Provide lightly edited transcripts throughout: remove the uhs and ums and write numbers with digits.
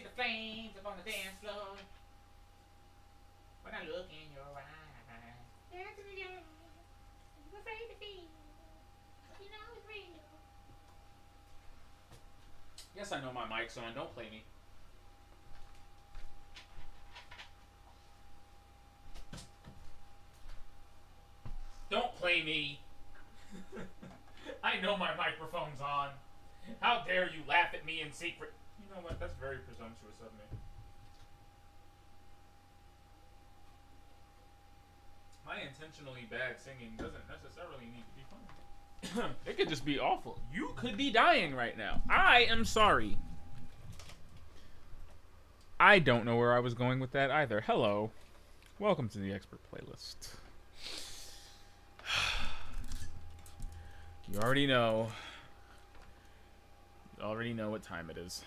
see the flames up on the dance floor. When I look in your eyes. Dance in the dark. I'm afraid to feel. But you know it's real. Yes, I know my mic's on. Don't play me. Don't play me. I know my microphone's on. How dare you laugh at me in secret? You know what? That's very presumptuous of me. My intentionally bad singing doesn't necessarily need to be funny. It could just be awful. You could be dying right now. I am sorry. I don't know where I was going with that either. Hello. Welcome to the Expert Playlist. You already know. You already know what time it is.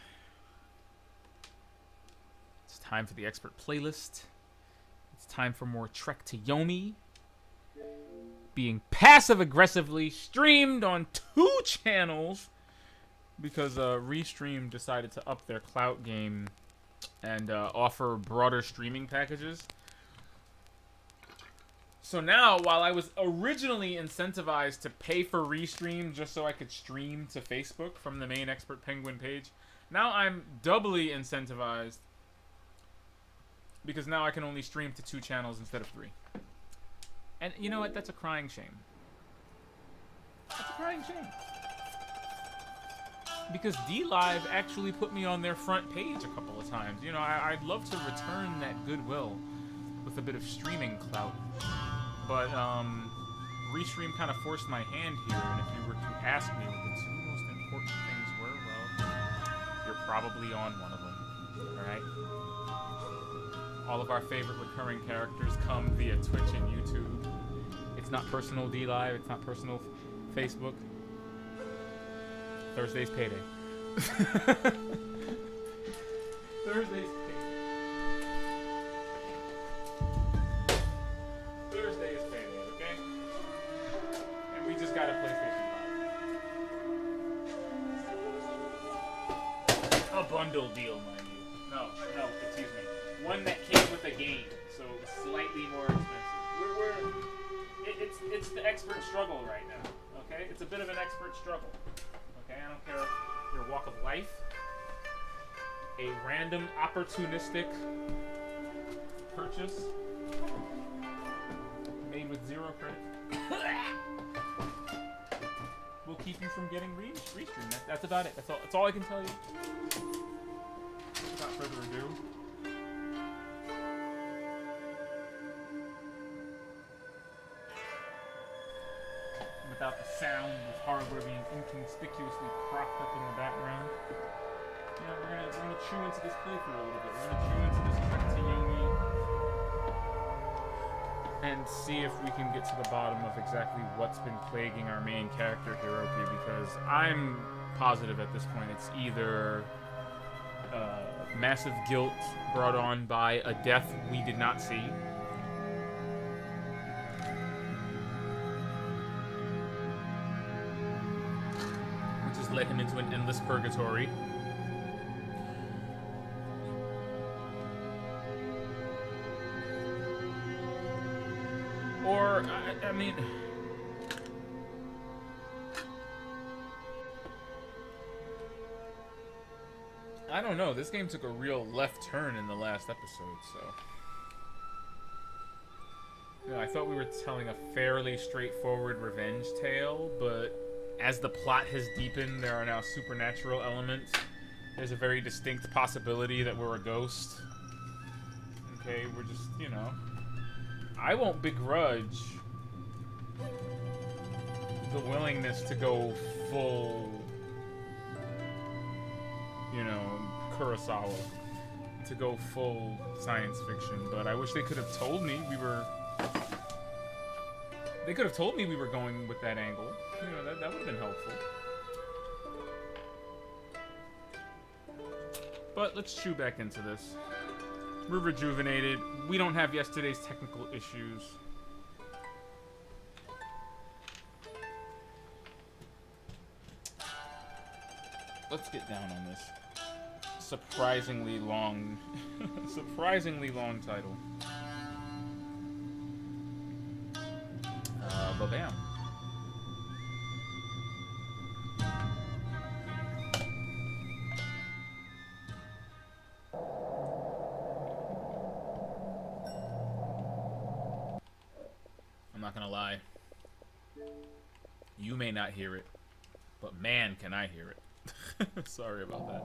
It's time for the Expert Playlist. It's time for more Trek to Yomi. Being passive-aggressively streamed on 2 channels. Because Restream decided to up their clout game and offer broader streaming packages. So now, while I was originally incentivized to pay for Restream just so I could stream to Facebook from the main Expert Penguin page, now I'm doubly incentivized because now I can only stream to 2 channels instead of 3. And you know what? That's a crying shame. That's a crying shame. Because DLive actually put me on their front page a couple of times. You know, I'd love to return that goodwill with a bit of streaming clout. But, Restream kind of forced my hand here, and if you were to ask me what the 2 most important things were, well, you're probably on one of them, alright? All of our favorite recurring characters come via Twitch and YouTube. It's not personal DLive, it's not personal Facebook. Thursday's payday. Thursday's payday. Thursday is payday, okay? And we just got a PlayStation 5. A bundle deal, mind you. No, excuse me. One that came with a game, so it was slightly more expensive. It's the expert struggle right now, okay? It's a bit of an expert struggle. Okay, I don't care your walk of life. A random opportunistic purchase made with 0 credit will keep you from getting Restream. That's about it. That's all I can tell you. Without further ado. Without the sound of hardware being inconspicuously propped up in the background. You know, we're gonna chew into this playthrough a little bit. We're gonna chew into this Trek to Yomi and see if we can get to the bottom of exactly what's been plaguing our main character, Hiroki, because I'm positive at this point it's either massive guilt brought on by a death we did not see, which has led him into an endless purgatory, or, I mean, I don't know. This game took a real left turn in the last episode, so. You know, I thought we were telling a fairly straightforward revenge tale, but as the plot has deepened, there are now supernatural elements. There's a very distinct possibility that we're a ghost. Okay, we're just, you know. I won't begrudge the willingness to go full, you know, Kurosawa, to go full science fiction, but I wish they could have told me we were going with that angle. You know, that would have been helpful. But let's chew back into this. We're rejuvenated. We don't have yesterday's technical issues. Let's get down on this. surprisingly long, surprisingly long title. But bam. I'm not gonna lie. You may not hear it, but man, can I hear it. Sorry about that.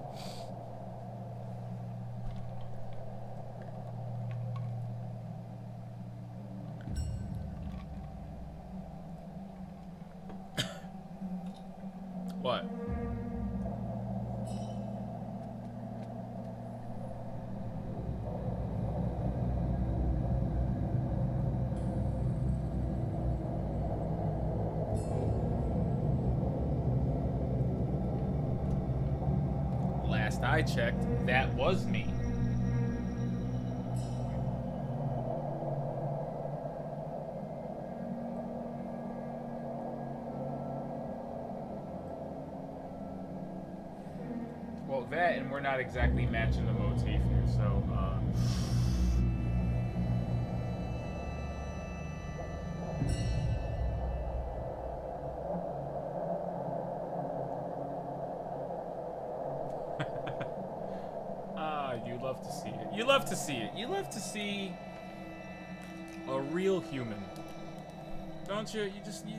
What? Last I checked, that was me. Well, that, and we're not exactly matching the motif here, so, you love to see it. You love to see it. You love to see a real human. Don't you?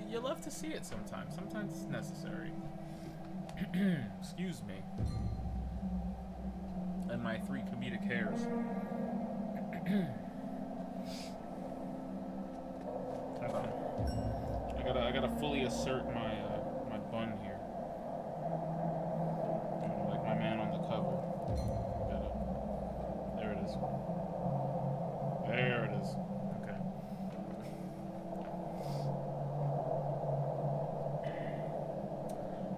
You love to see it sometimes. Sometimes it's necessary. Excuse me. And my 3 comedic hairs. Hold on. I gotta fully assert my my bun here. Like my man on the cover. There it is. There it is. Okay.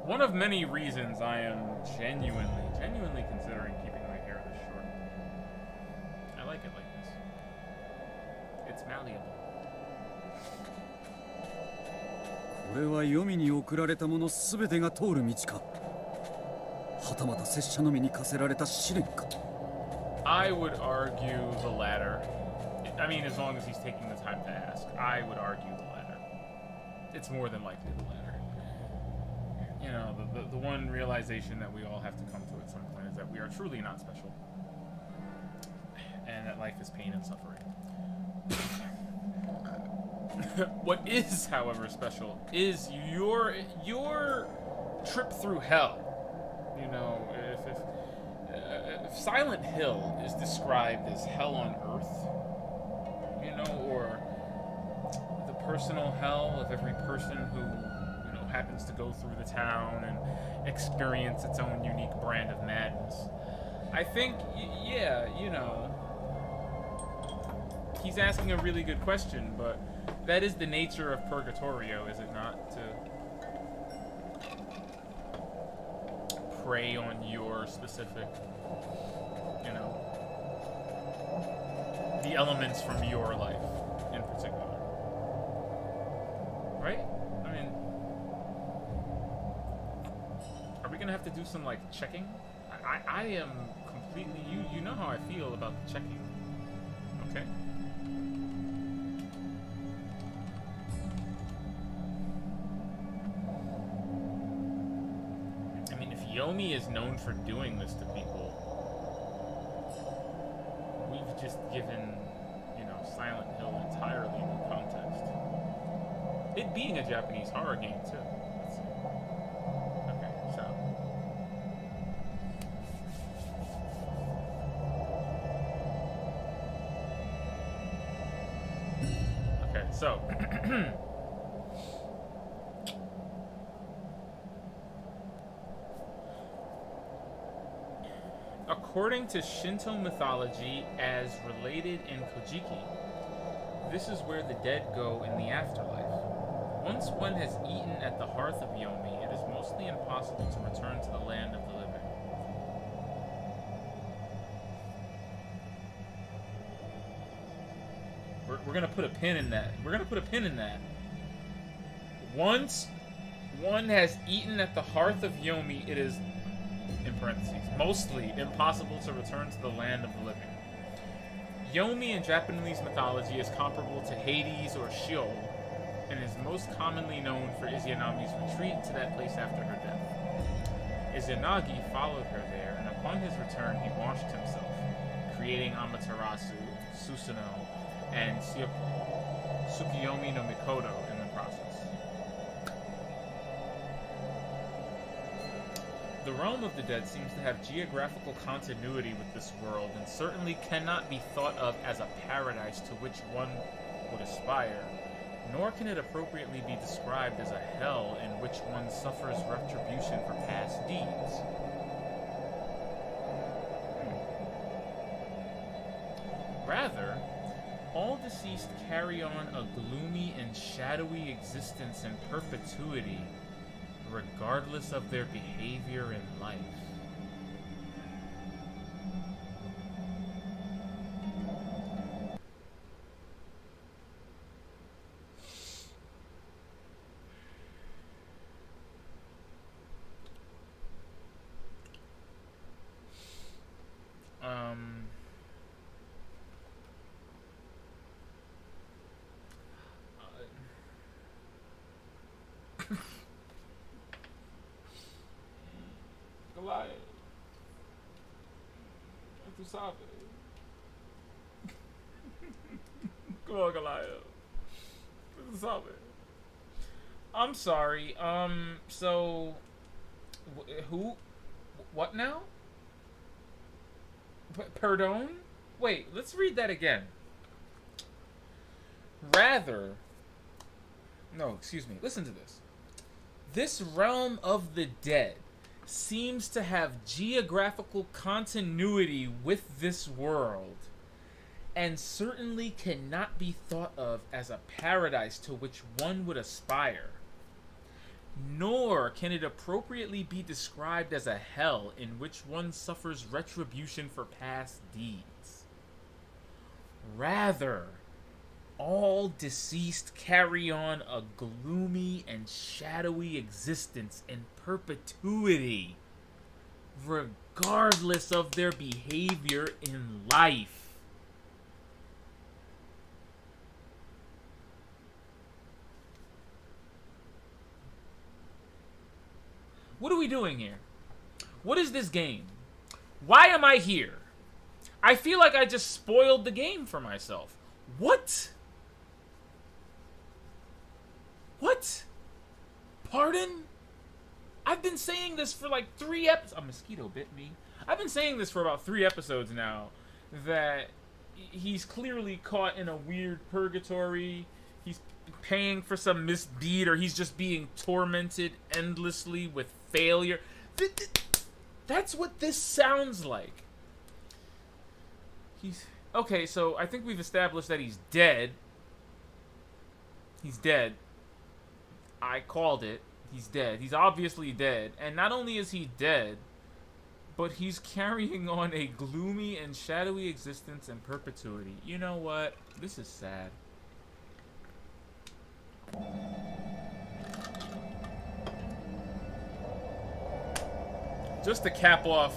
One of many reasons I am genuinely considering keeping my hair this short. I like it like this. It's malleable. これは黄泉に送られたものすべてが通る道か。はたまた拙者のみに課せられた試練か。I would argue the latter. I mean, as long as he's taking the time to ask, I would argue the latter. It's more than likely the latter. You know, the one realization that we all have to come to at some point is that we are truly not special. And that life is pain and suffering. What is, however, special is your trip through hell. You know, if Silent Hill is described as hell on earth, you know, or the personal hell of every person who, you know, happens to go through the town and experience its own unique brand of madness, I think, yeah, you know, he's asking a really good question, but that is the nature of Purgatorio, is it not? To prey on your specific, you know, the elements from your life in particular. Right? I mean, are we gonna have to do some, like, checking? I am completely, you know how I feel about the checking. Okay? Yomi is known for doing this to people. We've just given, you know, Silent Hill entirely new context. It being a Japanese horror game, too. Let's see. Okay, so. Okay, so. According to Shinto mythology, as related in Kojiki, this is where the dead go in the afterlife. Once one has eaten at the hearth of Yomi, it is mostly impossible to return to the land of the living. We're gonna put a pin in that. We're gonna put a pin in that. Once one has eaten at the hearth of Yomi, it is in parentheses, mostly impossible to return to the land of the living. Yomi in Japanese mythology is comparable to Hades or Sheol, and is most commonly known for Izanagi's retreat to that place after her death. Izanagi followed her there, and upon his return he washed himself, creating Amaterasu, Susanoo, and Tsukiyomi no Mikoto in the process. The realm of the dead seems to have geographical continuity with this world, and certainly cannot be thought of as a paradise to which one would aspire, nor can it appropriately be described as a hell in which one suffers retribution for past deeds. Rather, all deceased carry on a gloomy and shadowy existence in perpetuity, regardless of their behavior in life. Goliath. Tu sabe. Come on, Goliath. Tu sabe. I'm sorry. So, who? What now? Pardon? Wait, let's read that again. Rather. No, excuse me. Listen to this. This realm of the dead seems to have geographical continuity with this world, and certainly cannot be thought of as a paradise to which one would aspire, nor can it appropriately be described as a hell in which one suffers retribution for past deeds. Rather, all deceased carry on a gloomy and shadowy existence in perpetuity, regardless of their behavior in life. What are we doing here? What is this game? Why am I here? I feel like I just spoiled the game for myself. What? What? Pardon? I've been saying this for like 3 episodes. A mosquito bit me. I've been saying this for about 3 episodes now, that he's clearly caught in a weird purgatory. He's paying for some misdeed, or he's just being tormented endlessly with failure. That's what this sounds like. Okay, so I think we've established that he's dead. He's dead. I called it. He's dead. He's obviously dead. And not only is he dead, but he's carrying on a gloomy and shadowy existence in perpetuity. You know what? This is sad. Just to cap off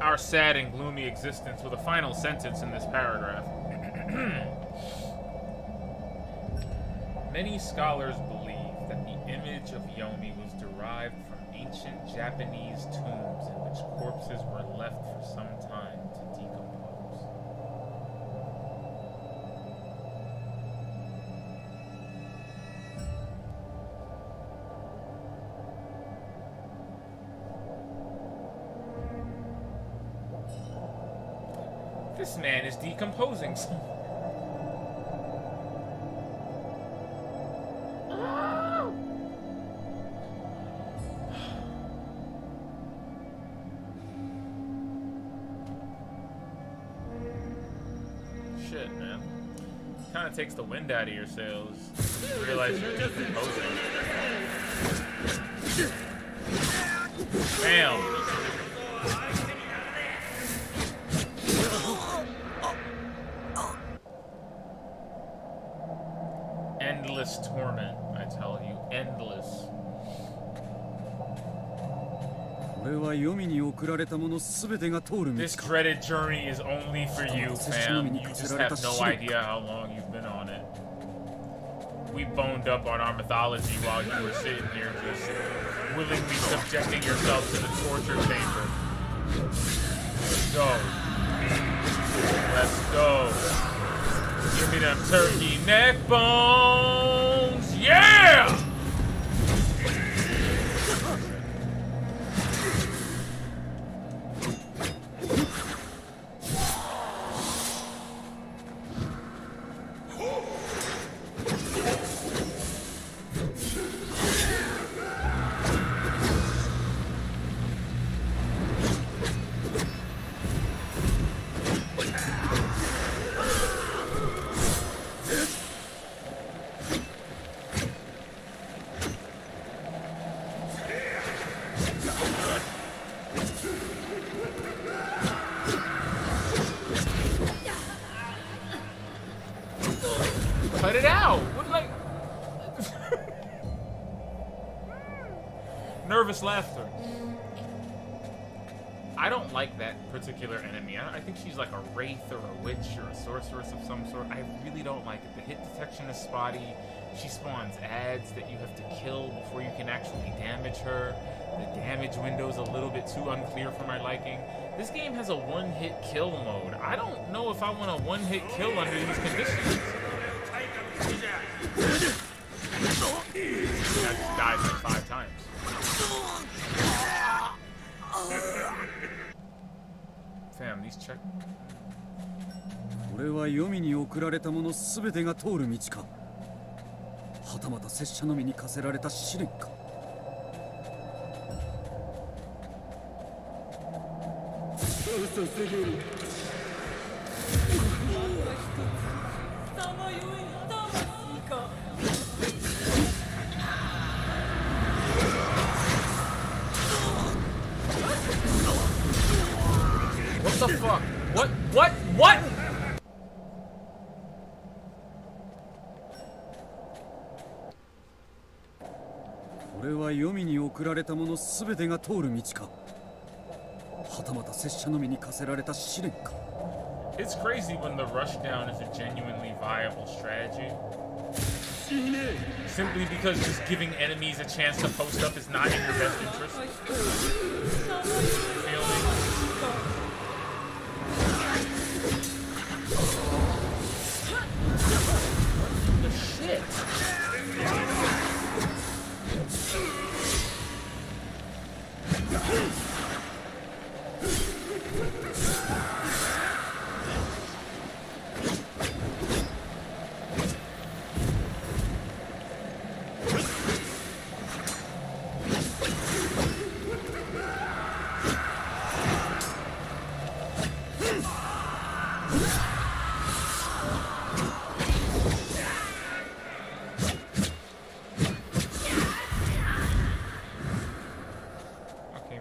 our sad and gloomy existence with a final sentence in this paragraph. Many scholars believe that the image of Yomi was derived from ancient Japanese tombs in which corpses were left for some time to decompose. This man is decomposing somewhere. Shit, man. Kind of takes the wind out of your sails. You realize you're decomposing. Bam! Endless torment, I tell you. Endless. これは黄泉に This dreaded journey is only for you, fam. You just have no idea how long you've been on it. We boned up on our mythology while you were sitting here just willingly subjecting yourself to the torture chamber. Let's go. Let's go. Give me them turkey neck bones. Yeah! Cut it out! What, like... Nervous laughter. I don't like that particular enemy. I think she's like a wraith or a witch or a sorceress of some sort. I really don't like it. The hit detection is spotty. She spawns ads that you have to kill before you can actually damage her. The damage window's a little bit too unclear for my liking. This game has a one-hit kill mode. I don't know if I want a one-hit kill under these conditions. That just dies like 5 times. Fam, these check. これは黄泉に送られたものすべてが通る道か。はたまた拙者のみに課せられた試練か。遅すぎる。 What the fuck? What? これは黄泉に送られたものすべてが通る道か。はたまた拙者のみに課せられた試練か。 It's crazy when the rushdown is a genuinely viable strategy. Simply because just giving enemies a chance to post up is not in your best interest. Feel me? The shit.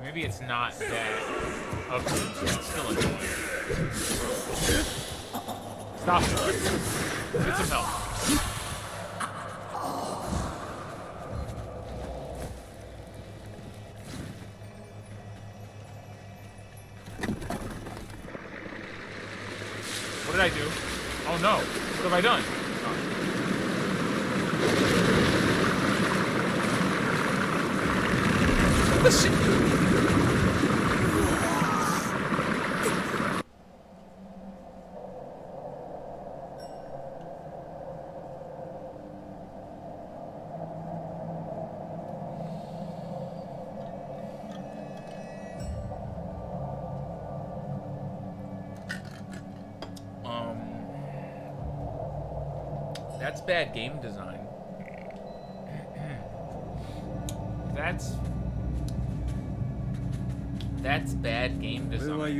Maybe it's not that obtuse, but it's still annoying. Stop it. Get some help. What did I do? Oh no. What have I done? What the shit? That's bad game design. That's bad game design.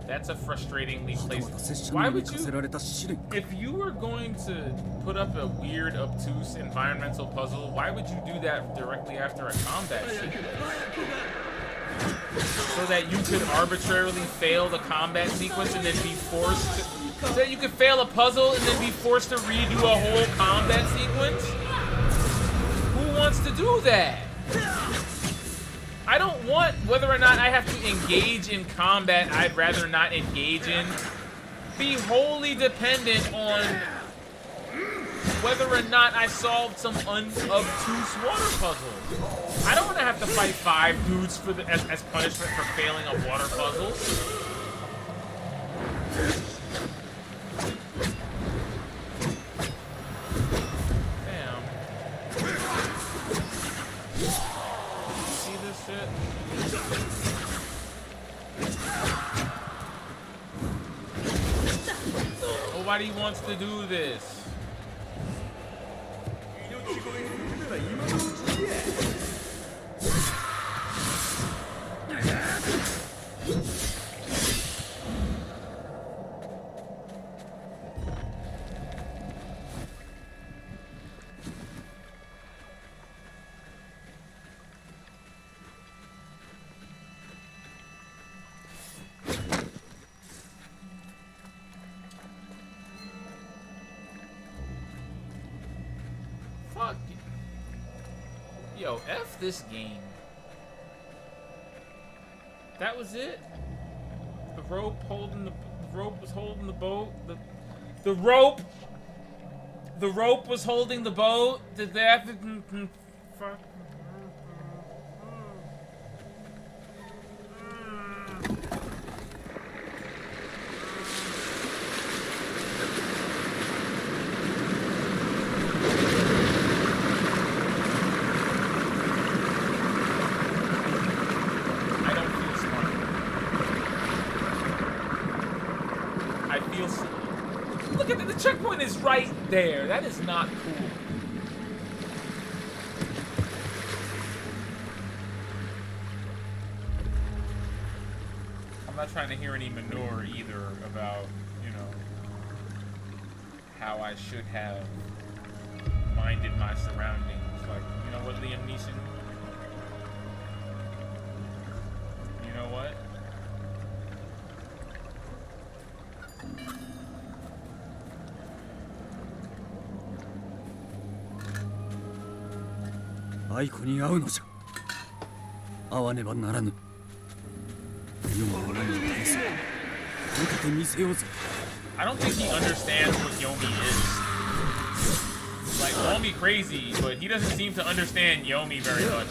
That's a frustratingly placed. Why would you? If you were going to put up a weird, obtuse environmental puzzle, why would you do that directly after a combat sequence? So that you could arbitrarily fail the combat sequence and then be forced to, so that you could fail a puzzle and then be forced to redo a whole combat sequence? Who wants to do that? I don't want whether or not I have to engage in combat I'd rather not engage in be wholly dependent on whether or not I solved some obtuse water puzzle. I don't want to have to fight 5 dudes for as punishment for failing a water puzzle. Damn. See this shit? Nobody wants to do this. Fuck. Yo, F this game. That was it? The rope was holding the boat. The rope was holding the boat. Did that fuck. Look at the checkpoint is right there. That is not cool. I'm not trying to hear any manure either about, you know, how I should have minded my surroundings. Like, you know what, Liam Neeson? You know what?愛子に会うのじゃ。会わねばならぬ。世の何を試す。受けてみせようぜ。I don't think he understands what Yomi is. Like, call me crazy, but he doesn't seem to understand Yomi very much.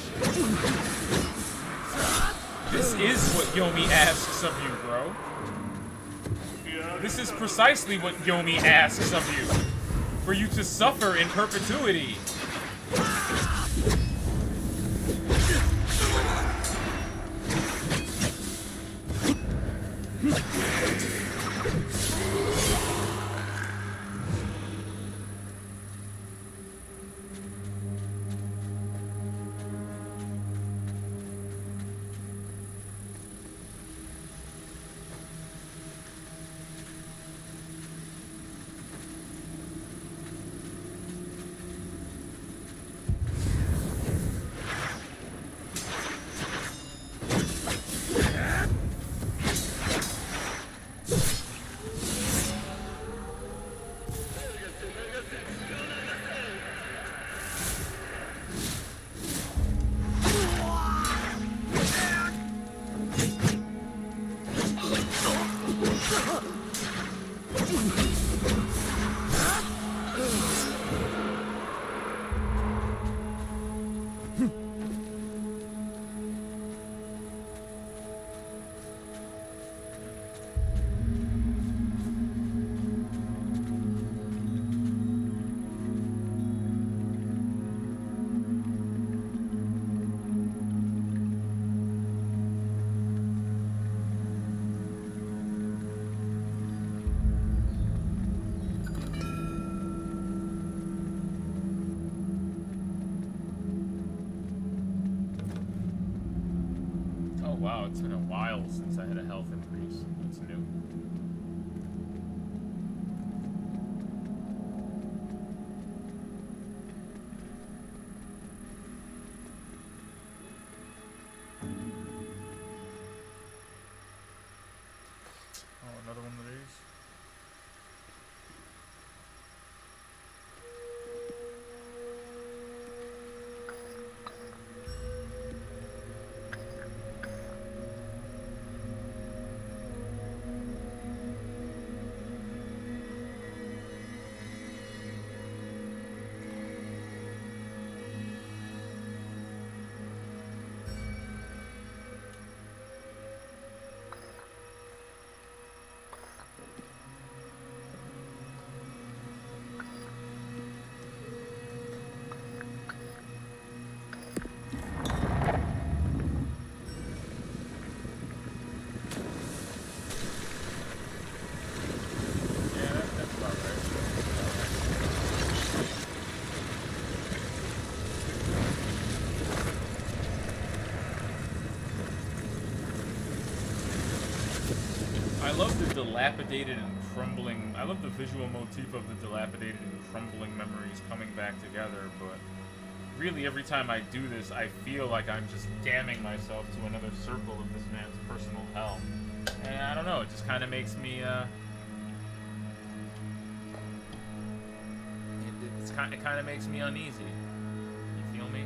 This is what Yomi asks of you, bro. This is precisely what Yomi asks of you. For you to suffer in perpetuity. Wow, it's been a while since I had a health increase. That's new. Oh, another one of these. love the dilapidated and crumbling. I love the visual motif of the dilapidated and crumbling memories coming back together, but really every time I do this, I feel like I'm just damning myself to another circle of this man's personal hell. And I don't know, it just kind of makes me, it kind of makes me uneasy. You feel me?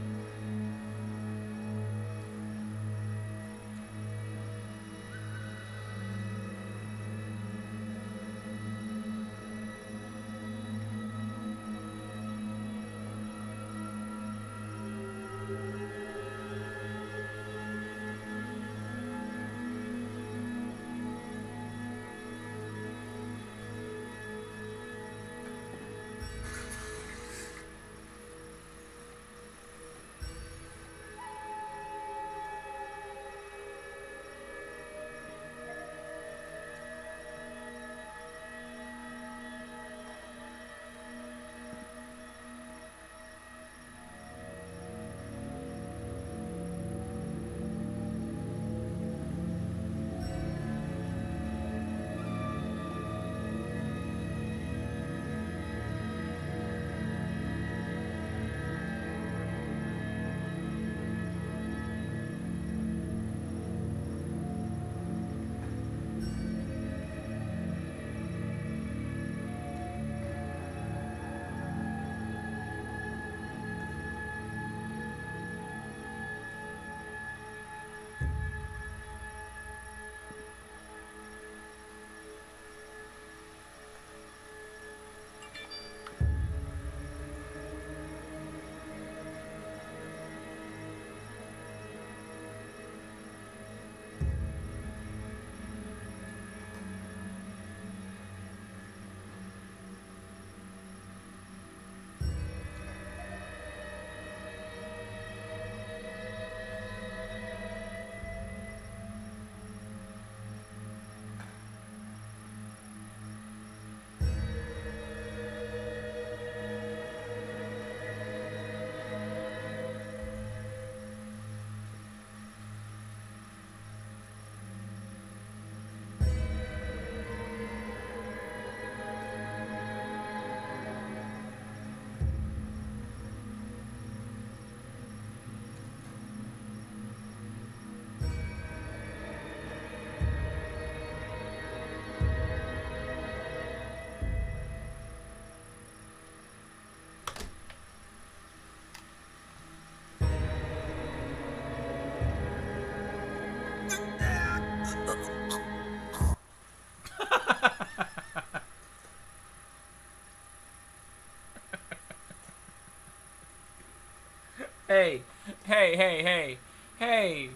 Hey, hey,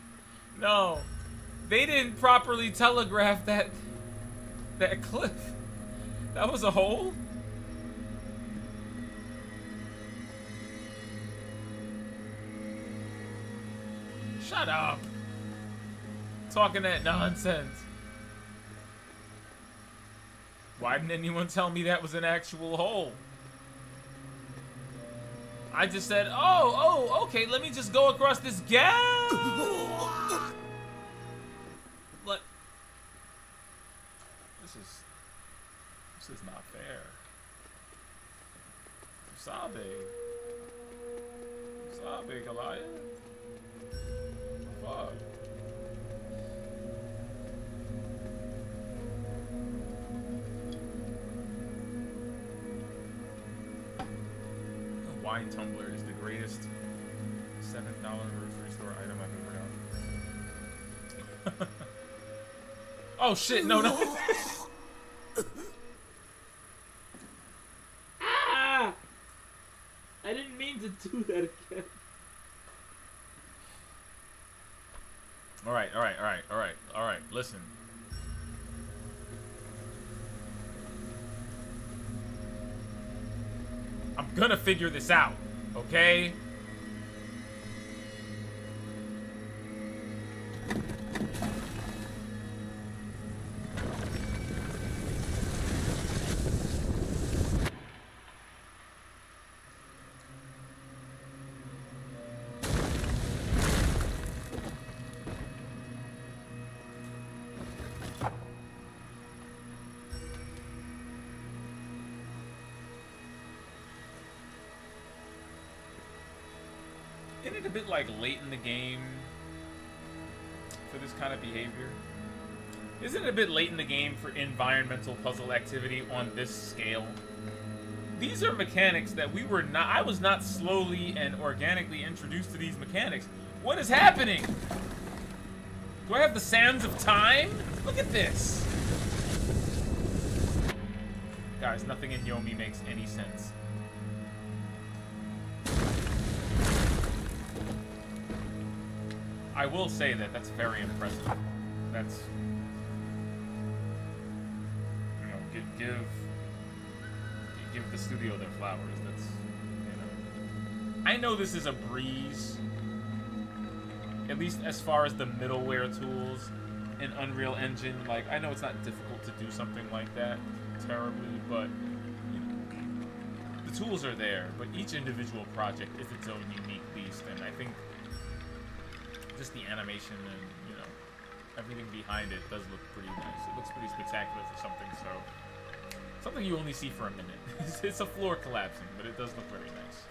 no. They didn't properly telegraph that cliff. That was a hole? Shut up. Talking that nonsense. Why didn't anyone tell me that was an actual hole? I just said, oh, okay, let me just go across this gap. What? This is not fair. Sabe, Goliath. Fuck. Wine tumbler is the greatest $7 grocery store item I've ever done. Oh shit, no. Ah! I didn't mean to do that again. Alright, listen. I'm gonna figure this out, okay? isn't it a bit like late in the game for this kind of behavior? Isn't it a bit late in the game for environmental puzzle activity on this scale? These are mechanics that I was not slowly and organically introduced to these mechanics. What is happening? Do I have the sands of time? Look at this. Guys, nothing in Yomi makes any sense. I will say that that's very impressive. That's, you know, give the studio their flowers. That's, you know. I know this is a breeze, at least as far as the middleware tools in Unreal Engine. Like, I know it's not difficult to do something like that terribly, but you know, the tools are there. But each individual project is its own unique beast, and I think just the animation and, you know, everything behind it does look pretty nice. It looks pretty spectacular for something you only see for a minute. It's a floor collapsing, but it does look very nice.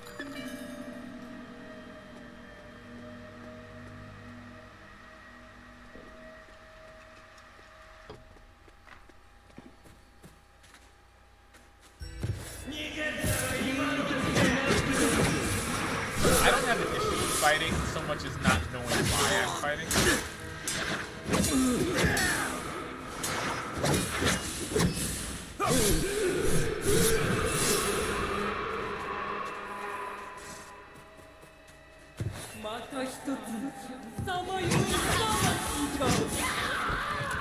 I don't have an issue with fighting so much as not knowing why I'm fighting.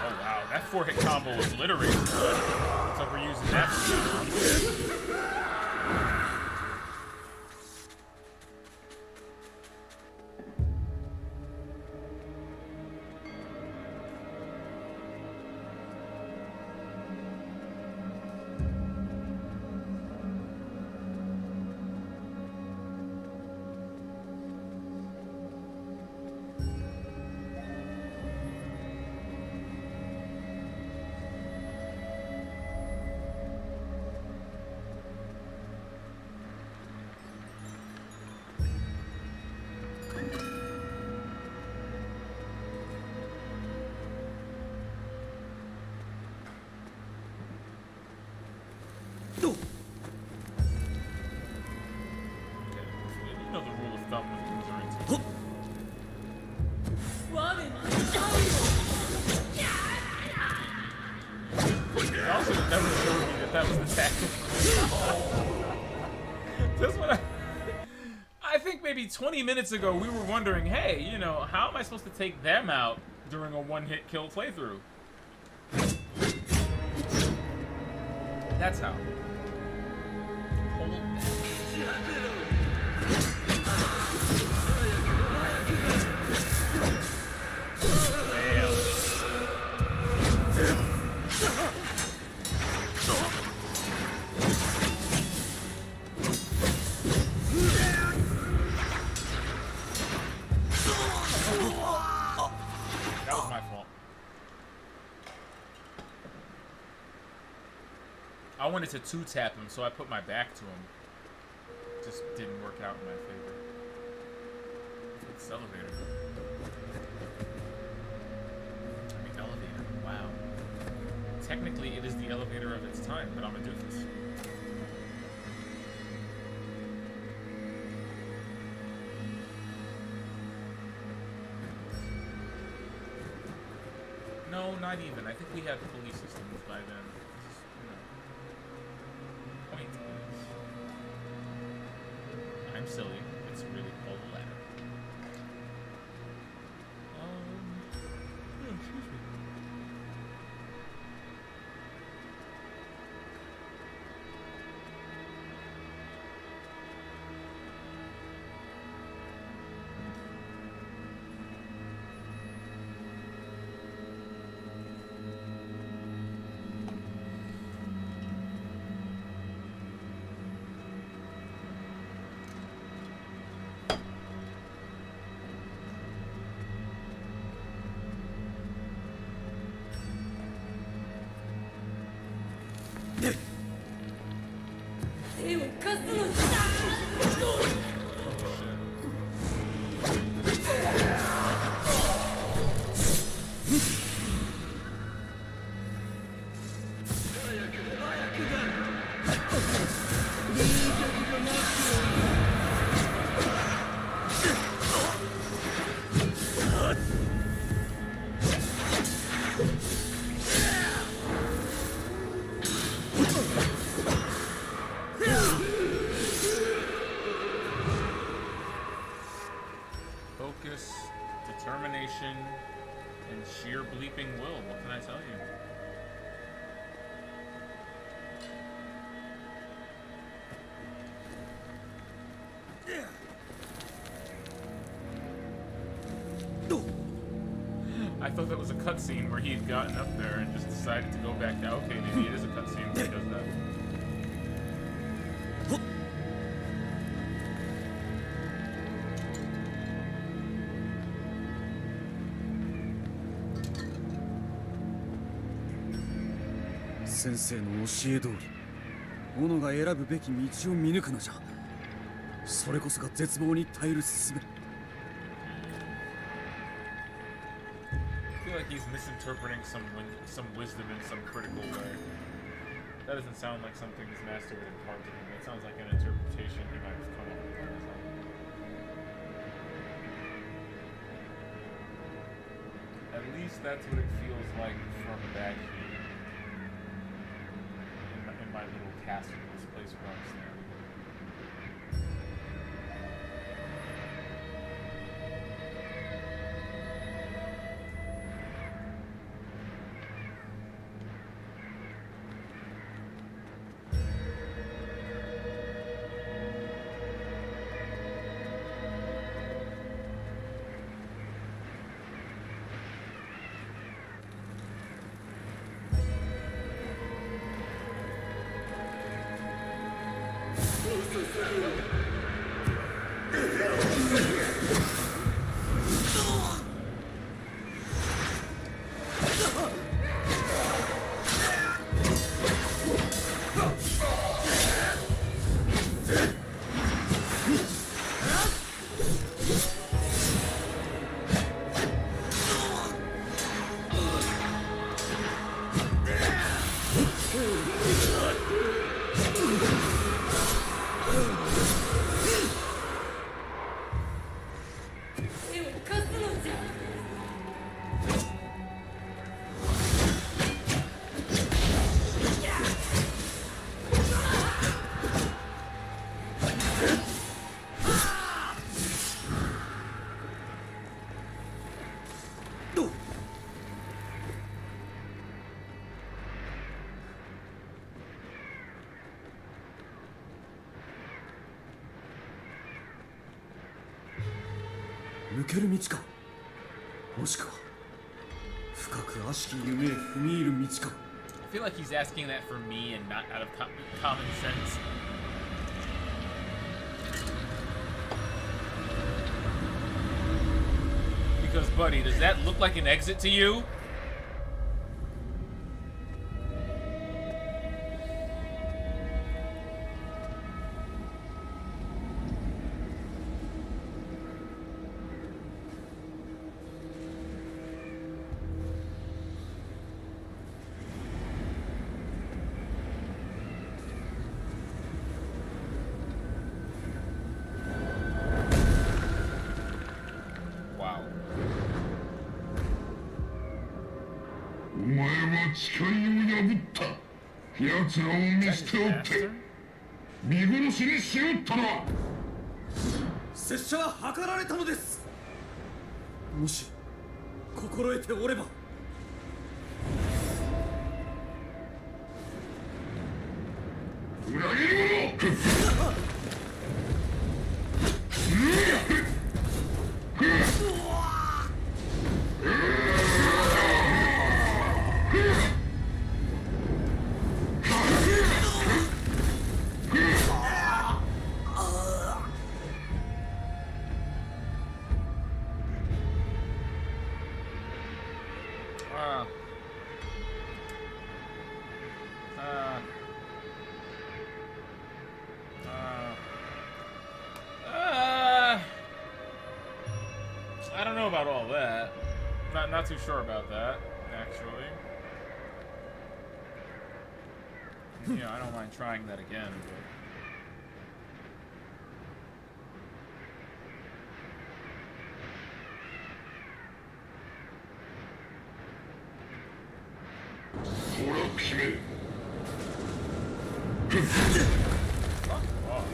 Oh wow, that 4-hit combo was obliterated. Looks like we're using that. That's what I think maybe 20 minutes ago we were wondering, hey, you know, how am I supposed to take them out during a one-hit kill playthrough? That's how. Hold that. That was my fault. I wanted to two-tap him, so I put my back to him. Just didn't work out in my favor. It's the elevator. I mean, elevator. Wow. Technically, it is the elevator of its time, but I'm a doofus. No, not even. I think we had police systems by then. Just, you know. Point is, I'm silly. It's really called a ladder. Oh, excuse me. sheer bleeping will. What can I tell you? I thought that was a cutscene where he had gotten up there and just decided to go back down. Okay, maybe it is a cutscene where he does that. Senseiの教え通り、斧が選ぶべき道を見抜くのじゃ。それこそが絶望に耐える術。I feel like he's misinterpreting some wisdom in some critical way. That doesn't sound like something his master would impart to him. It sounds like an interpretation he might have come up with on his own. At least that's what it feels like from back here. In my little castle, this place where I'm standing. I feel like he's asking that for me and not out of common sense. Because, buddy, does that look like an exit to you? I don't know about all that. Not too sure about that, actually. Yeah, I don't mind trying that again, but... Fuck off.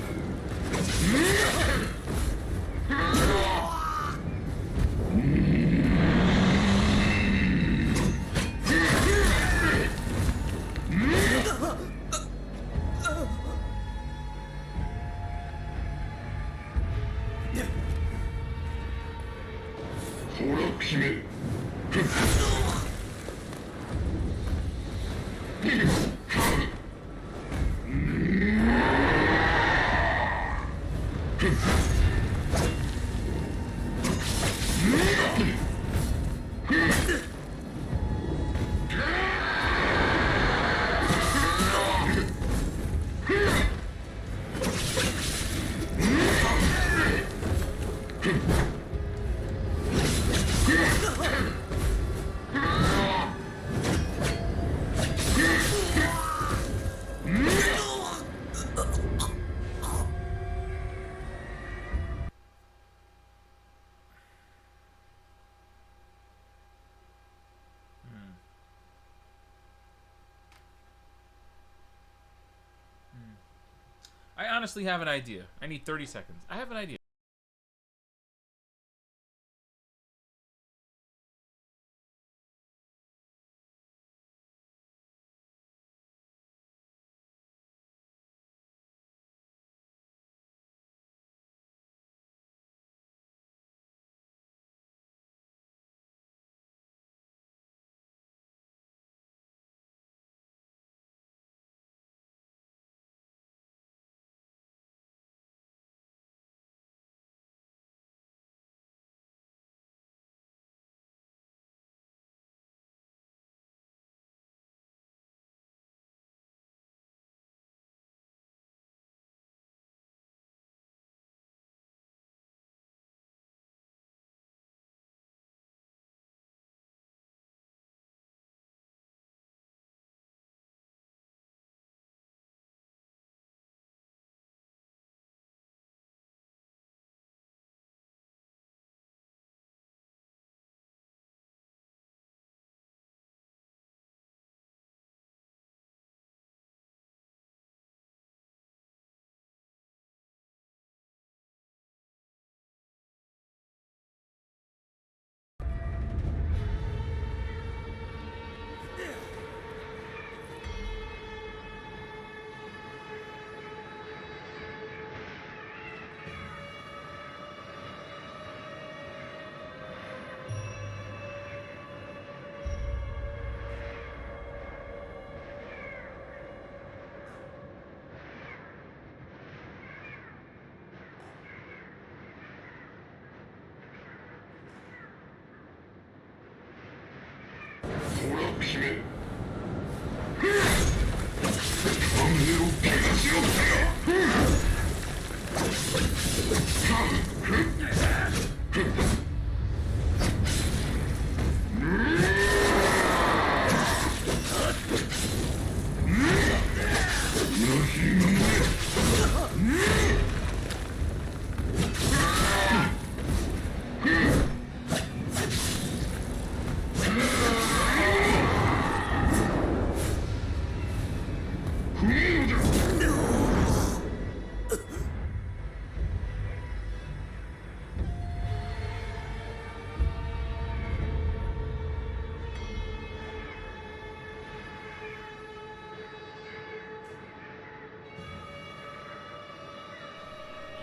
I honestly have an idea. I need 30 seconds. I have an idea.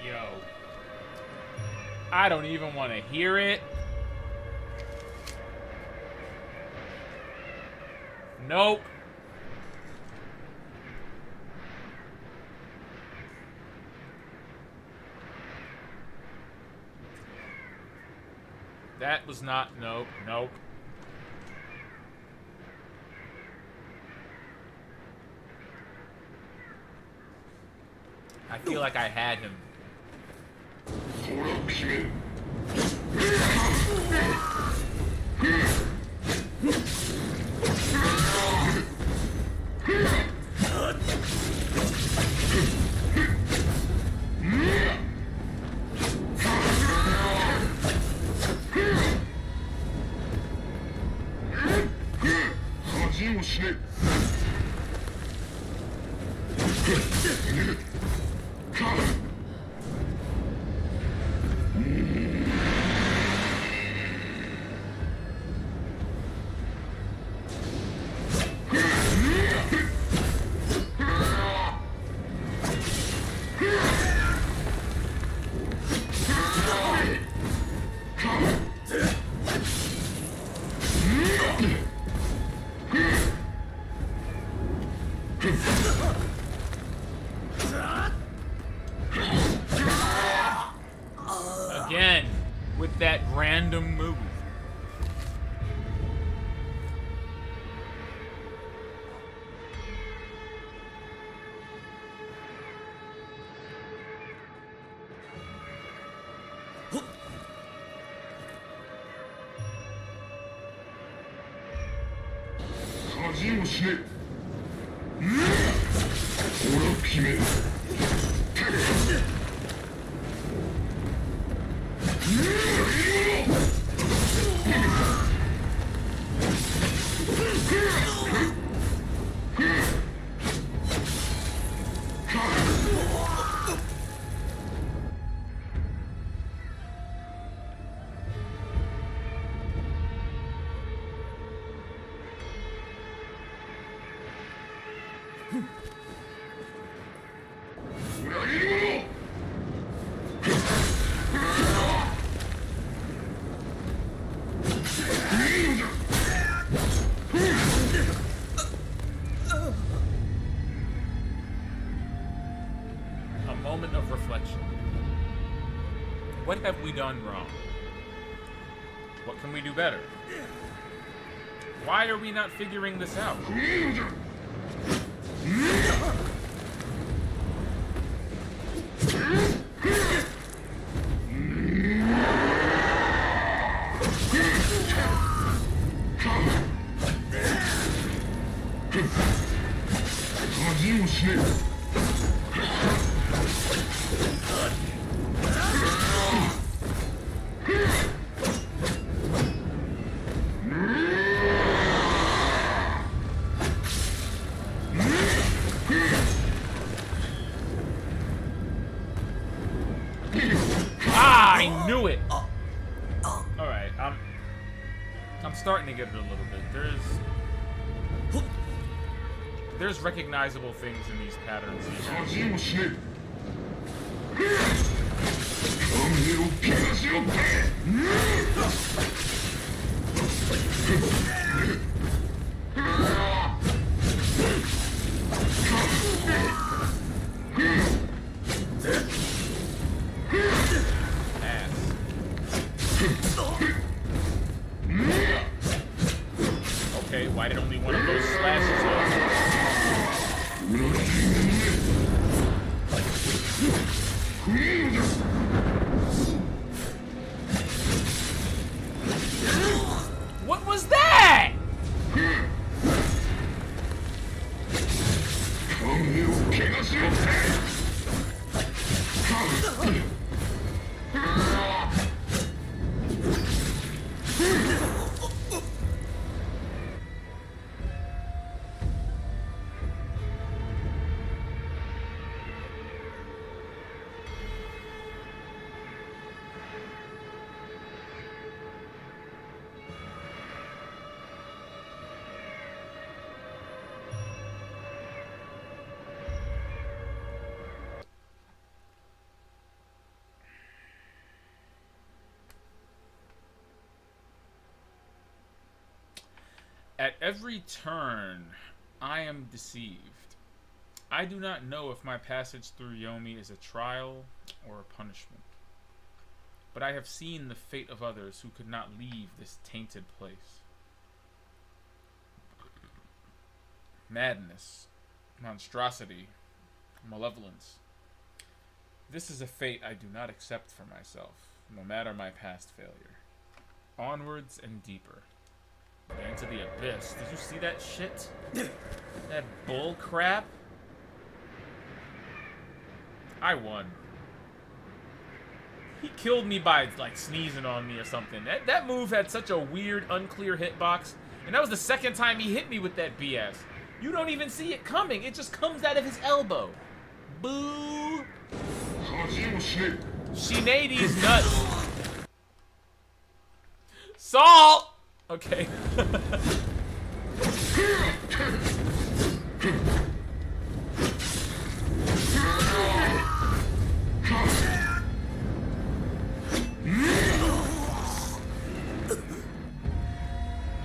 Yo. I don't even want to hear it. Nope. That was not... Nope. Nope. I feel like I had him. Again, with that random move. A moment of reflection. What have we done wrong? What can we do better? Why are we not figuring this out? I knew it! Alright, I'm starting to get it a little bit. There's recognizable things in these patterns. Okay, why did only one of those slashes What was that? At every turn, I am deceived. I do not know if my passage through Yomi is a trial or a punishment. But I have seen the fate of others who could not leave this tainted place. Madness, monstrosity, malevolence. This is a fate I do not accept for myself, no matter my past failure. Onwards and deeper. Into the abyss. Did you see that shit? That bull crap? I won. He killed me by, like, sneezing on me or something. That move had such a weird, unclear hitbox. And that was the second time he hit me with that BS. You don't even see it coming. It just comes out of his elbow. Boo! Shinadi's nuts. Salt! Okay.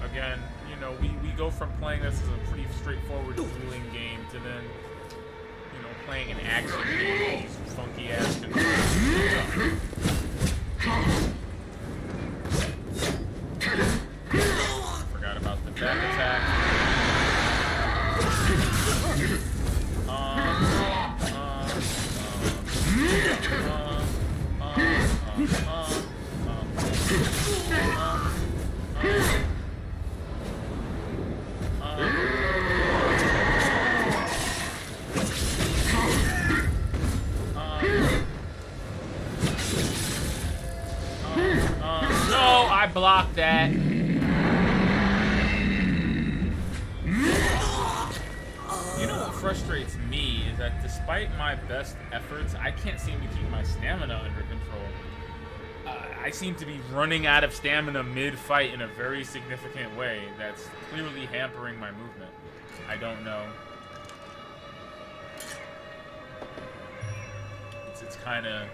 Again, you know, we go from playing this as a pretty straightforward dueling game to then, you know, playing an action game with some funky ass controls. Forgot about the back attack. No, I blocked that. You know what frustrates me is that despite my best efforts, I can't seem to keep my stamina under control. I seem to be running out of stamina mid-fight in a very significant way that's clearly hampering my movement. I don't know. it's kind of,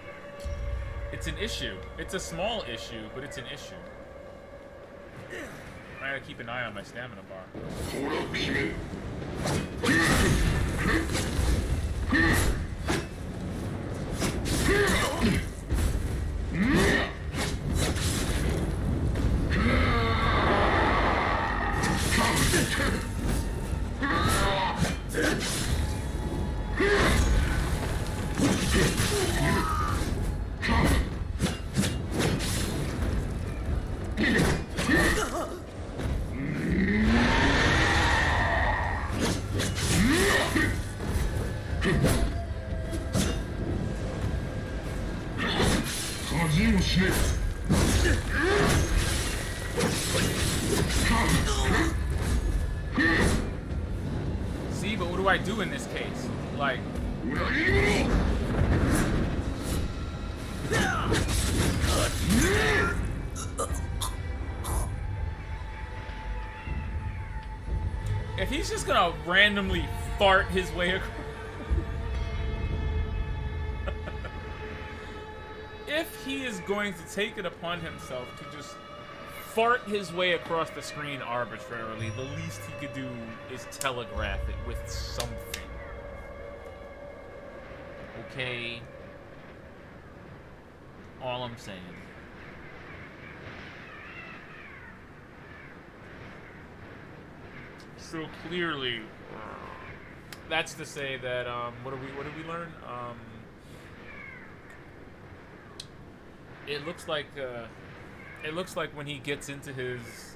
it's an issue. It's a small issue, but it's an issue. I gotta keep an eye on my stamina bar. See, but what do I do in this case? Like, if he's just gonna randomly fart his way across, if he is going to take it upon himself to just fart his way across the screen arbitrarily, the least he could do is telegraph it with something. Okay? All I'm saying. So clearly, that's to say that what did we learn? It looks like when he gets into his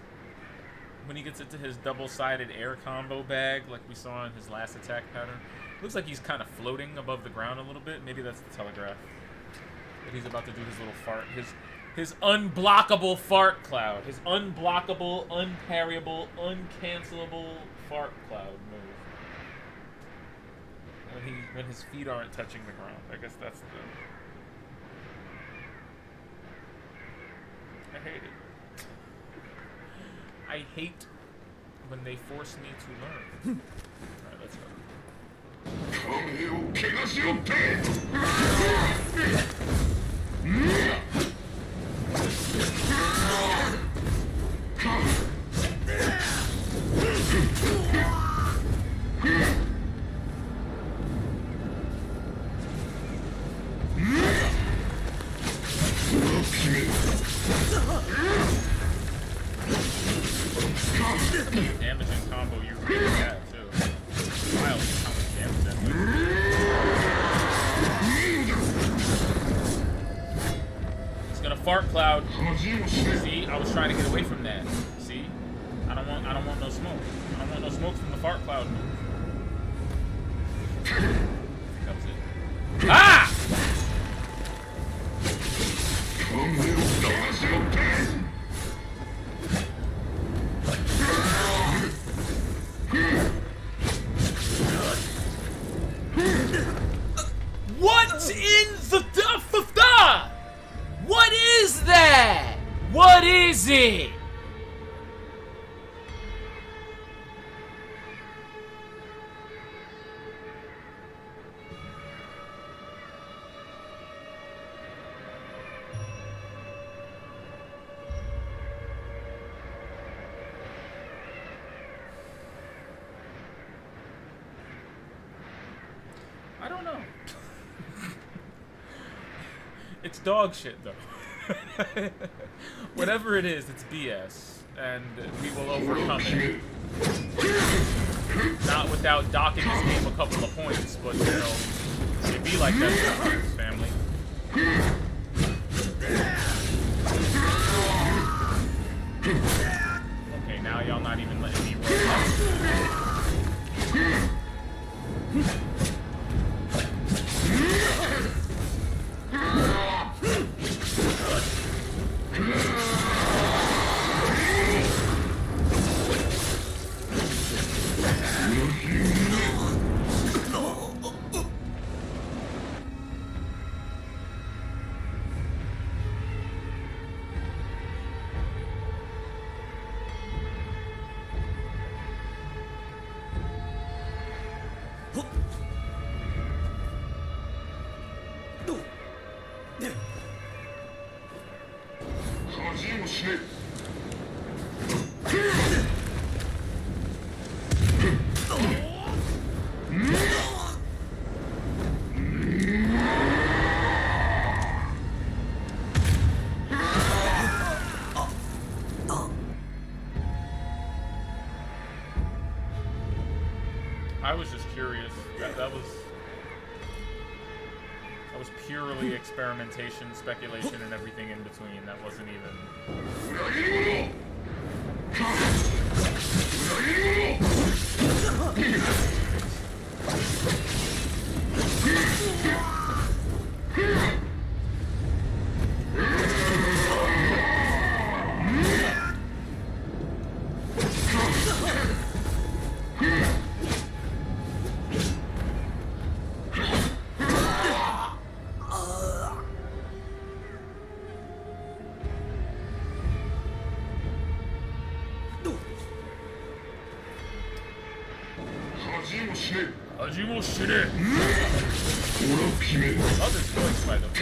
double-sided air combo bag, like we saw in his last attack pattern, looks like he's kind of floating above the ground a little bit. Maybe that's the telegraph that he's about to do his little fart, his unblockable fart cloud, his unblockable, unparryable, uncancelable fart cloud move. When his feet aren't touching the ground. I guess that's the. I hate it. I hate when they force me to learn. Alright, let's go. Damaging combo you really have too. Wild how much damage that does. It's gonna fart cloud. See, I was trying to get away from that. See? I don't want no smoke. I don't want no smoke from the fart cloud move. Here comes it. Ah! What in the What is that? What is it? I don't know. It's dog shit, though. Whatever it is, it's BS, and we will overcome it. Not without docking this game a couple of points, but you know, it be like that sometimes, family. Okay, now y'all not even letting me roll. I was just curious. That was purely experimentation, speculation, and everything in between. That wasn't even. Love his voice, by the way.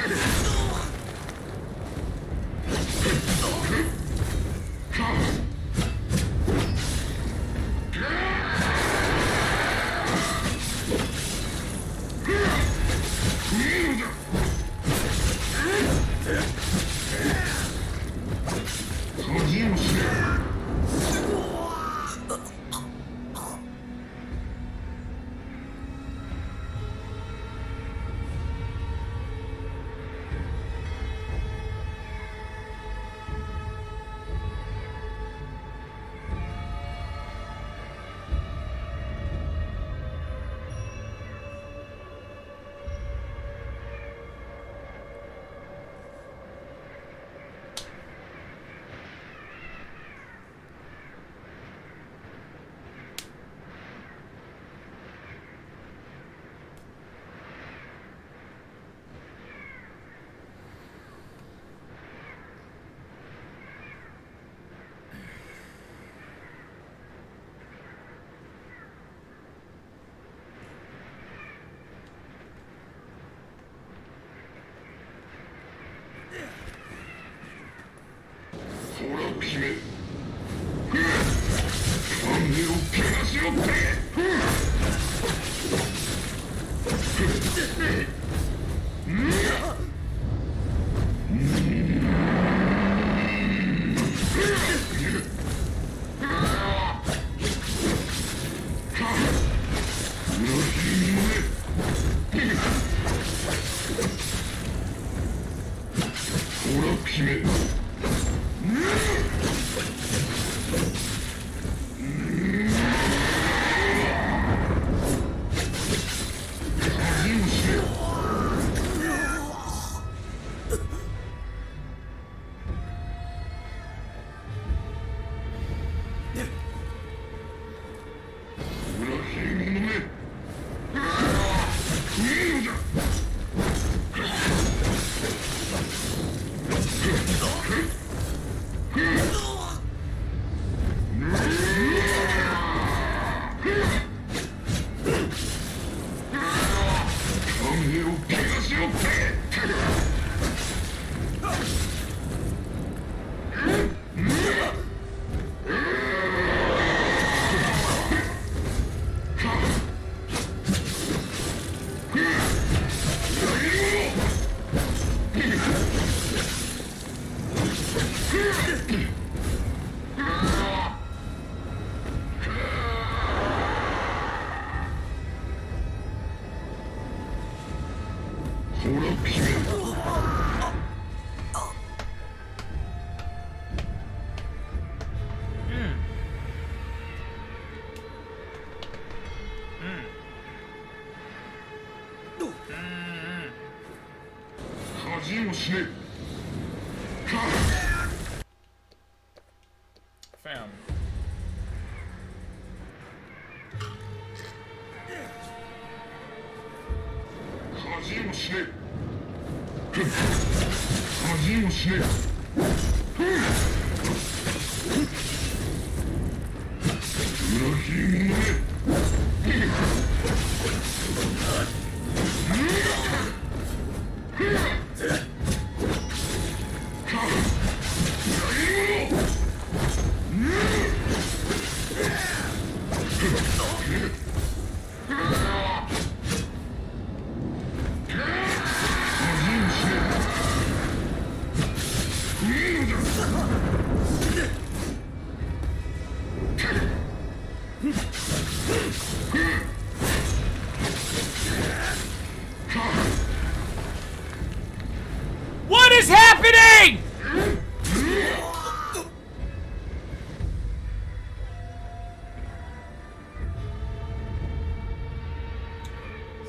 Fam.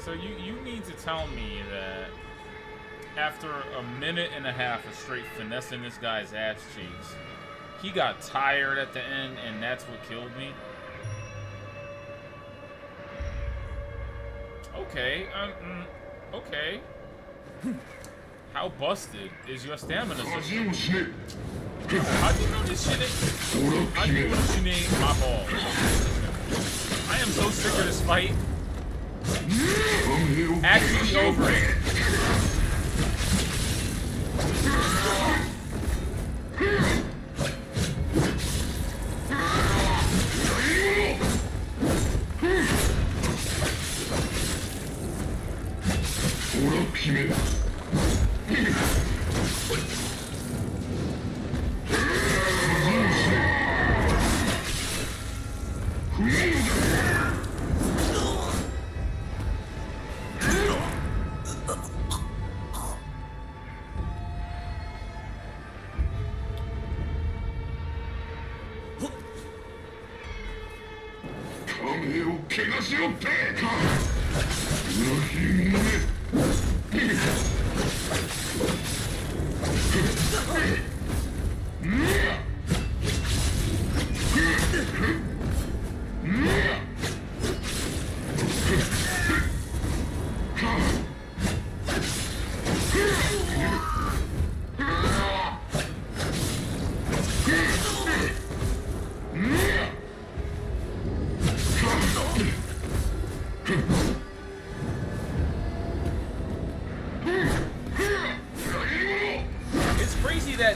So you mean to tell me that after a minute and a half of straight finessing this guy's ass cheeks, he got tired at the end, and that's what killed me? Okay, okay. How busted is your stamina system? How do you know this shit ain't... How do you know this shit ain't my ball? I am so sick of this fight. Actually over it.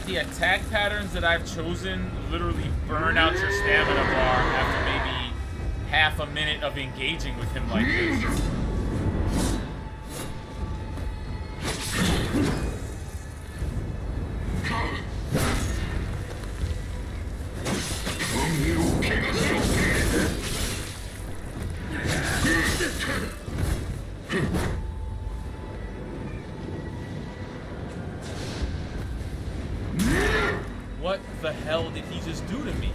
The attack patterns that I've chosen literally burn out your stamina bar after maybe half a minute of engaging with him like this. What the hell did he just do to me?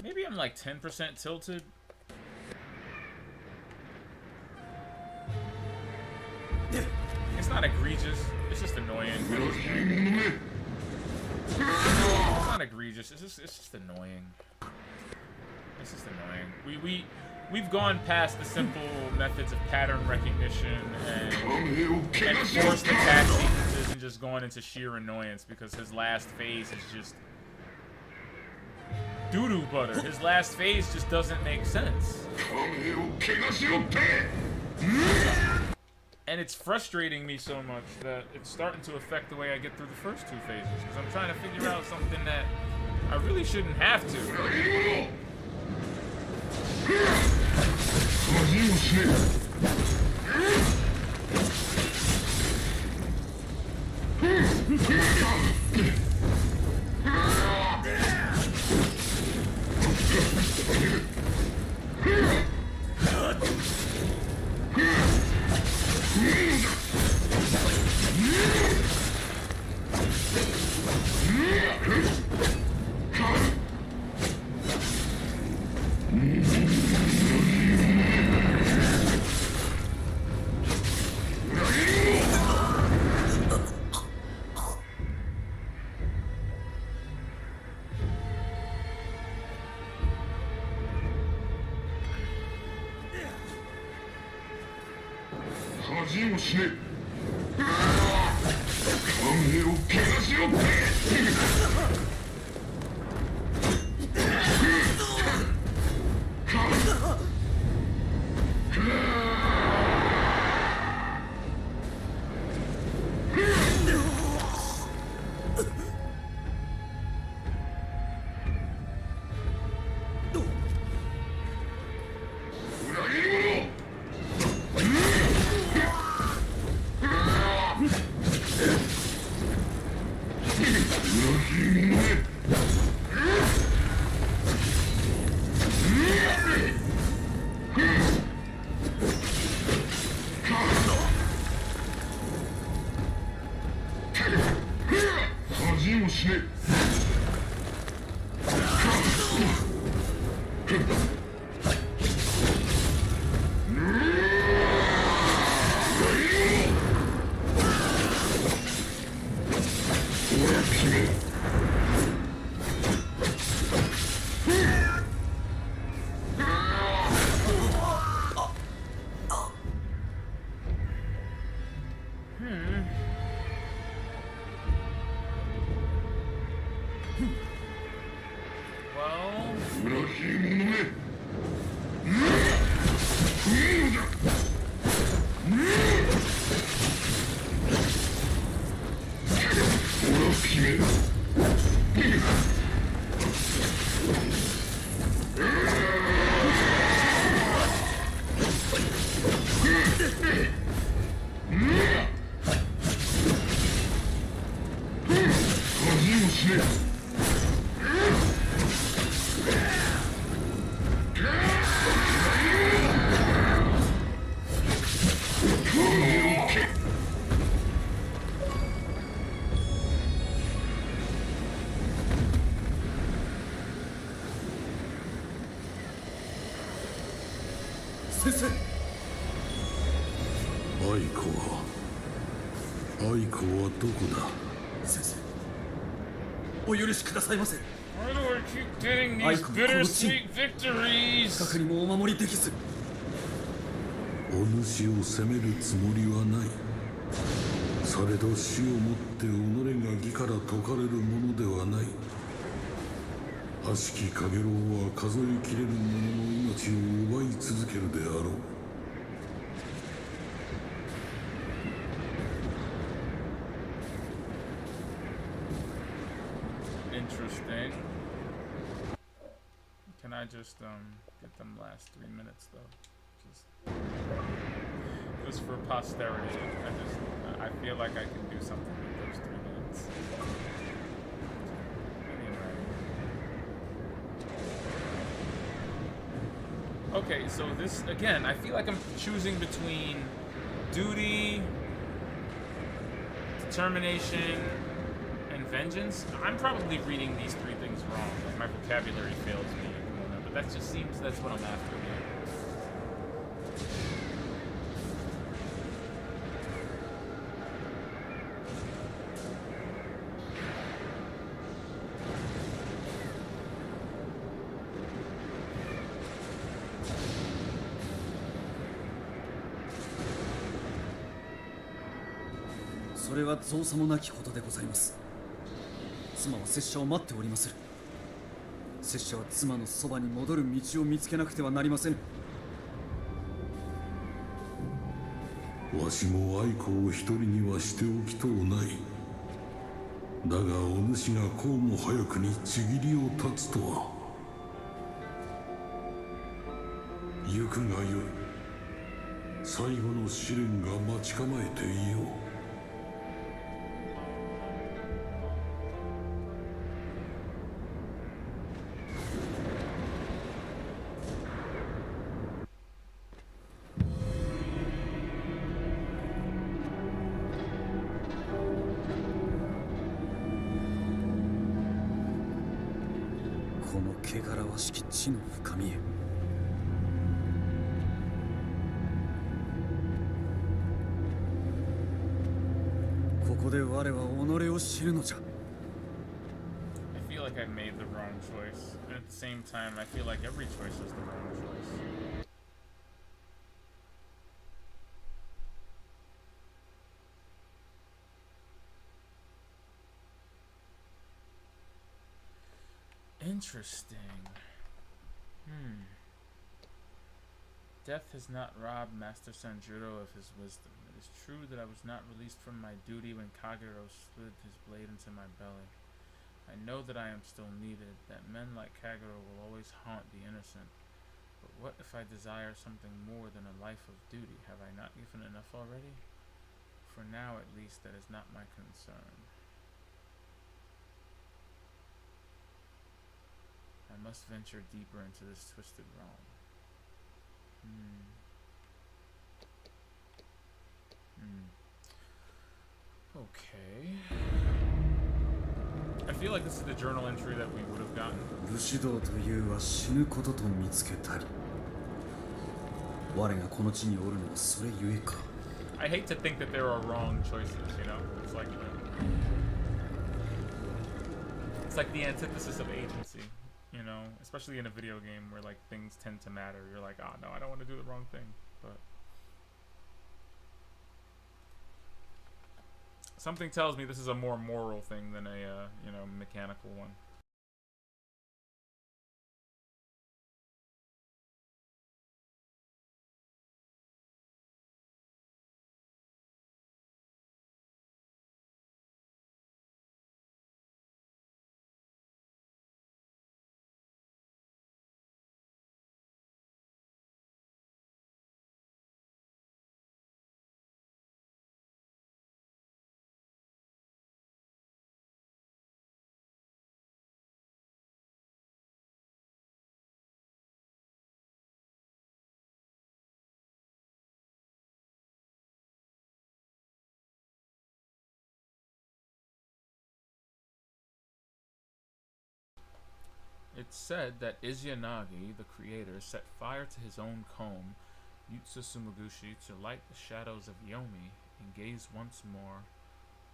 Maybe I'm like 10% tilted. It's not egregious. It's just annoying. It's not egregious. It's just annoying. It's just annoying. We've gone past the simple methods of pattern recognition and forced attack sequences and just gone into sheer annoyance because his last phase is just doo-doo butter. His last phase just doesn't make sense. And it's frustrating me so much that it's starting to affect the way I get through the first two phases because I'm trying to figure out something that I really shouldn't have to. 先生。愛子はどこだ。先生、お許しくださいませ。 Why do I keep getting these bittersweet victories? 近くにもお守りできず。お主を責めるつもりはない。されど死をもって己が義から解かれるものではない。悪しき陽炎は数えきれる者の命を奪い続けるであろう。Interesting. Can I just get them last 3 minutes though? Just for posterity. I feel like I can do something with those 3 minutes. Okay, so this, again, I feel like I'm choosing between duty, determination, and vengeance. I'm probably reading these 3 things wrong. Like, my vocabulary fails me at the moment, but that just seems that's what I'm after here.「それは造作もなきことでございます。妻は拙者を待っておりまする。拙者は妻のそばに戻る道を見つけなくてはなりません。わしも愛子を一人にはしておきとうない。だがお主がこうも早くにちぎりを断つとは。行くがよい。最後の試練が待ち構えていよう。この汚らわしき地の深みへ。ここで我は己を知るのじゃ。I feel like I made the wrong choice. And at the same time, I feel like every choice is the wrong choice. Interesting. Death has not robbed Master Sanjuro of his wisdom. It is true that I was not released from my duty when Kagero slid his blade into my belly. I know that I am still needed, that men like Kagero will always haunt the innocent. But what if I desire something more than a life of duty? Have I not given enough already? For now, at least, that is not my concern. I must venture deeper into this twisted realm. Okay. I feel like this is the journal entry that we would have gotten. 武士道というは死ぬことと見つけたり。我がこの地におるのはそれゆえか。I hate to think that there are wrong choices, you know? It's like the antithesis of agency, you know? Especially in a video game where like things tend to matter. You're like, oh no, I don't want to do the wrong thing. But something tells me this is a more moral thing than a, you know, mechanical one. It's said that Izyanagi, the creator, set fire to his own comb, Yutsu Sumaguchi, to light the shadows of Yomi and gaze once more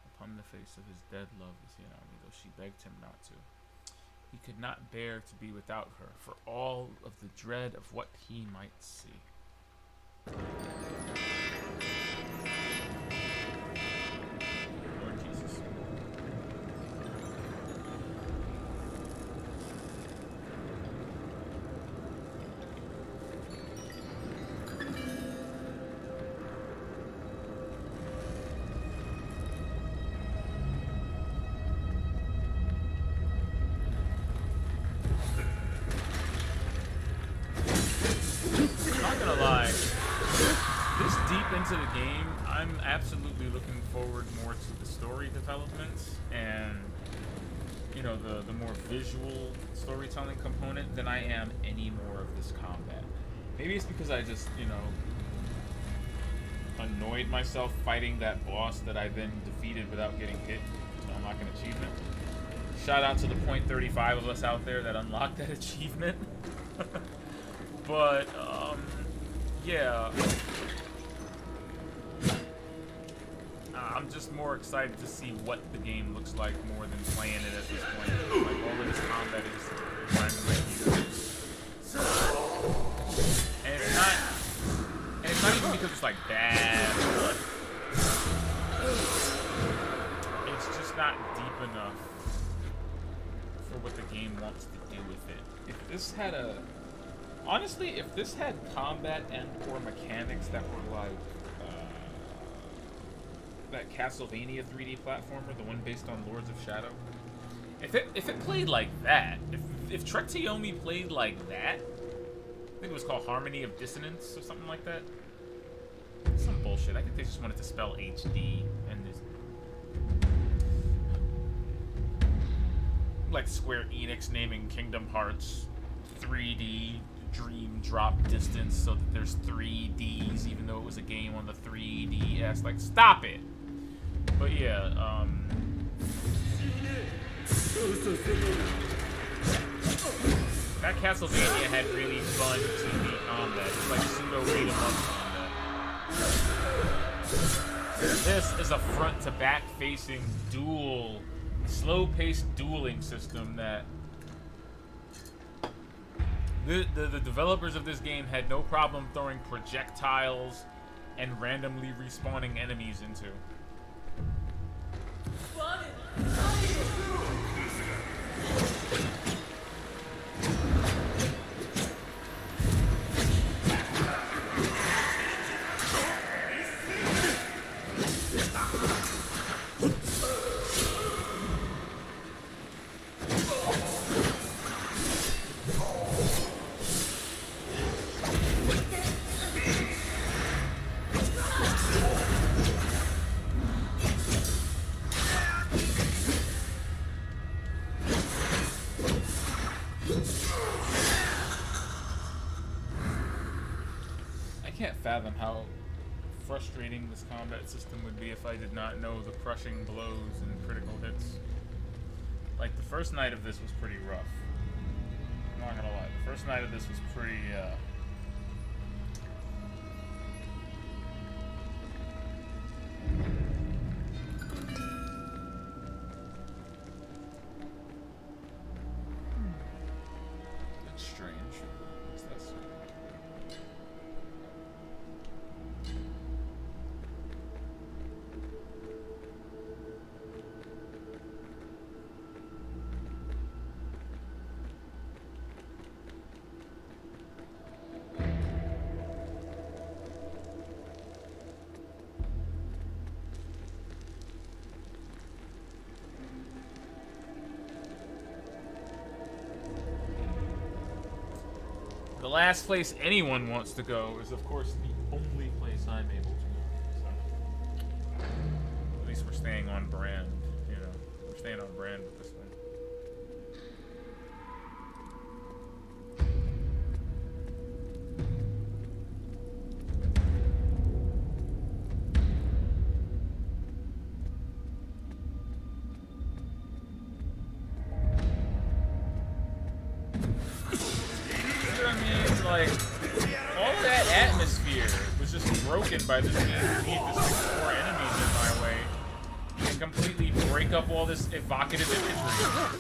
upon the face of his dead love Izyanagi, though she begged him not to. He could not bear to be without her, for all of the dread of what he might see. Lord Jesus. Into the game, I'm absolutely looking forward more to the story developments and, you know, the more visual storytelling component than I am any more of this combat. Maybe it's because I just, you know, annoyed myself fighting that boss that I then defeated without getting hit to unlock an achievement. Shout out to the 0.35 of us out there that unlocked that achievement. But, yeah. I'm just more excited to see what the game looks like more than playing it at this point. Like, all of this combat is randomly either. And it's not even because it's like bad. It's just not deep enough for what the game wants to do with it. If this had honestly, if this had combat and or mechanics that were like that Castlevania 3D platformer, the one based on Lords of Shadow. If it played like that, if Trek to Yomi played like that, I think it was called Harmony of Dissonance or something like that. Some bullshit. I think they just wanted to spell HD and this, like Square Enix naming Kingdom Hearts 3D Dream Drop Distance so that there's 3Ds even though it was a game on the 3DS. Like, stop it. But yeah, that Castlevania had really fun 2D combat. It's like pseudo beat 'em up combat. This is a front to back facing dual, slow paced dueling system that the developers of this game had no problem throwing projectiles and randomly respawning enemies into. Fathom how frustrating this combat system would be if I did not know the crushing blows and critical hits Like, the first night of this was pretty rough. I'm not gonna lie. The first night of this was pretty, That's strange. What's this? The last place anyone wants to go is, of course, the only place I'm able to go. So, at least we're staying on brand, you know. We're staying on brand with this one. Like, all that atmosphere was just broken by this need to keep this four enemies in my way and completely break up all this evocative imagery.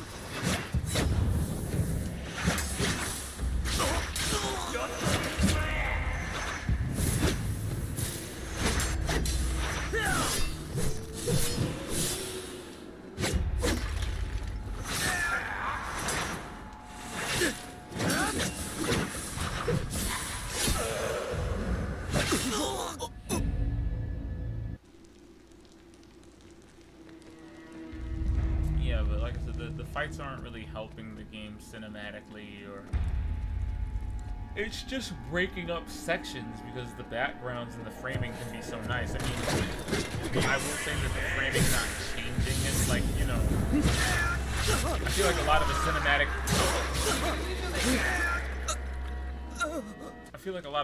Yeah, but like I said, the fights aren't really helping the game cinematically, or it's just breaking up sections because the backgrounds and the framing can be so nice. I mean, I will say that the framing's not changing. It's like, you know, I feel like a lot of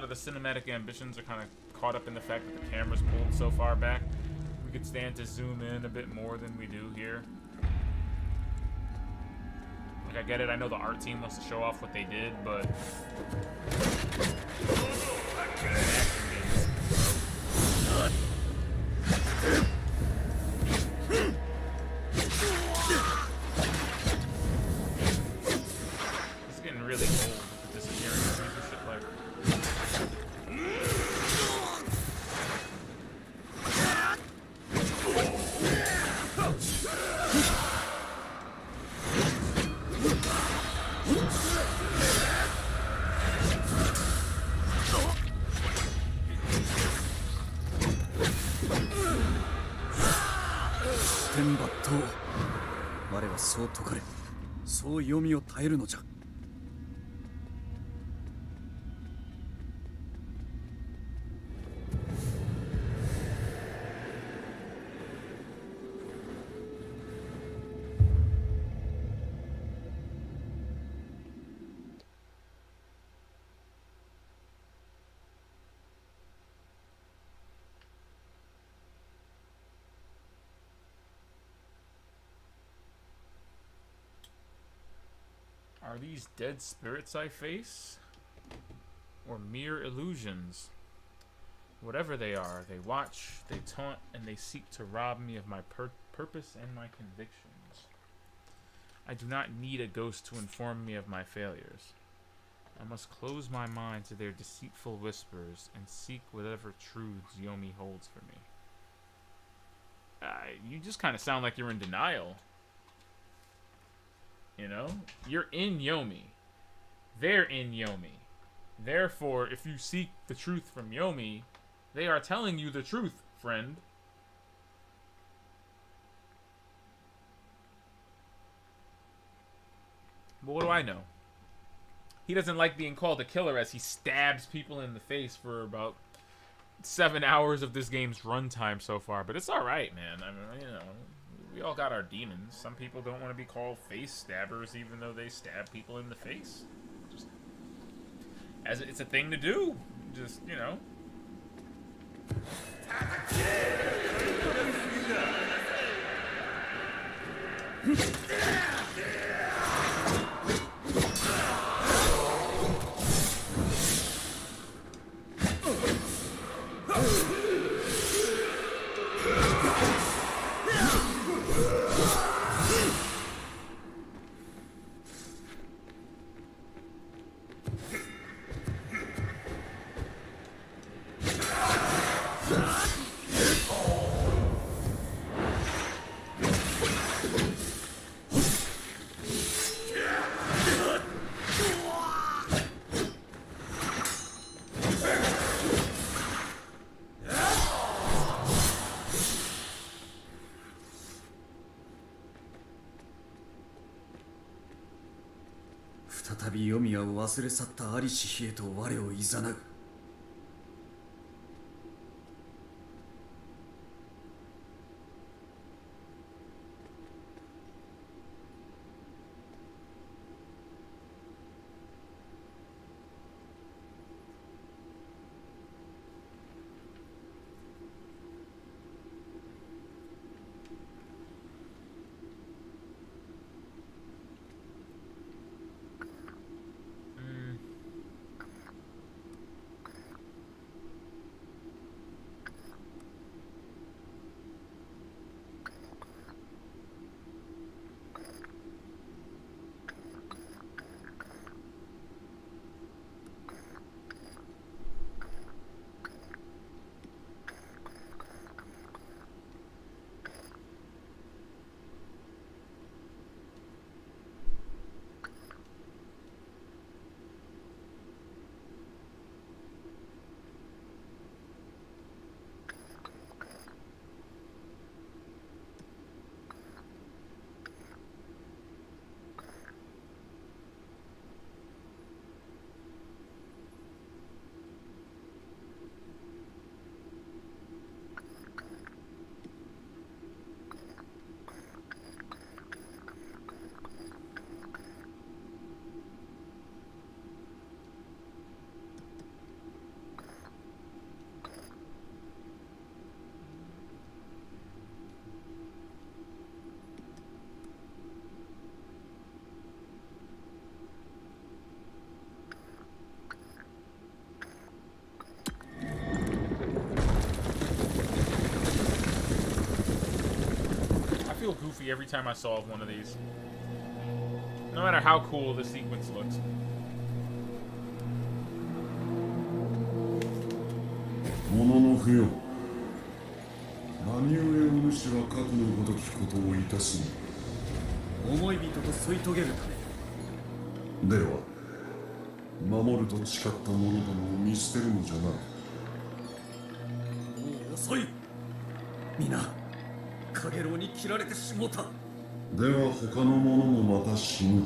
the cinematic ambitions are kind of caught up in the fact that the camera's pulled so far back. We could stand to zoom in a bit more than we do here. Like, I get it, I know the art team wants to show off what they did, but it's getting really old with the disappearing enemies and shit like.天抜刀我はそう解かれそう読みを耐えるのじゃ。Are these dead spirits I face? Or mere illusions? Whatever they are, they watch, they taunt, and they seek to rob me of my purpose and my convictions. I do not need a ghost to inform me of my failures. I must close my mind to their deceitful whispers and seek whatever truths Yomi holds for me. You just kind of sound like you're in denial. You know? You're in Yomi. They're in Yomi. Therefore, if you seek the truth from Yomi, they are telling you the truth, friend. But what do I know? He doesn't like being called a killer as he stabs people in the face for about 7 hours of this game's runtime so far. But it's alright, man. I mean, you know, we all got our demons. Some people don't want to be called face stabbers even though they stab people in the face. Just, as it's a thing to do. Just, you know. 黄泉を忘れ去ったありし日へと我を誘う。I feel goofy every time I solve one of these. No matter how cool the sequence looks. ものの不要。何故お主は過去のごときことをいたすの。思い人と添い遂げるため。では、守ると誓った者どもを見捨てるのじゃな。もう遅い。皆カゲロウに切られてしもた。では他の者もまた死ぬ。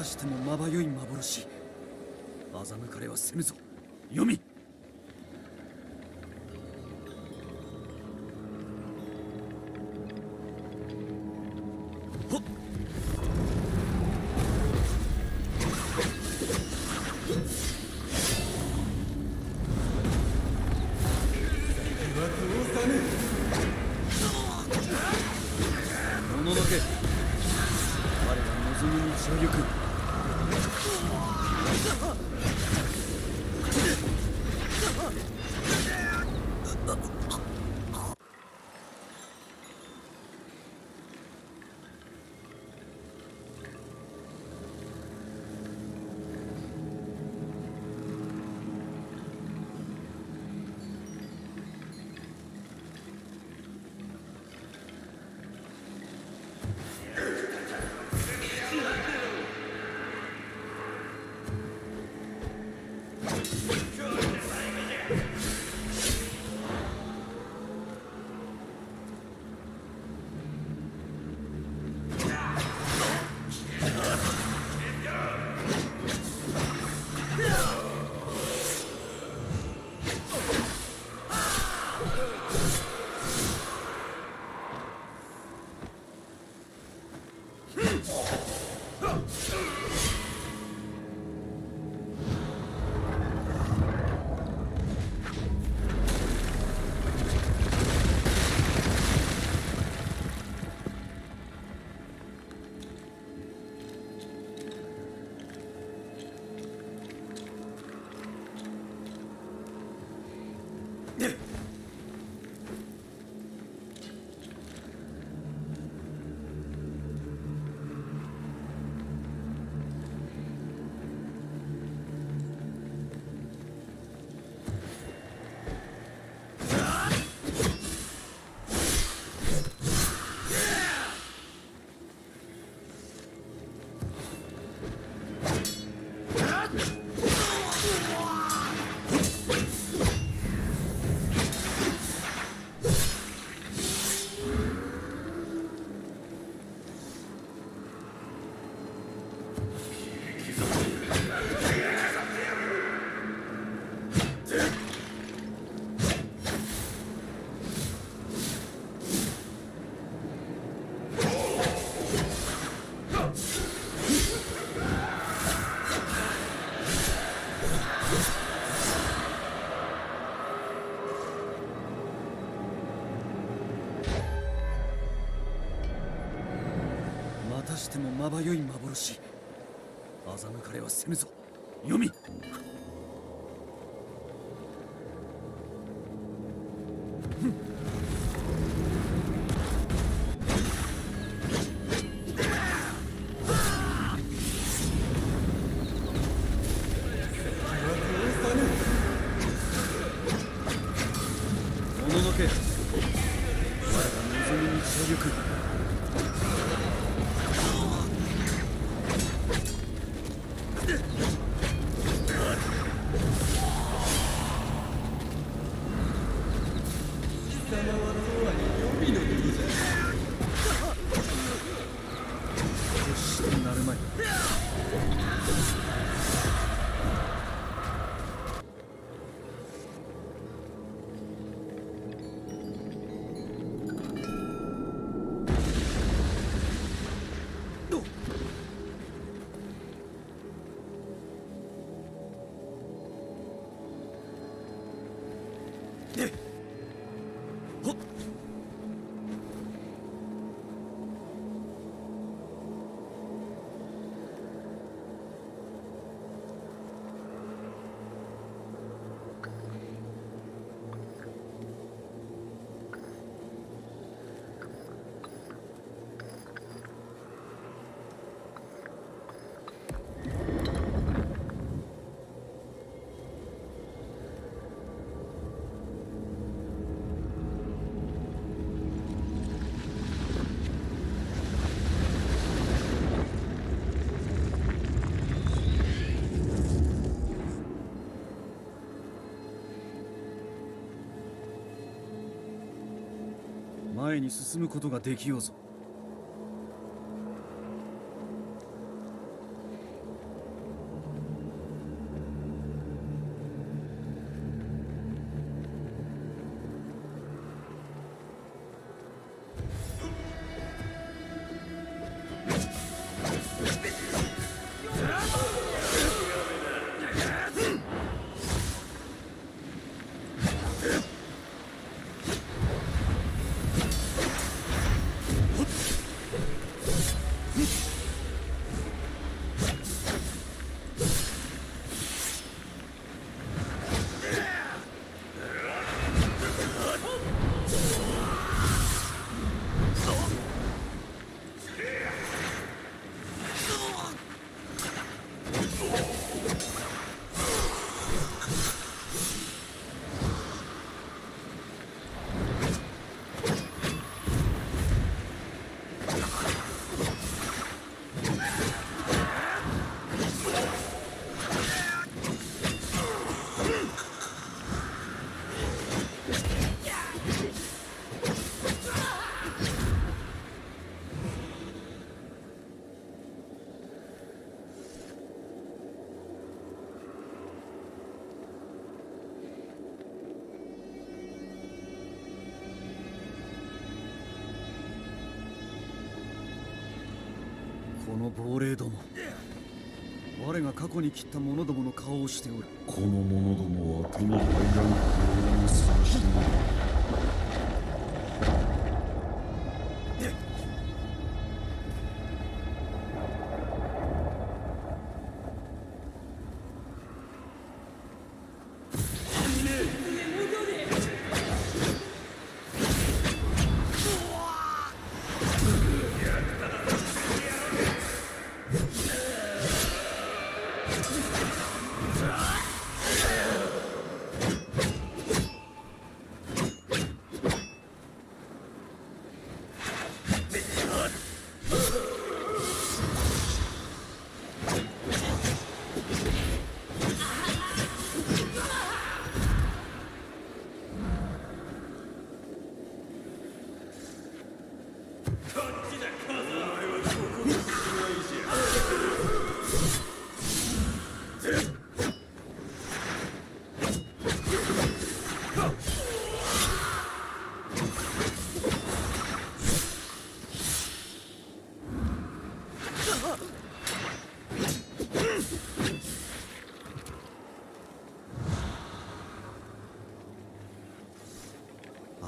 してもまばゆい幻。欺かれはせぬぞ、ヨミ。もののけ、我が望む道を行く。またしてもまばゆい幻。欺かれはせぬぞ、ヨミ。もののけ、我が望む道を行く。決してなるまい。ほっ。前に進むことができようぞ。の亡霊ども、我が過去に切った者どもの顔をしておる。この者どもは手に入らぬように探しておる。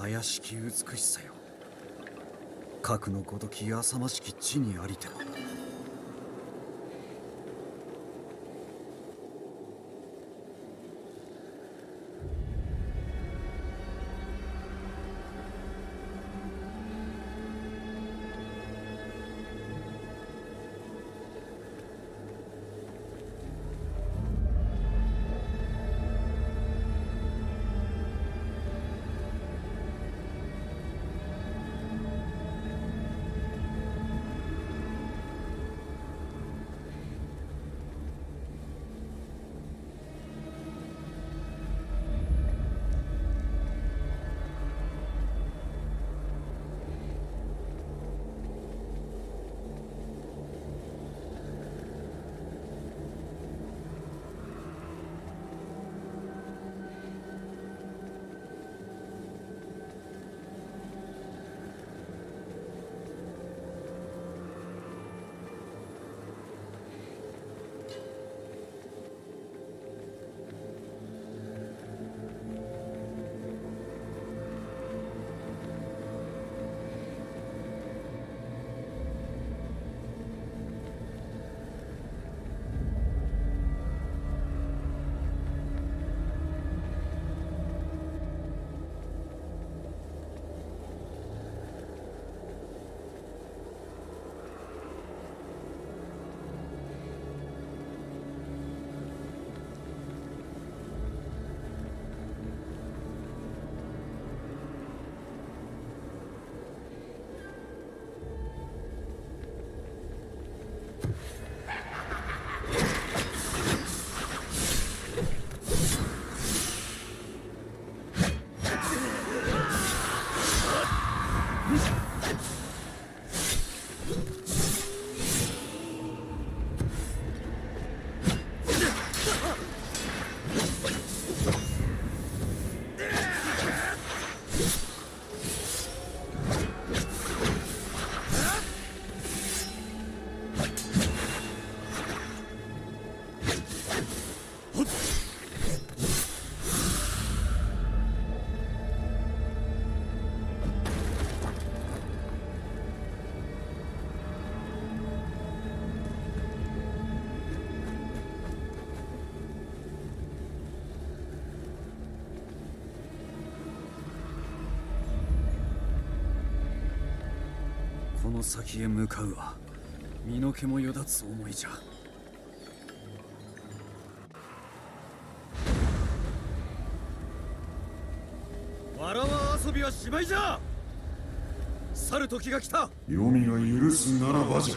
怪しき美しさよ、核のごとき浅ましき地にありては。この先へ向かうは身の毛もよだつ思いじゃ。わらわ遊びはしまいじゃ。去る時が来た。黄泉が許すならばじゃ。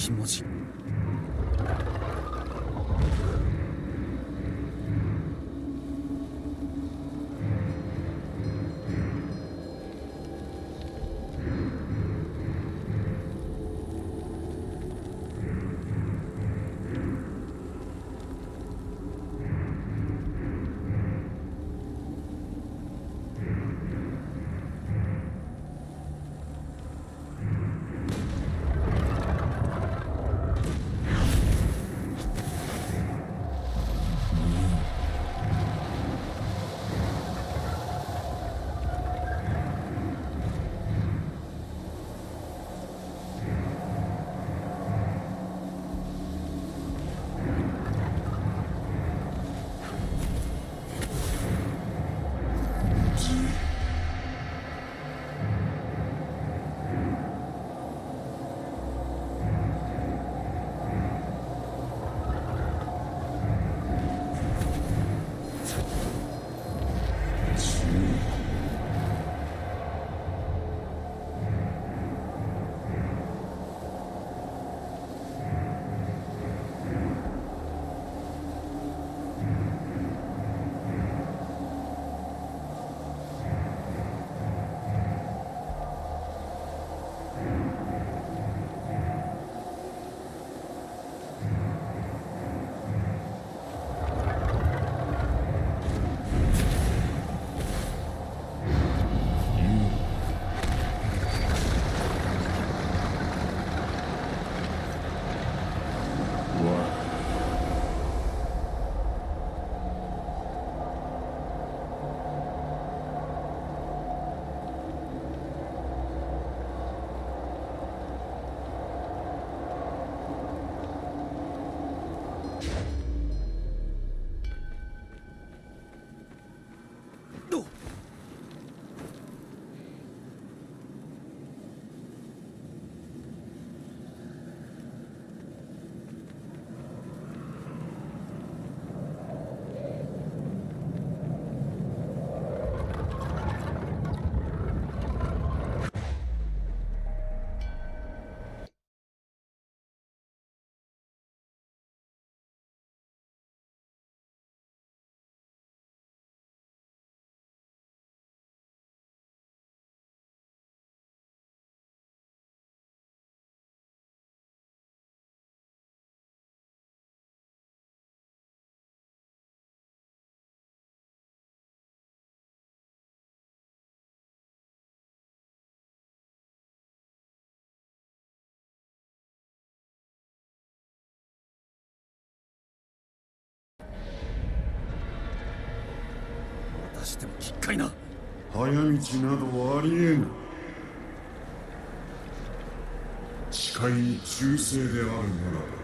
き文字。してもきっかいな。早道などありえぬ。視界に忠誠であるならば。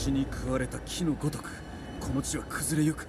血に食われた木のごとくこの地は崩れゆく。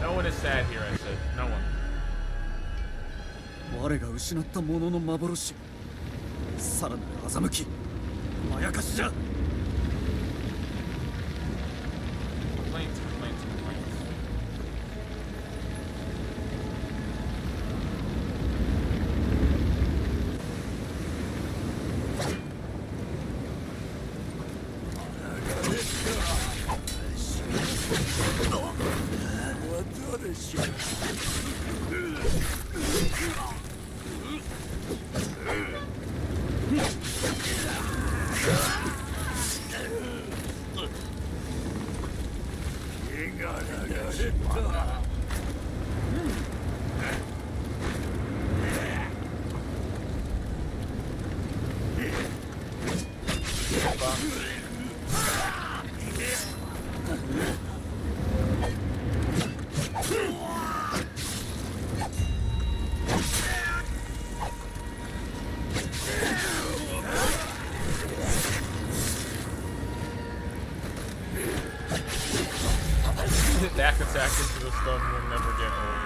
No one is sad here, I said. No one. 我が失ったものの幻。さらなる欺き。まやかしじゃ。Complaints, complaints, complaints. Back attack into the stun will never get old.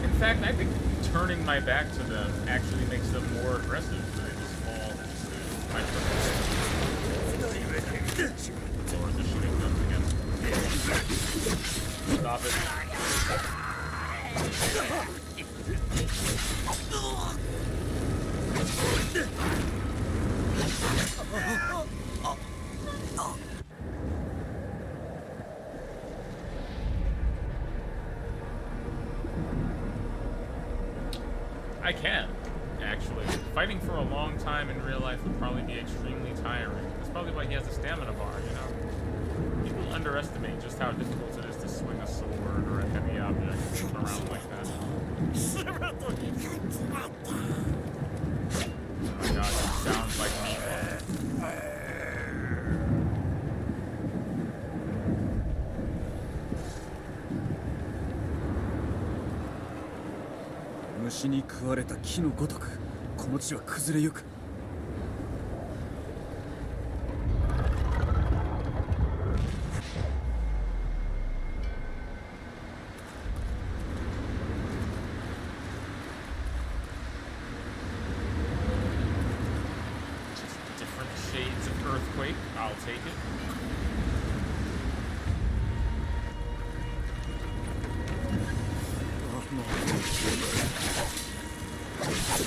In fact, I think turning my back to them actually makes them more aggressive. So they just fall into my Lord, the shooting guns again. Stop it. I can, actually. fighting for a long time in real life would probably be extremely tiring. That's probably why he has a stamina bar, you know? People underestimate just how difficult it is to swing a sword or a heavy object around like that. Oh my god, he sounds like me. 虫に食われた木のごとくこの地は崩れゆく。Different shades of earthquake. I'll take it. As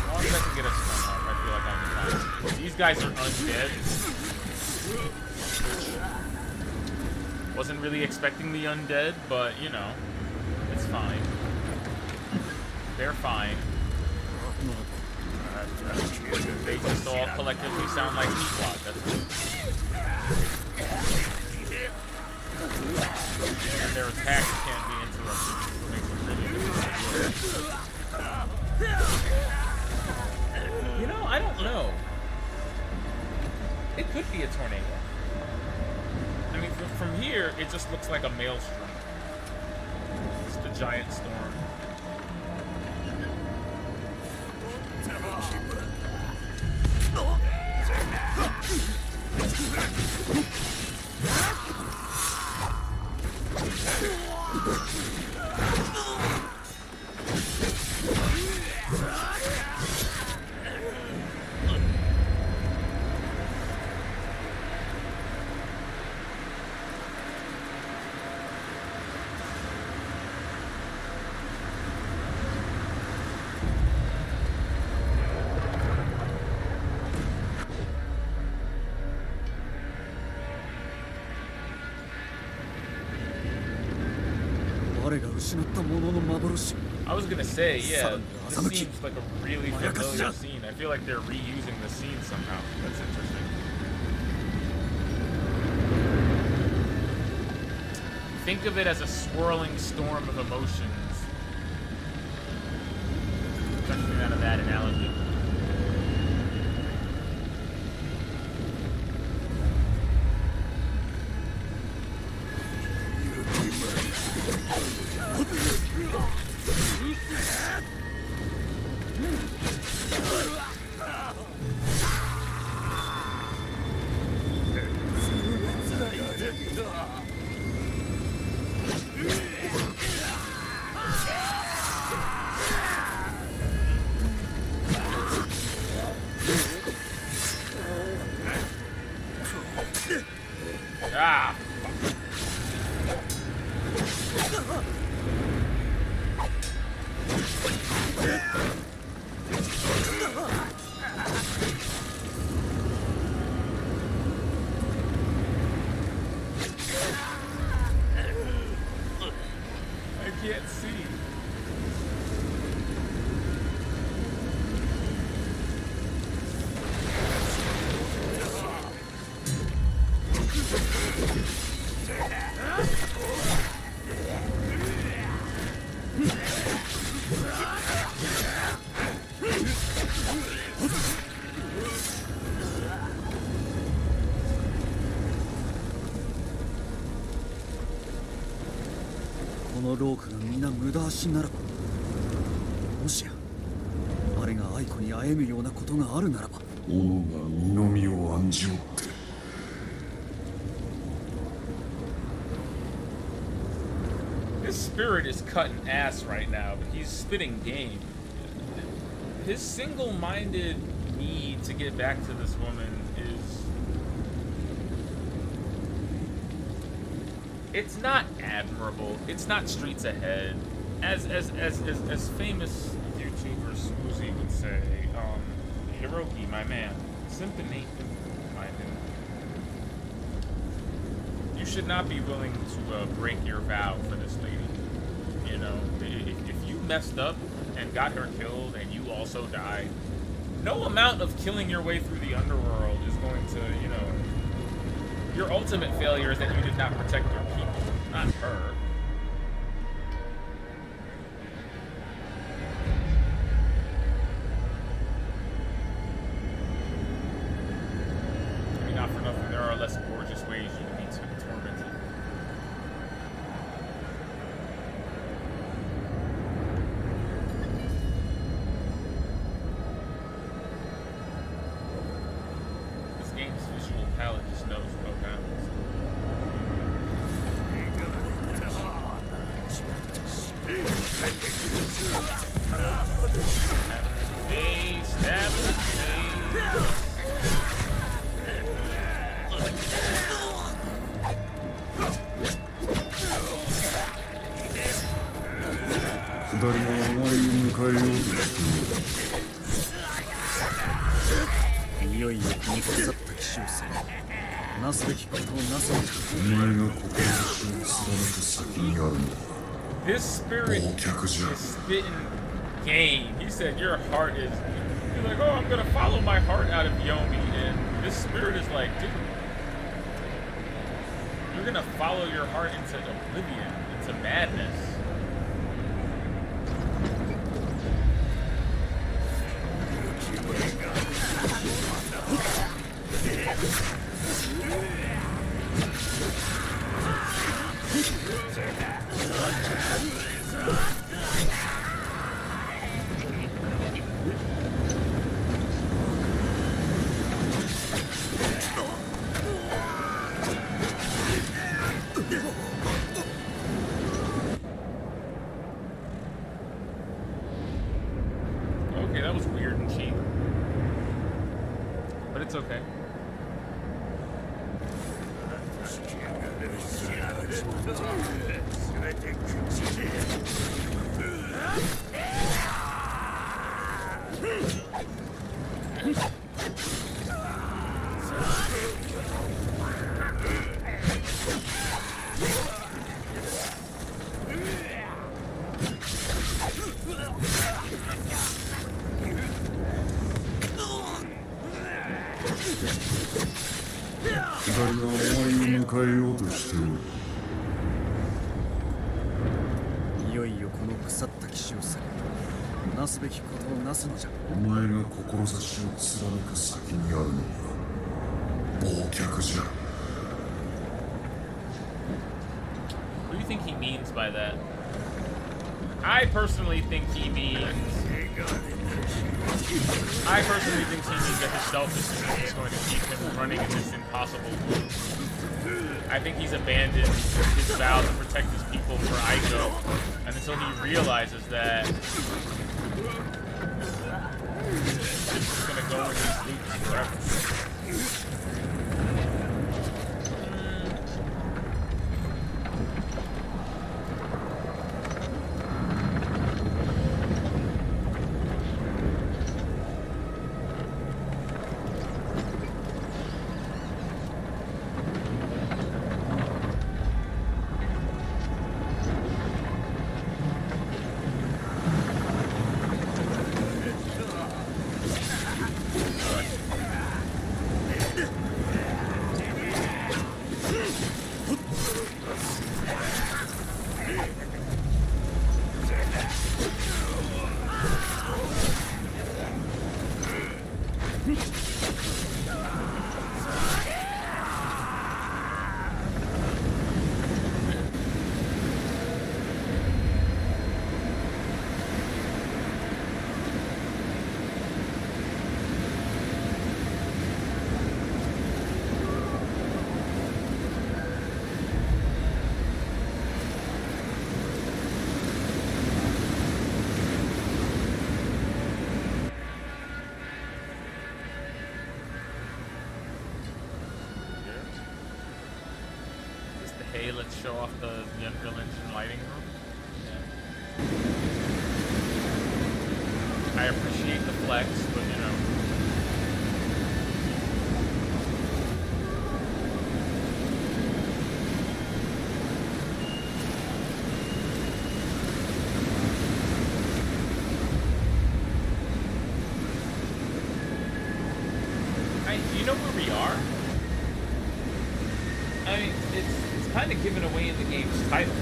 long as I can get a stun off, I feel like I'm fine. These guys are undead. Wasn't really expecting the undead, but you know, it's fine. They're fine. They just all collectively sound like Meatwad, that's it. And their attacks can't be interrupted, which makes it really difficult. You know, I don't know. It could be a tornado. I mean, from here, it just looks like a maelstrom. It's the giant storm. I was gonna say, yeah, this seems like a really familiar scene. I feel like they're reusing the scene somehow. That's interesting. Think of it as a swirling storm of emotions. Something out of that analogy. Ah! I can't see. His spirit is cutting ass right now, but he's spitting game. His single-minded need to get back to this woman is... It's not admirable. It's not streets ahead. As famous YouTuber Smoozy would say, Hiroki, my man, Symphony, my man. You should not be willing to break your vow for this lady. You know, if messed up and got her killed and you also died, no amount of killing your way through the underworld is going to, you know... Your ultimate failure is that you did not protect your people, not her. I mean, not for nothing, there are less gorgeous ways you can be tormented. Visual palette just knows no bounds. Stab in the face. 下りのお前に迎えようとしている。いよいよこの腐った騎士をさなすべきことをなさなきゃ。お前が志を貫く先にあるのは This spirit is spitting game. He said your heart is... He's like, oh, I'm gonna follow my heart out of Yomi. And this spirit is like, dude, you're gonna follow your heart into oblivion, into madness. Okay, that was weird and cheap. But it's okay.いよいよこの腐った騎士をさなすべきことをなすのじゃ。お前が志を貫く先にあるのは忘却じゃ。 What do you think he means by that? I personally think he means that his selfishness is going to keep him running in this impossible loop. I think he's abandoned his vow to protect his people for Aiko, and until he realizes that he's just gonna go in these loops forever. Hey, let's show off the Unreal Engine lighting room. Yeah. I appreciate the flex, but you know. are? I mean, it's kind of given away in the game's title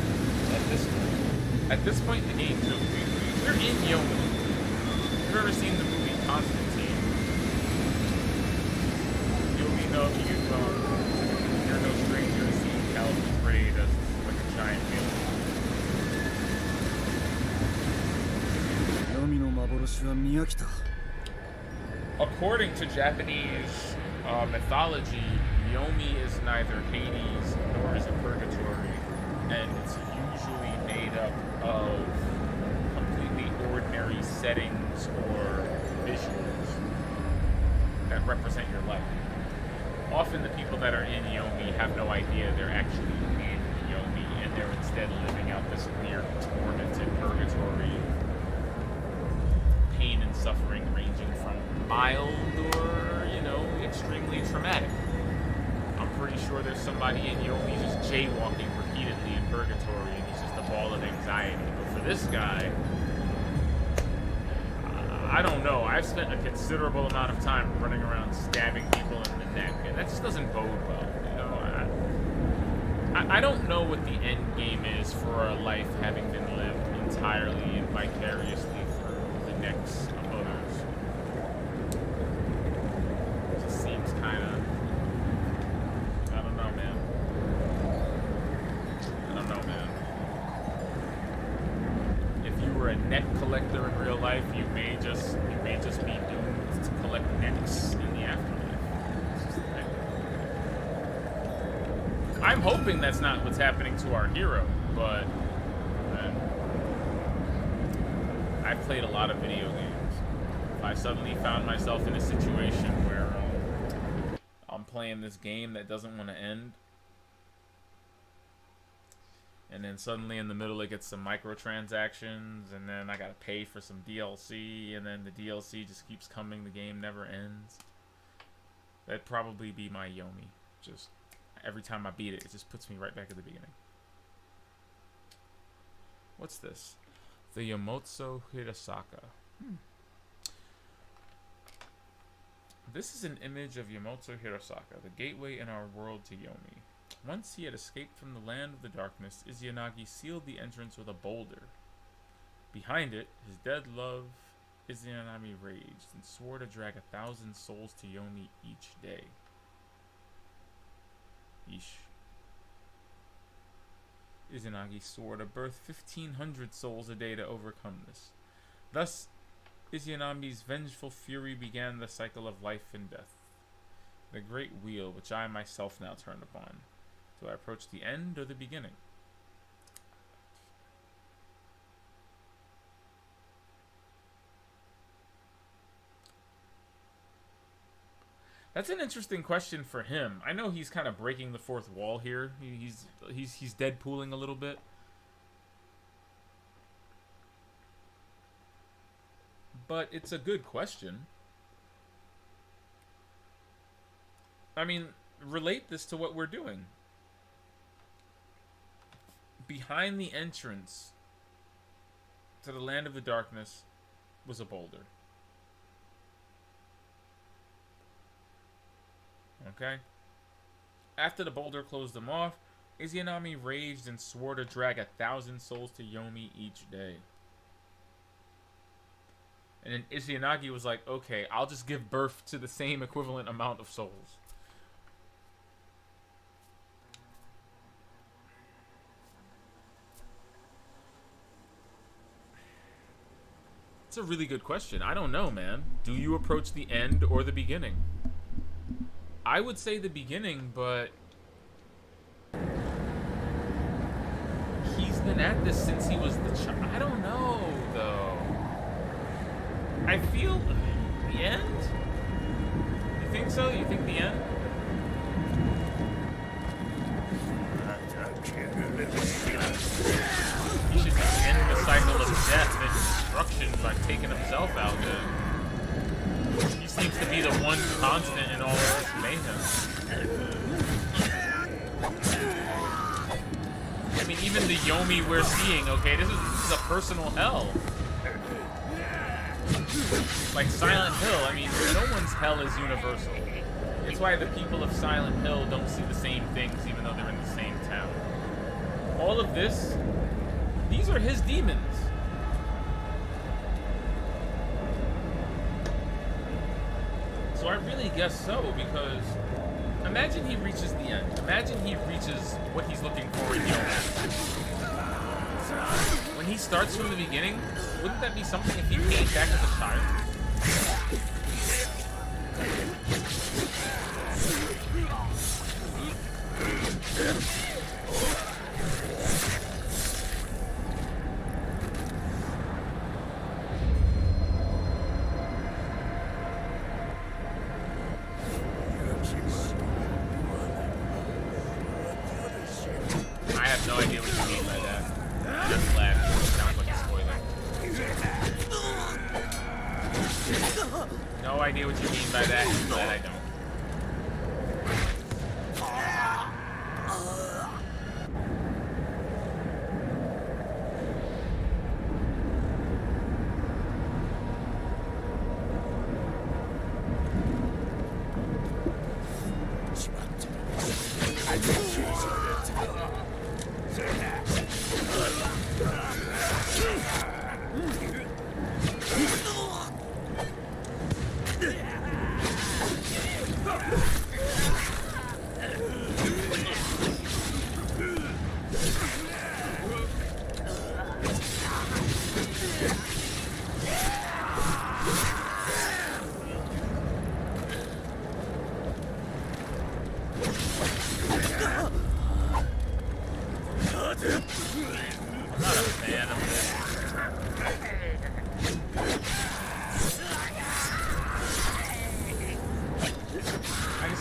at this point. At this point in the game, too. We're in Yomi. You've ever seen the movie Constantine? You're no stranger to seeing Calvin sprayed as like a giant alien. 黄泉の幻は見飽きた。 According to Japanese mythology, Yomi is neither Hades nor is it Purgatory, and it's usually made up of completely ordinary settings or visuals that represent your life. Often the people that are in Yomi have no idea they're actually in Yomi, and they're instead living out this weird, tormented purgatory of pain and suffering ranging from mild or, extremely traumatic. I'm pretty sure there's somebody in Yomi just jaywalking repeatedly in purgatory, and he's just a ball of anxiety. But for this guy, I don't know. I've spent a considerable amount of time running around stabbing people in the neck, and that just doesn't bode well. I don't know what the end game is for a life having been lived entirely and vicariously through the necks of others. It just seems kind of... I don't know, man. If you were a neck collector in real life, you may just be doomed to collect necks in the afterlife. It's just the thing. I'm hoping that's not what's happening to our hero, but I've played a lot of video games. If I suddenly found myself in a situation where I'm playing this game that doesn't want to end, and then suddenly in the middle it gets some microtransactions, and then I gotta pay for some DLC, and then the DLC just keeps coming, the game never ends. That'd probably be my Yomi. Just every time I beat it, it just puts me right back at the beginning. What's this? The Yomotsu Hirasaka. This is an image of Yomotsu Hirasaka, the gateway in our world to Yomi. Once he had escaped from the land of the darkness, Izanagi sealed the entrance with a boulder. Behind it, his dead love, Izanami, raged and swore to drag 1,000 souls to Yomi each day. Yeesh. Izanagi swore to birth 1,500 souls a day to overcome this. Thus, Izanami's vengeful fury began the cycle of life and death. The great wheel which I myself now turn upon. Do I approach the end or the beginning? That's an interesting question for him. I know he's kind of breaking the fourth wall here. He's Deadpooling a little bit. But it's a good question. I mean, relate this to what we're doing. Behind the entrance to the land of the darkness was a boulder. Okay? After the boulder closed them off, Izanami raged and swore to drag 1,000 souls to Yomi each day. And then Izanagi was like, okay, I'll just give birth to the same equivalent amount of souls. It's a really good question. I don't know, man. Do you approach the end or the beginning? I would say the beginning, but he's been at this since he was the child. I don't know, though. I feel the end? You think so? You think the end? He should just end the cycle of death and destruction by taking himself out then. He seems to be the one constant in all of this mayhem. I mean, even the Yomi we're seeing, okay, this is a personal hell. Like Silent Hill, I mean, no one's hell is universal. It's why the people of Silent Hill don't see the same things even though they're in the same town. All of this, these are his demons. So I really guess so, because imagine he reaches the end. Imagine he reaches what he's looking for in Yomi. When he starts from the beginning, wouldn't that be something if he came back as a child? I have no idea what you mean by that. Just laugh. It sounds like a spoiler. No idea what you mean by that. I'm glad I don't.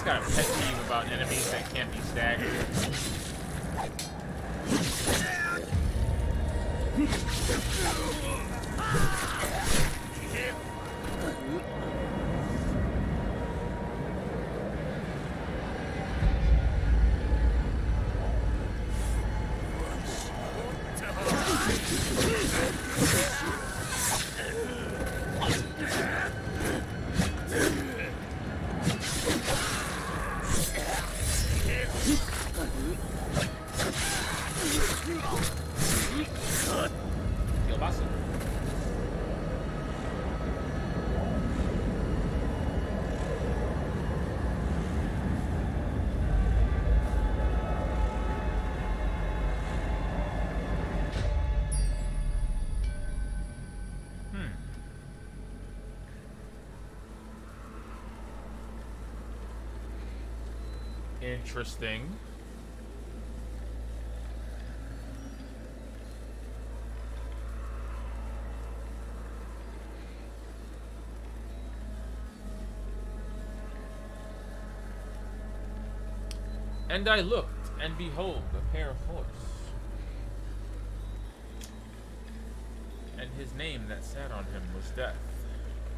Got a pet peeve about enemies that can't be staggered. Interesting. And I looked, and behold, a pair of horse. And his name that sat on him was Death,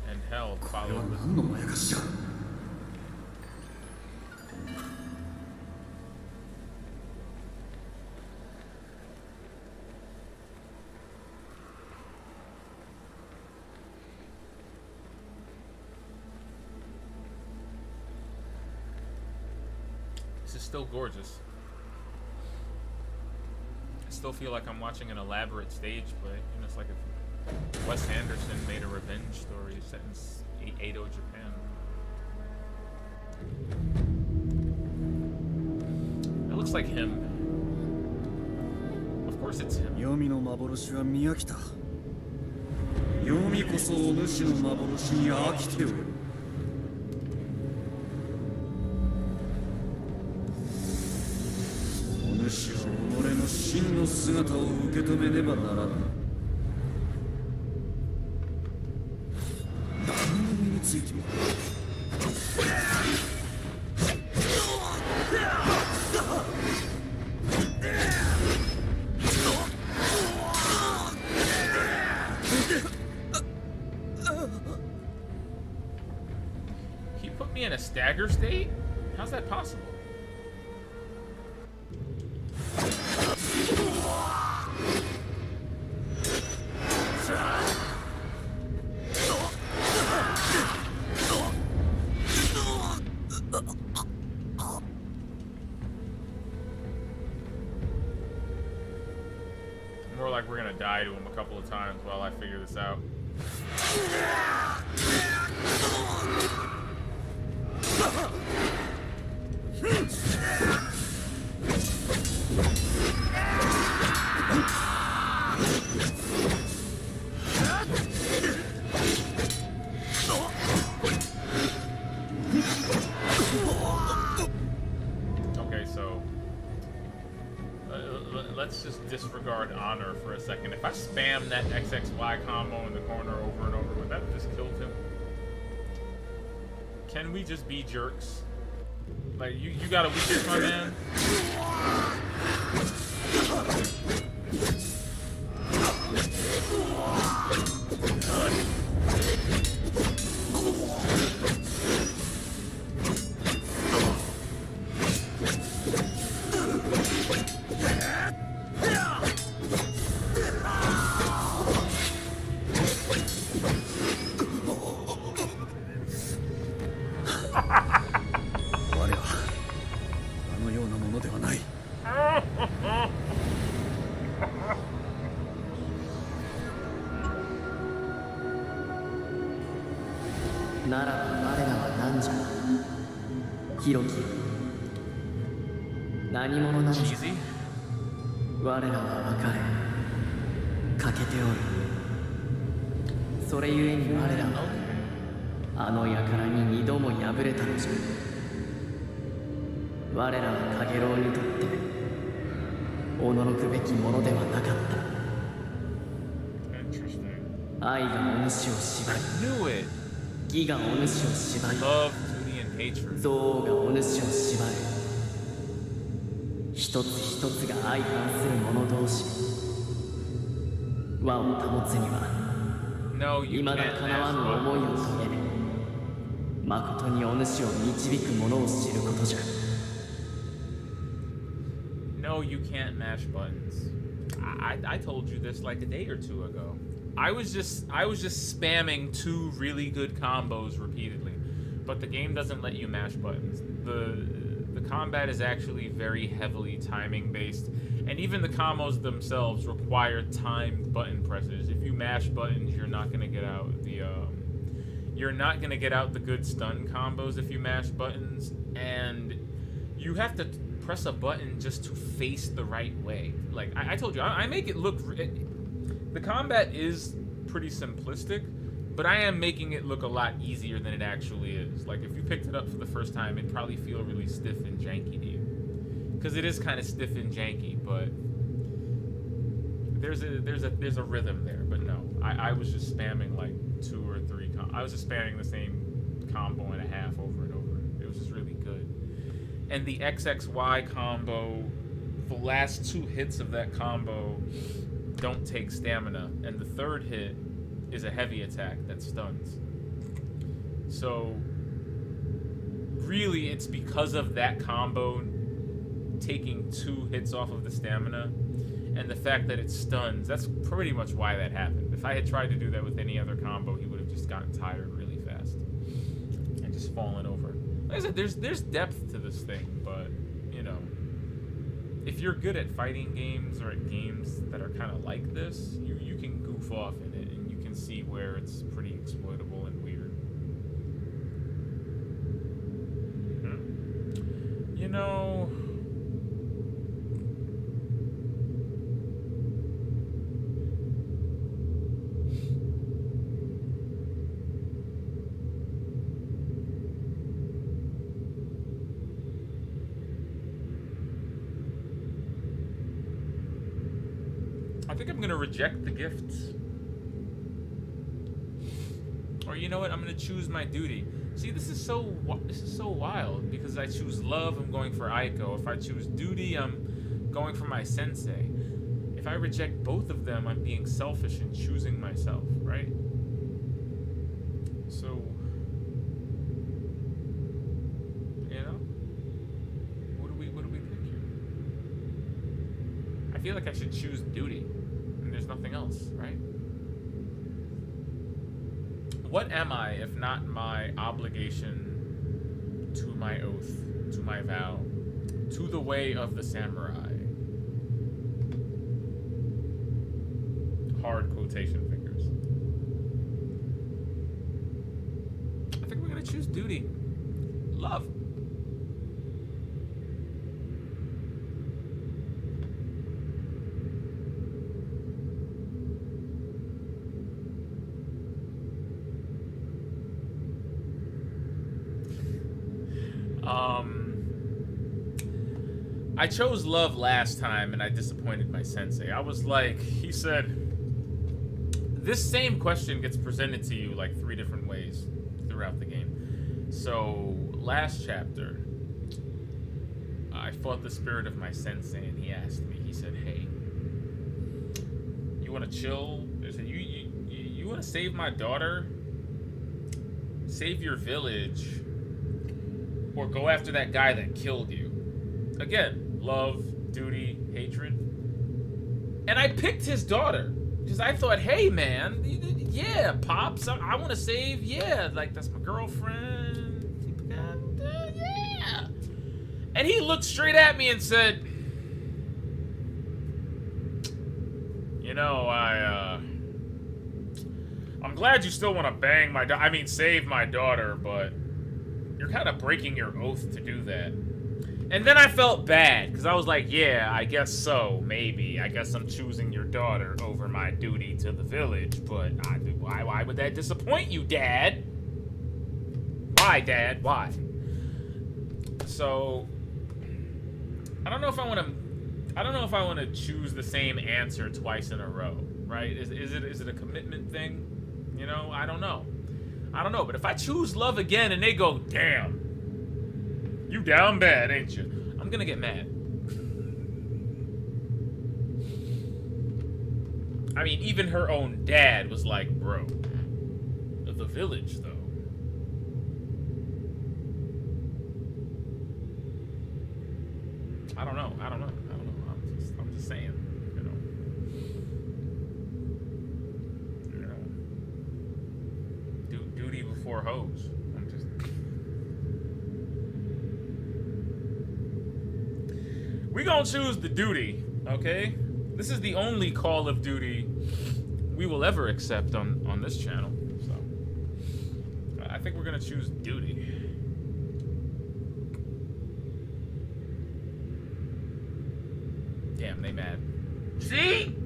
and Hell followed with him. This is still gorgeous. I still feel like I'm watching an elaborate stage play. You know, it's like if Wes Anderson made a revenge story set in Edo, Japan. It looks like him. Of course it's him. Yomi no maboroshi wa miyakita. Yomi koso o nushi no maboroshi ni akite oru. 主は己の真の姿を受け止めねばならない。誰の身についてもHe put me in a stagger state? How's that possible? eye to him a couple of times while I figure this out. Okay, so let's just disregard honor for a second. If I spam that XXY combo in the corner over and over, would that have just killed him? Can we just be jerks? Like, you got a weakness, my man? Cheesy? 我らは別れ欠けておるそれゆえに我らはあの輩に二度も敗れたのじゃ我らは陽炎にとって驚くべきものではなかった愛がお主を縛り義がお主を縛り憎悪がお主を縛る一つ一つが相反する者同士和を保つには未だ叶わぬ思いを遂げ誠にお主を導く者を知ることじゃ No, you can't mash buttons. I told you this like a day or two ago. I was just spamming two really good combos repeatedly, but the game doesn't let you mash buttons. The combat is actually very heavily timing based, and even the combos themselves require timed button presses. If you mash buttons, you're not gonna get out the good stun combos if you mash buttons, and you have to press a button just to face the right way. Like I told you, I make it look. The combat is pretty simplistic, but I am making it look a lot easier than it actually is. Like if you picked it up for the first time, it'd probably feel really stiff and janky to you, because it is kind of stiff and janky. But there's a rhythm there. But no, I was just spamming like 2 or 3. I was just spamming the same combo and a half over and over. It was just really good. And the XXY combo, the last 2 hits of that combo don't take stamina, and the third hit is a heavy attack that stuns. So really it's because of that combo taking 2 hits off of the stamina and the fact that it stuns. That's pretty much why that happened. If I had tried to do that with any other combo, he would have just gotten tired really fast and just fallen over. Like I said, there's depth to this thing, but you know, if you're good at fighting games or at games that are kind of like this, you can goof off in it and you can see where it's pretty exploitable and weird. You know, I think I'm gonna reject the gifts. Or you know what? I'm gonna choose my duty. See, this is so wild because I choose love, I'm going for Aiko. If I choose duty, I'm going for my sensei. If I reject both of them, I'm being selfish and choosing myself, right? So, you know, what do we pick here? I feel like I should choose duty. There's nothing else, right? What am I if not my obligation to my oath, to my vow, to the way of the samurai? hard quotation fingers. I think we're gonna choose duty. Love. I chose love last time and I disappointed my sensei. I was like, he said, this same question gets presented to you like 3 different ways throughout the game. So, last chapter, I fought the spirit of my sensei and he asked me, he said, hey, you want to chill? He said, you want to save my daughter? Save your village? Or go after that guy that killed you? Again, love, duty, hatred. And I picked his daughter. Because I thought, hey, man, yeah, Pops, I want to save, yeah, like, that's my girlfriend. Yeah. And he looked straight at me and said, you know, I'm glad you still want to bang my daughter. I mean, save my daughter, but you're kind of breaking your oath to do that. And then I felt bad, because I was like, yeah, I guess so, maybe. I guess I'm choosing your daughter over my duty to the village, but why would that disappoint you, Dad? Why, Dad? Why? So, I don't know if I want to choose the same answer twice in a row, right? Is it a commitment thing? You know, I don't know. But if I choose love again and they go, damn, you down bad, ain't you? I'm gonna get mad. I mean, even her own dad was like, bro, the village, though. I don't know. I'm just saying, you know. Duty before hose. We gonna choose the duty, okay? This is the only Call of Duty we will ever accept on this channel. So I think we're gonna choose duty. Damn, they mad. See?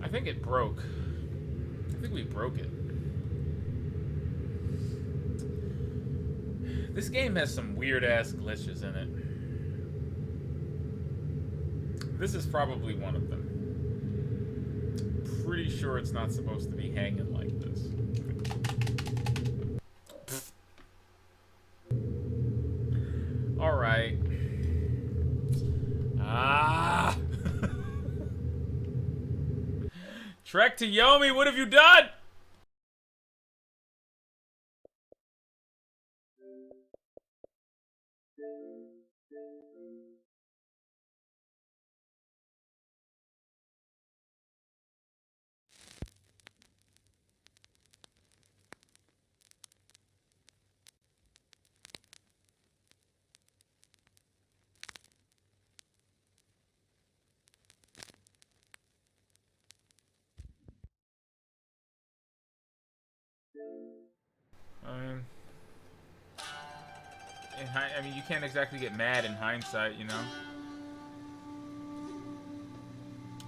I think it broke. I think we broke it. This game has some weird-ass glitches in it. This is probably one of them. Pretty sure it's not supposed to be hanging like this. Alright. Ah! Trek to Yomi, what have you done? I mean, you can't exactly get mad in hindsight, you know?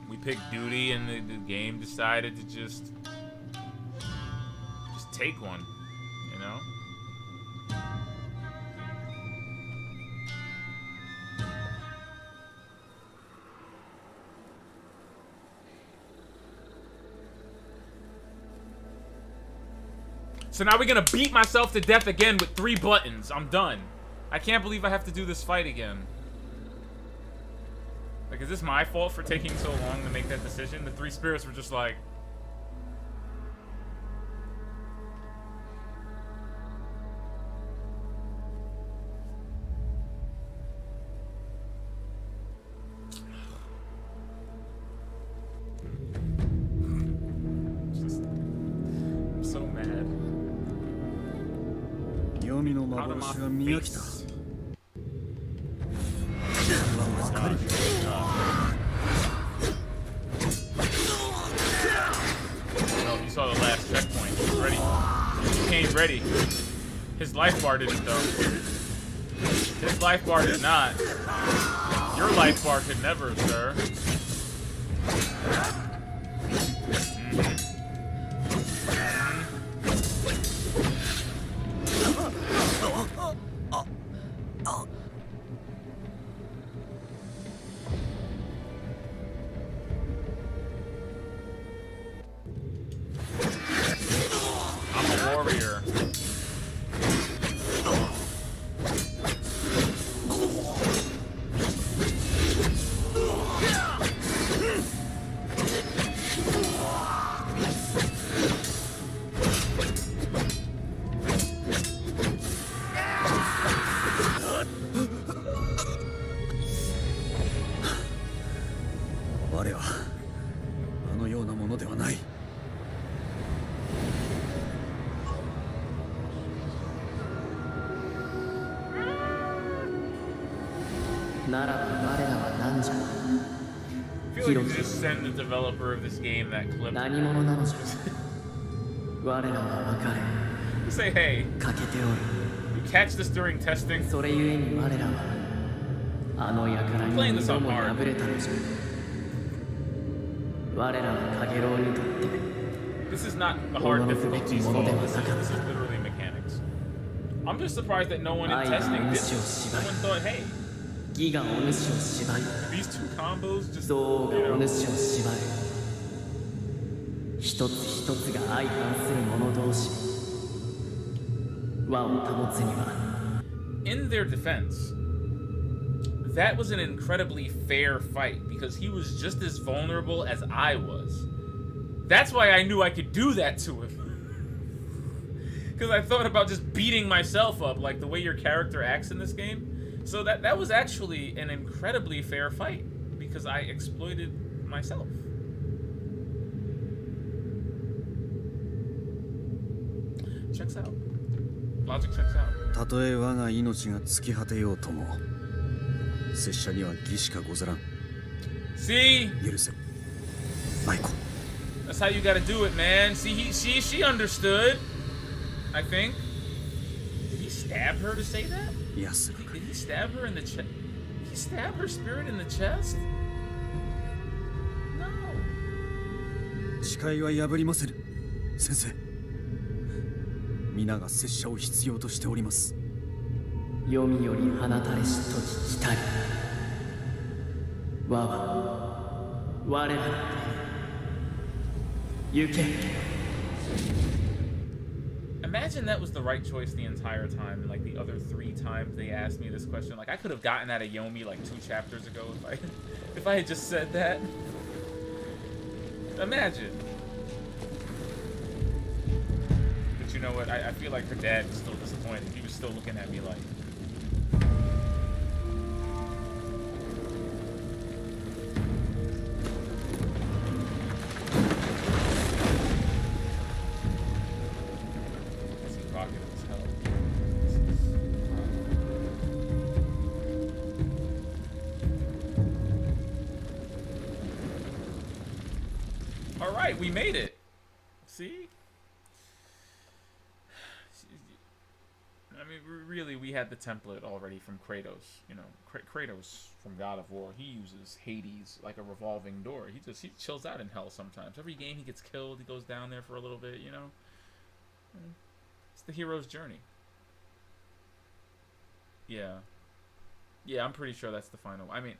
We picked duty and the game decided to just take one, you know? So now we're gonna beat myself to death again with 3 buttons. I'm done. I can't believe I have to do this fight again. Like, is this my fault for taking so long to make that decision? The 3 spirits were just like... 幻は見飽きた。 face. わかる。 No, you saw the last checkpoint. He was ready. He came ready. His life bar didn't though. His life bar did not. Your life bar could never, sir. I'm a warrior. I feel like you just send the developer of this game that clip. Say, hey, you catch this during testing? I'm playing this on hard. This is not the hard difficulty's fault. This is literally mechanics. I'm just surprised that no one in testing did this. No one thought, hey, these two combos just, you know. In their defense, that was an incredibly fair fight because he was just as vulnerable as I was. That's why I knew I could do that to him. Because I thought about just beating myself up like the way your character acts in this game. So that was actually an incredibly fair fight because I exploited myself. Checks out. Logic checks out. たとえ我が命が尽き果てようとも、拙者には義しかござらん。 See? 許せ。マイコ。 That's how you gotta do it, man. See, she understood. I think. Did he stab her to say that? Yes. Did he stab her in the chest? Did he stab her spirit in the chest? No. 誓いは破りませぬ。先生。皆が拙者を必要としております。読みより放たれし時来たり。我らの行け。 Imagine that was the right choice the entire time, and like the other 3 times they asked me this question. Like I could have gotten that at Yomi like 2 chapters ago if I had just said that. Imagine. But you know what? I feel like her dad was still disappointed. He was still looking at me like. Alright, we made it. See? I mean, really, we had the template already from Kratos. You know, Kratos from God of War, he uses Hades like a revolving door. He chills out in hell sometimes. Every game he gets killed, he goes down there for a little bit, you know? It's the hero's journey. Yeah. Yeah, I'm pretty sure that's the final. I mean,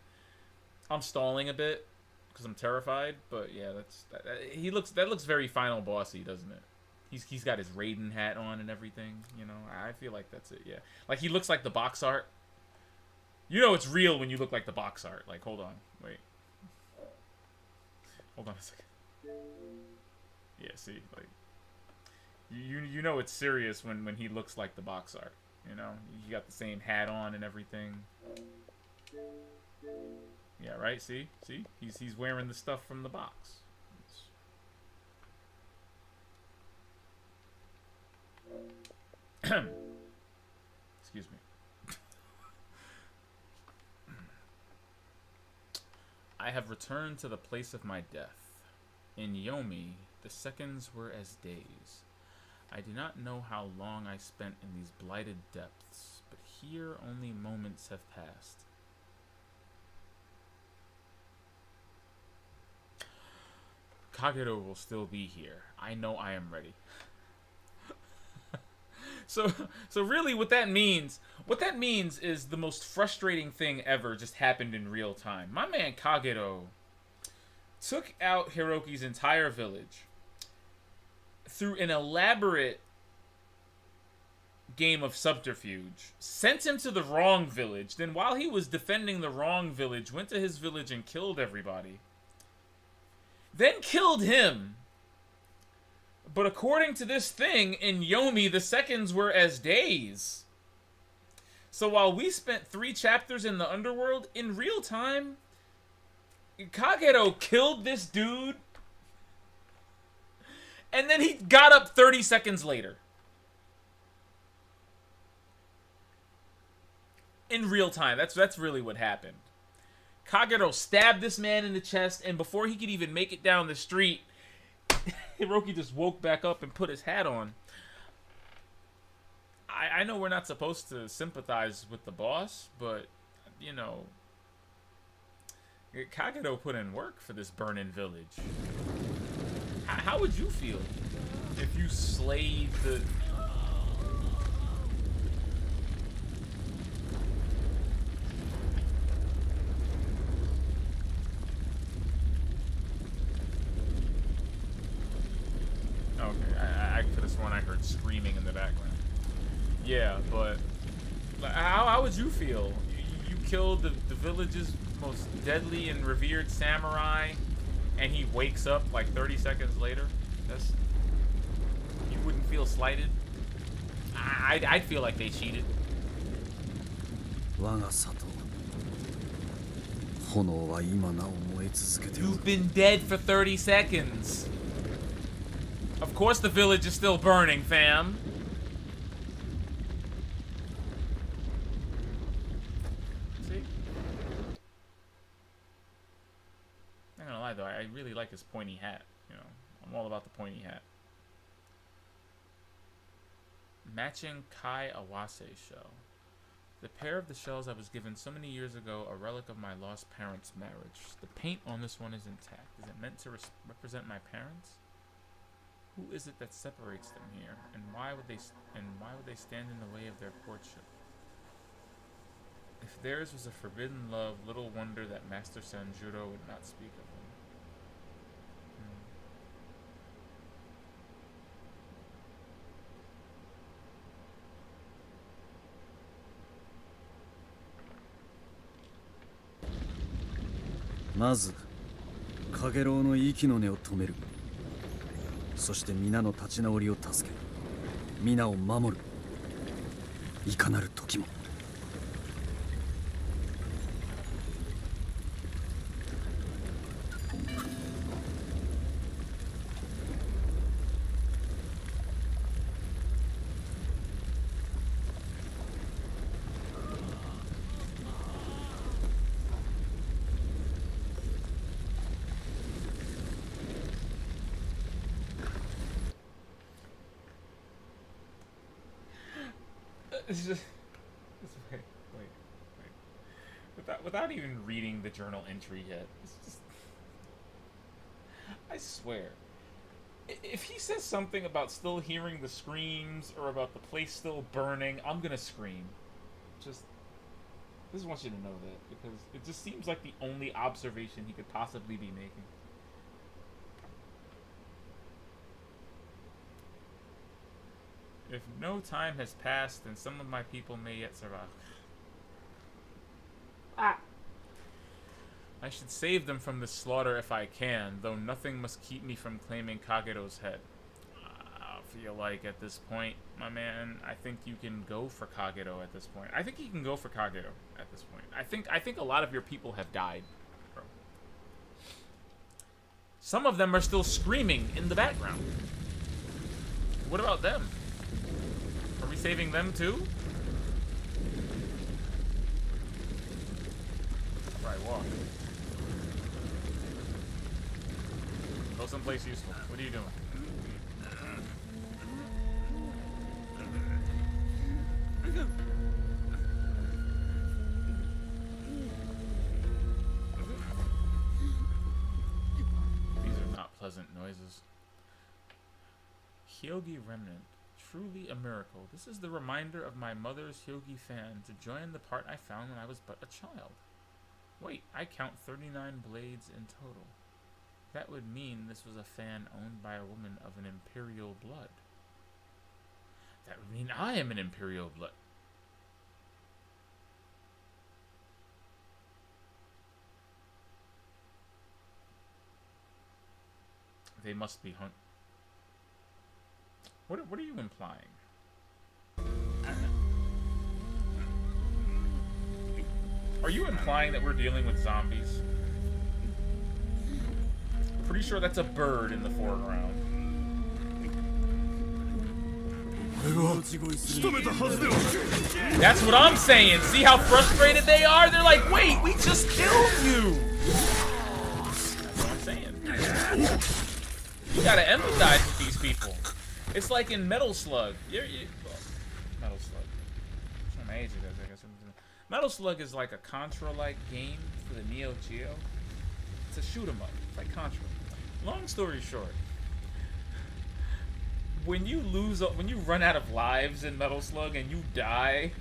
I'm stalling a bit because I'm terrified, but yeah, that looks very final bossy, doesn't it? He's got his Raiden hat on and everything, you know. I feel like that's it. Yeah, like he looks like the box art. You know it's real when you look like the box art. Like, hold on, wait, hold on a second. Yeah, see, like you know it's serious when he looks like the box art. You know, he got the same hat on and everything. Yeah, right. See, he's wearing the stuff from the box. Excuse me. I have returned to the place of my death. In Yomi, the seconds were as days. I do not know how long I spent in these blighted depths, but here only moments have passed. Kagero will still be here. I know I am ready. So really what that means is the most frustrating thing ever just happened in real time. My man Kagero took out Hiroki's entire village through an elaborate game of subterfuge, sent him to the wrong village, then while he was defending the wrong village, went to his village and killed everybody. Then killed him. But according to this thing, in Yomi, the seconds were as days. So while we spent 3 chapters in the underworld, in real time, Kagero killed this dude, and then he got up 30 seconds later. In real time. That's really what happened. Kagero stabbed this man in the chest, and before he could even make it down the street, Hiroki just woke back up and put his hat on. I know we're not supposed to sympathize with the boss, but, you know, Kagero put in work for this burning village. How would you feel if you slayed the... Okay, I could have sworn I heard screaming in the background. Yeah, but how would you feel? You killed the village's most deadly and revered samurai, and he wakes up like 30 seconds later? You wouldn't feel slighted? I'd feel like they cheated. You've been dead for 30 seconds. Of course the village is still burning, fam. See? Not gonna lie though, I really like his pointy hat. You know, I'm all about the pointy hat. Matching Kai Awase shell. The pair of the shells I was given so many years ago, a relic of my lost parents' marriage. The paint on this one is intact. Is it meant to represent my parents? Who is it that separates them here, and why would they stand in the way of their courtship? If theirs was a forbidden love, little wonder that Master Sanjuro would not speak of them. Mazu, Kagero no iki no neを止める。そして皆の立ち直りを助け、皆を守る。いかなる時も。Without even reading the journal entry yet, it's just... I swear, if he says something about still hearing the screams or about the place still burning, I'm gonna scream. I just want you to know that, because it just seems like the only observation he could possibly be making. If no time has passed, then some of my people may yet survive. I should save them from this slaughter if I can, though nothing must keep me from claiming Kagero's head. I feel like at this point, my man, I think you can go for Kagero at this point. I think you can go for Kagero at this point. I think a lot of your people have died, bro. Some of them are still screaming in the background. What about them? Are we saving them too? fuck? Go someplace useful. What are you doing? These are not pleasant noises. Hyogi Remnant. Truly a miracle. This is the reminder of my mother's Hyogi fan to join the part I found when I was but a child. Wait, I count 39 blades in total. That would mean this was a fan owned by a woman of an imperial blood. That would mean I am an imperial blood. They must be hunt. What are you implying? Are you implying that we're dealing with zombies? Pretty sure that's a bird in the foreground. That's what I'm saying. See how frustrated they are? They're like, wait, we just killed you. That's what I'm saying. You gotta empathize with these people. It's like in Metal Slug. Well, Metal Slug. Show my age, I guess. Metal Slug is like a Contra-like game for the Neo Geo. It's a shoot 'em up. It's like Contra. Long story short, when you run out of lives in Metal Slug and you die,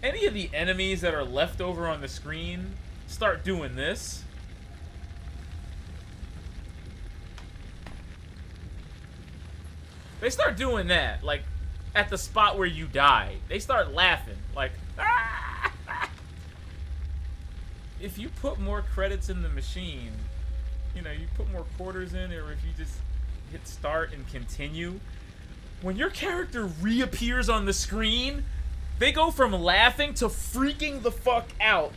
any of the enemies that are left over on the screen start doing this. They start doing that, like, at the spot where you die. They start laughing, like, ah! If you put more credits in the machine, you know, you put more quarters in, or if you just hit start and continue, when your character reappears on the screen, they go from laughing to freaking the fuck out.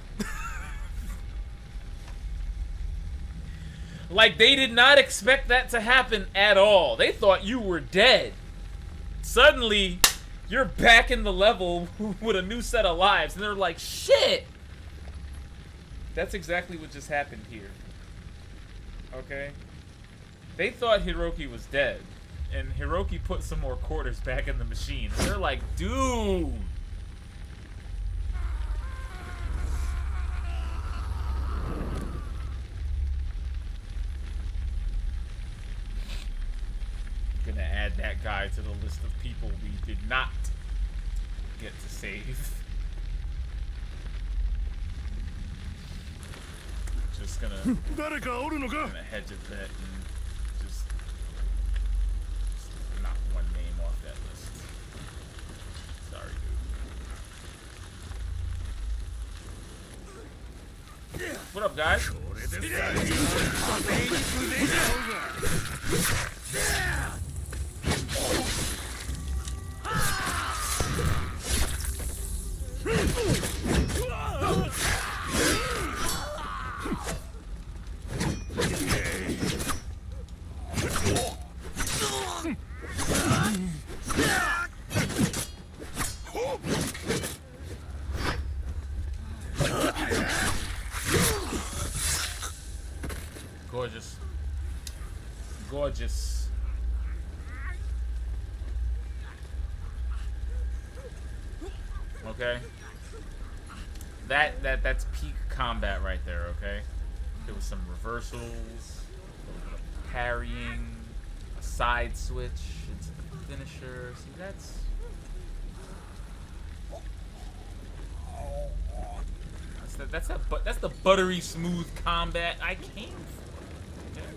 Like, they did not expect that to happen at all. They thought you were dead. Suddenly, you're back in the level with a new set of lives, and they're like, shit! That's exactly what just happened here. Okay? They thought Hiroki was dead, and Hiroki put some more quarters back in the machine. And they're like, dude! Gonna add that guy to the list of people we did not get to save. Just gonna hedge a bet and just knock one name off that list. Sorry, dude. What up, guys? Gorgeous. Gorgeous. Okay. That's peak combat right there, okay? There was some reversals, a little bit of parrying, a side switch into the finisher. See, that's the buttery smooth combat I came for. Okay?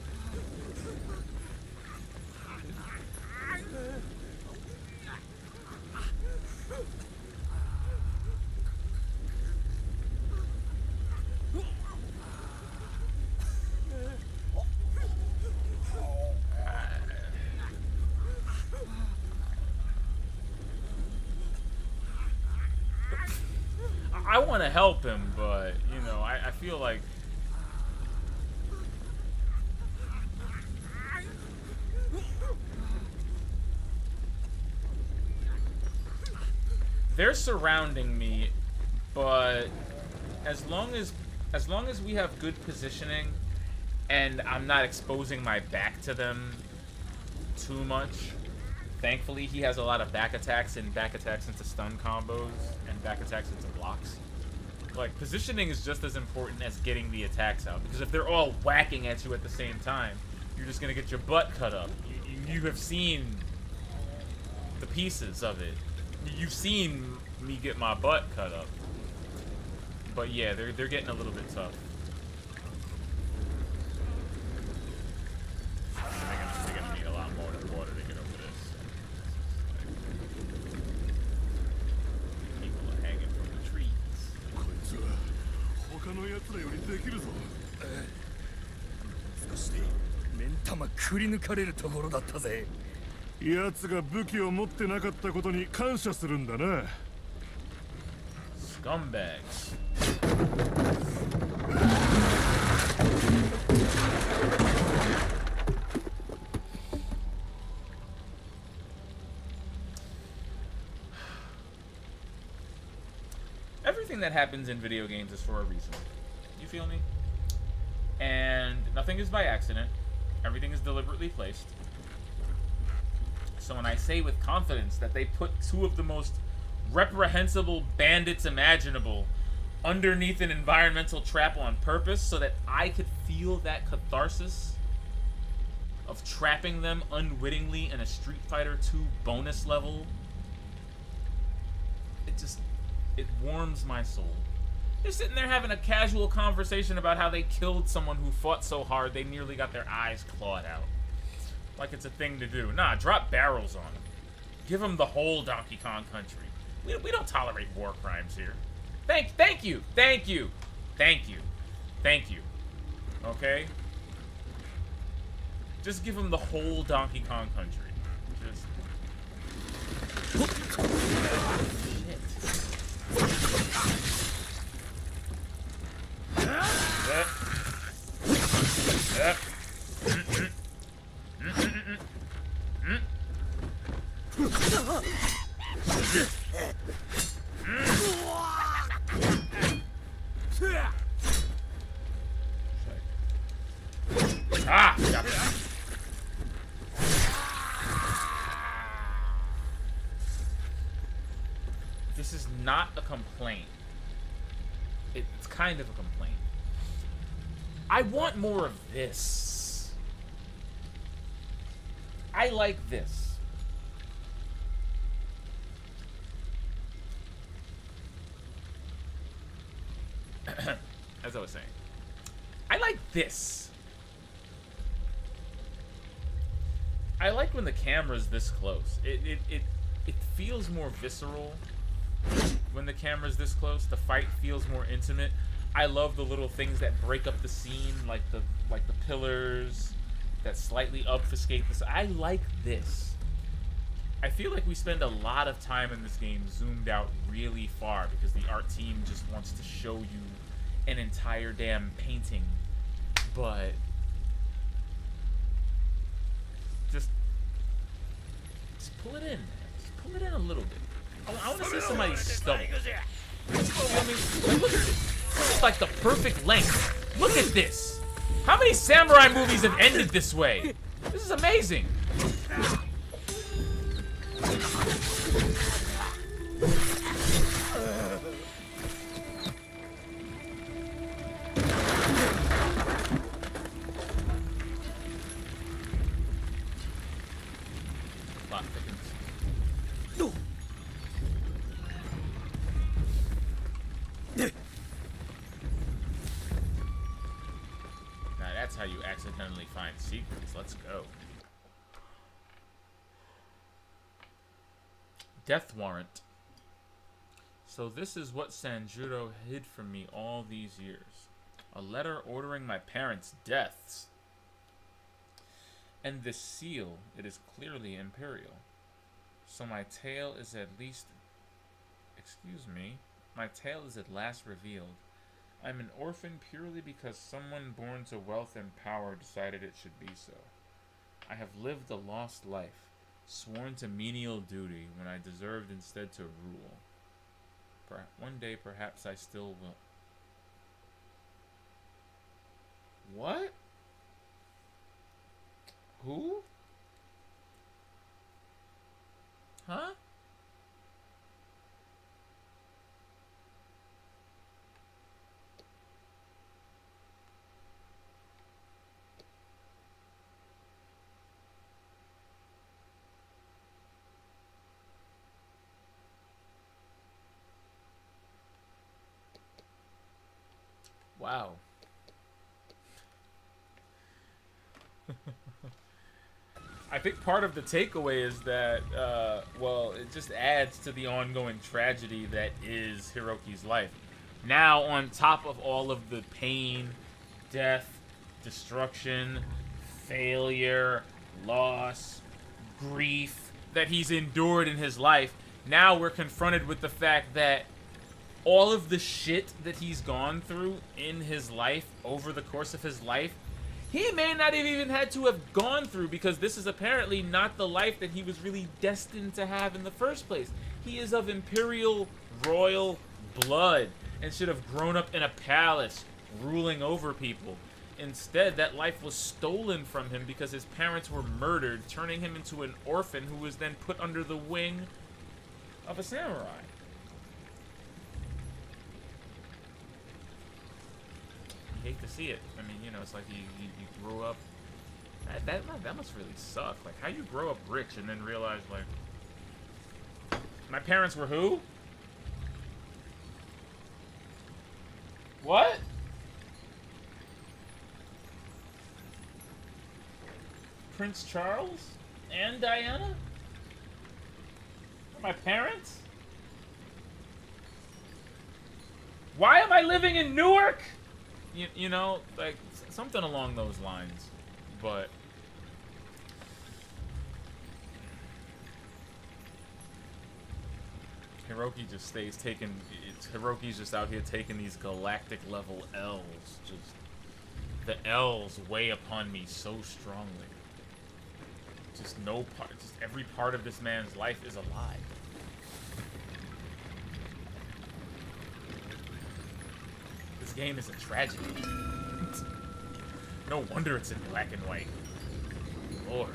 I want to help him, but, you know, I feel like... They're surrounding me, but as long as As long as we have good positioning and I'm not exposing my back to them too much. Thankfully, he has a lot of back attacks and back attacks into stun combos and back attacks into blocks. Like, positioning is just as important as getting the attacks out, because if they're all whacking at you at the same time, you're just gonna get your butt cut up. You have seen the pieces of it. You've seen me get my butt cut up. But yeah, they're getting a little bit tough. They're gonna need a lot more water to get over this. People are hanging from the trees. こいつは他の奴らよりできるぞ。少しで目ん玉くり抜かれるところだったぜ。奴が武器を持ってなかったことに感謝するんだな。Scumbags. Everything that happens in video games is for a reason. You feel me? And nothing is by accident. Everything is deliberately placed. So when I say with confidence that they put two of the most reprehensible bandits imaginable underneath an environmental trap on purpose so that I could feel that catharsis of trapping them unwittingly in a Street Fighter 2 bonus level, it warms my soul. They're sitting there having a casual conversation about how they killed someone who fought so hard they nearly got their eyes clawed out. Like it's a thing to do. Nah, drop barrels on them. Give them the whole Donkey Kong Country. We don't tolerate war crimes here. Thank you. Okay? Just give them the whole Donkey Kong Country. Just... Shit. Ah! Got it. This is not a complaint. It's kind of a complaint. I want more of this. I like this. As I was saying, I like this. I like when the camera's this close. It feels more visceral when the camera's this close. The fight feels more intimate. I love the little things that break up the scene, like the pillars that slightly obfuscate this. I like this. I feel like we spend a lot of time in this game zoomed out really far because the art team just wants to show you an entire damn painting, but just pull it in. Just pull it in a little bit. I want to see somebody stubble. You know what I mean? Look at this. This is like the perfect length. Look at this. How many samurai movies have ended this way? This is amazing. Plot thickens. Now that's how you accidentally find secrets. Let's go. Death warrant. So this is what Sanjuro hid from me all these years. A letter ordering my parents' deaths. And this seal, it is clearly imperial. So my tale is at least... Excuse me. My tale is at last revealed. I'm an orphan purely because someone born to wealth and power decided it should be so. I have lived a lost life, sworn to menial duty when I deserved instead to rule. One day perhaps I still will. What? Who? Huh? Wow. I think part of the takeaway is that, well, it just adds to the ongoing tragedy that is Hiroki's life. Now, on top of all of the pain, death, destruction, failure, loss, grief that he's endured in his life, now we're confronted with the fact that all of the shit that he's gone through in his life, over the course of his life, he may not have even had to have gone through, because this is apparently not the life that he was really destined to have in the first place. He is of imperial royal blood and should have grown up in a palace ruling over people. Instead, that life was stolen from him because his parents were murdered, turning him into an orphan who was then put under the wing of a samurai. You hate to see it. I mean, you know, it's like you grew up. That must really suck. Like, how you grow up rich and then realize, like, my parents were who? What? Prince Charles and Diana? My parents? Why am I living in Newark? You know, like, something along those lines. But Hiroki just stays taking. Hiroki's just out here taking these galactic level L's. Just the L's weigh upon me so strongly. Just no part. Just every part of this man's life is a lie. This game is a tragedy. No wonder it's in black and white. Lord.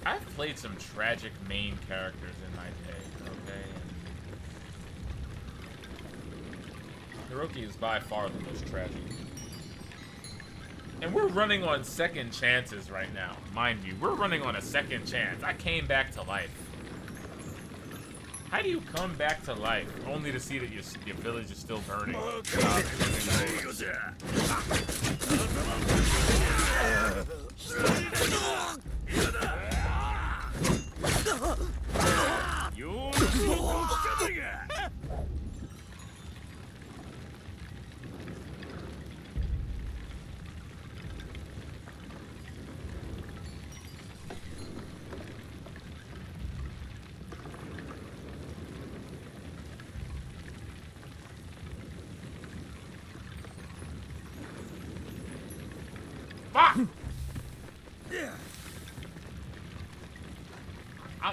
I've played some tragic main characters in my day, okay? Hiroki is by far the most tragic. And we're running on second chances right now. Mind you, we're running on a second chance. I came back to life. How do you come back to life only to see that your village is still burning?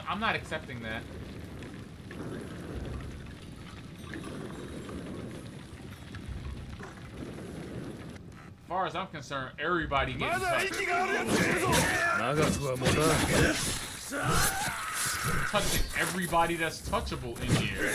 I'm not accepting that. As far as I'm concerned, everybody gets touched. Touching everybody that's touchable in here.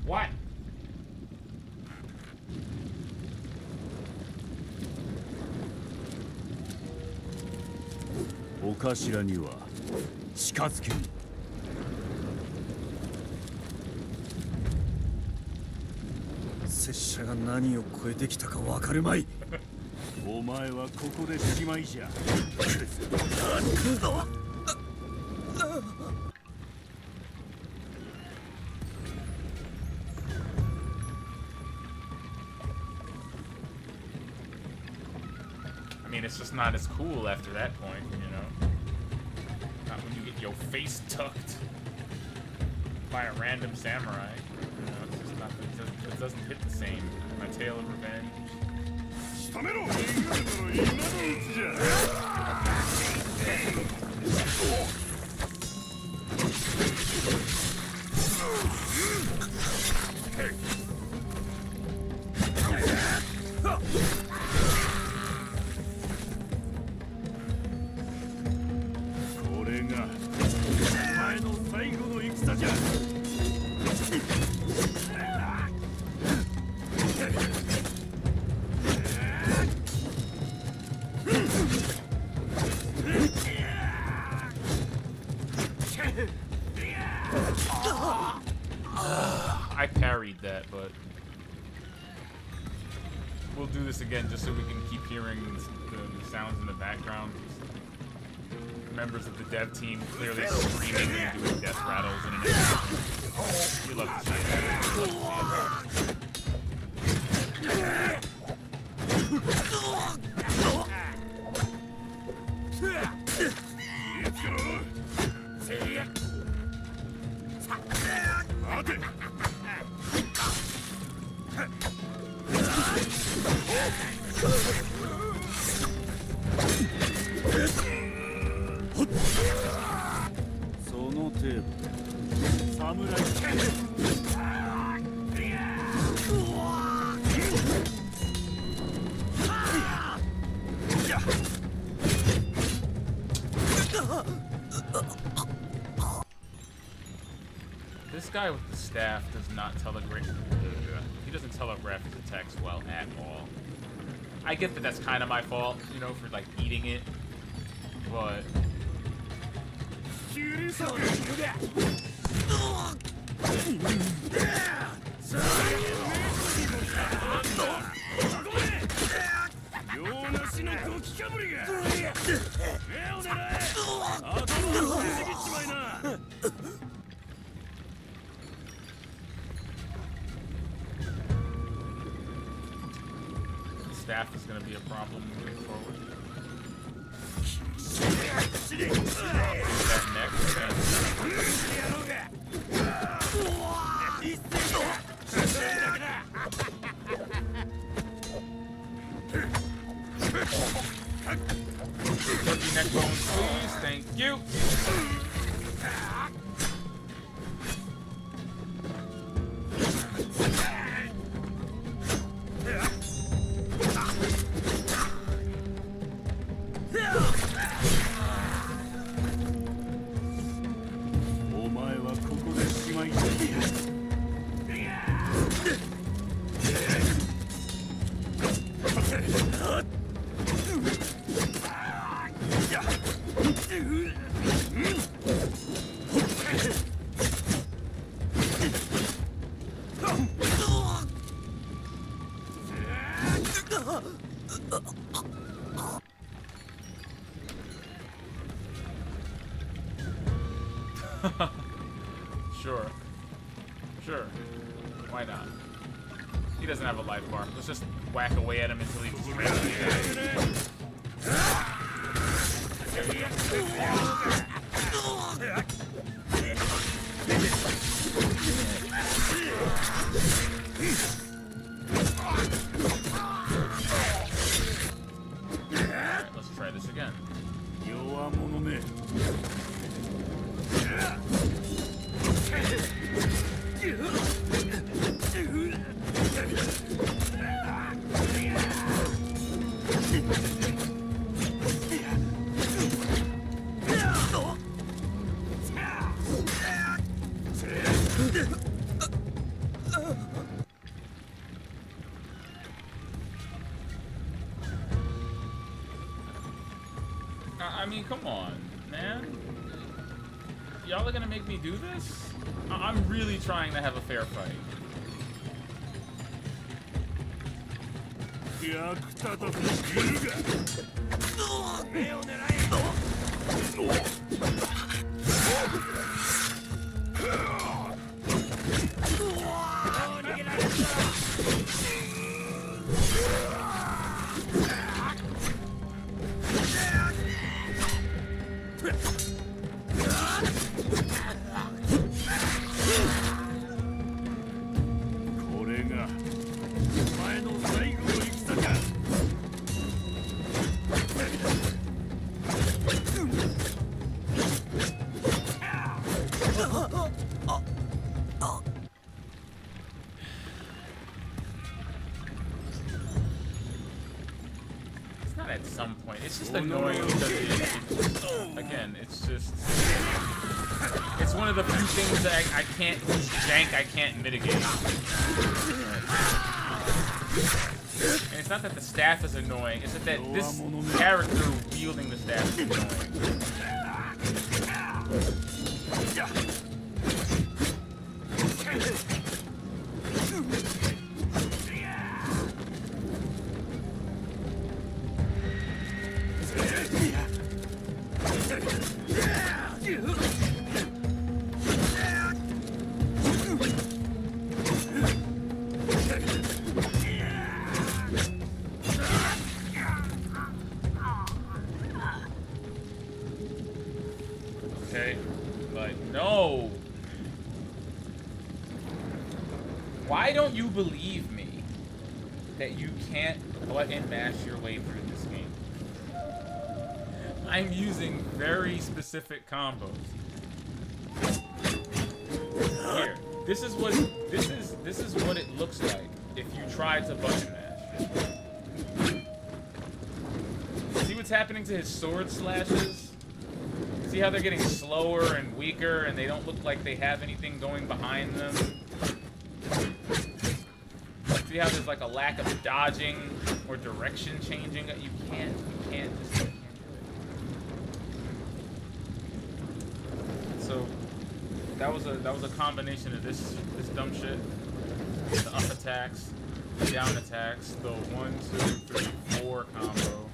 What? お頭には近づけん。拙者が何を超えてきたかわかるまい。お前はここでしまいじゃ。 I mean, it's just not as cool after that point, you know? Not when you get your face tucked by a random samurai. You know, it's just not, it doesn't hit the same. My tale of revenge. I parried that, but we'll do this again just so we can keep hearing the sounds in the background. Members of the dev team clearly screaming and doing death rattles in an animation. We love to see it. This guy with the staff does not telegraph. He doesn't telegraph his attacks well at all. I get that that's kind of my fault, you know, for like eating it, but. Staff is going to be a problem moving forward. That next. Turkey neck bones, please. Thank you. Sure. Sure. Why not? He doesn't have a life bar. Let's just whack away at him until he just randomly dies. Alright, let's try this again. I mean, come on, man. Y'all are gonna make me do this? I'm really trying to have a fair fight. 役立たずすぎるが目を狙え逃げられたこれがお前の最後の戦か It's not at some point. It's just annoying because again, it's just... It's one of the few things that I can't jank, I can't mitigate. And it's not that the staff is annoying, it's that this character wielding the staff is annoying. Okay, but no. Why don't you believe me that you can't button mash your way through this game? I'm using very specific combos. Here, this is what it looks like if you try to button mash. See what's happening to his sword slashes? See how they're getting slower and weaker and they don't look like they have anything going behind them? See how there's like a lack of dodging or direction changing? You can't do it. So that was a combination of this dumb shit. The up attacks, the down attacks, the 1, 2, 3, 4 combo.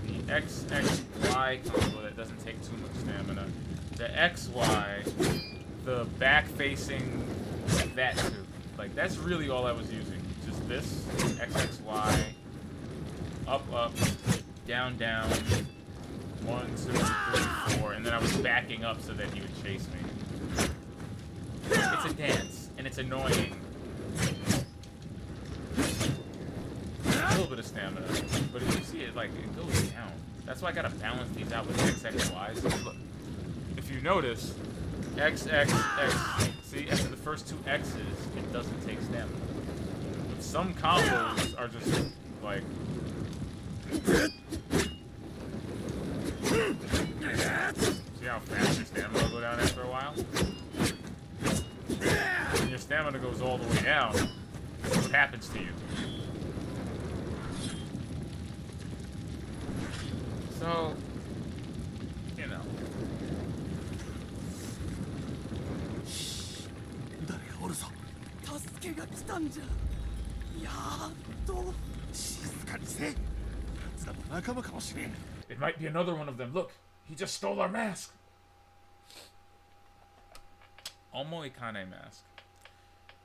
The XXY combo that doesn't take too much stamina. The XY, the back facing that too. Like that's really all I was using. Just this, XXY, up, down, 1, 2, 3, 4, and then I was backing up so that he would chase me. It's a dance, and it's annoying. A little bit of stamina, but if you see it, like, it goes down. That's why I gotta balance these out with XXYs. Look, if you notice, XXX, see, after the first 2 X's, it doesn't take stamina. But some combos are just, like... See how fast your stamina will go down after a while? When your stamina goes all the way down, this is what happens to you. So, you know. 誰かおるぞ助けが来たんじゃやっと静かにせ奴らも仲間かもしれん It might be another one of them. Look, he just stole our mask. Omo Ikane mask.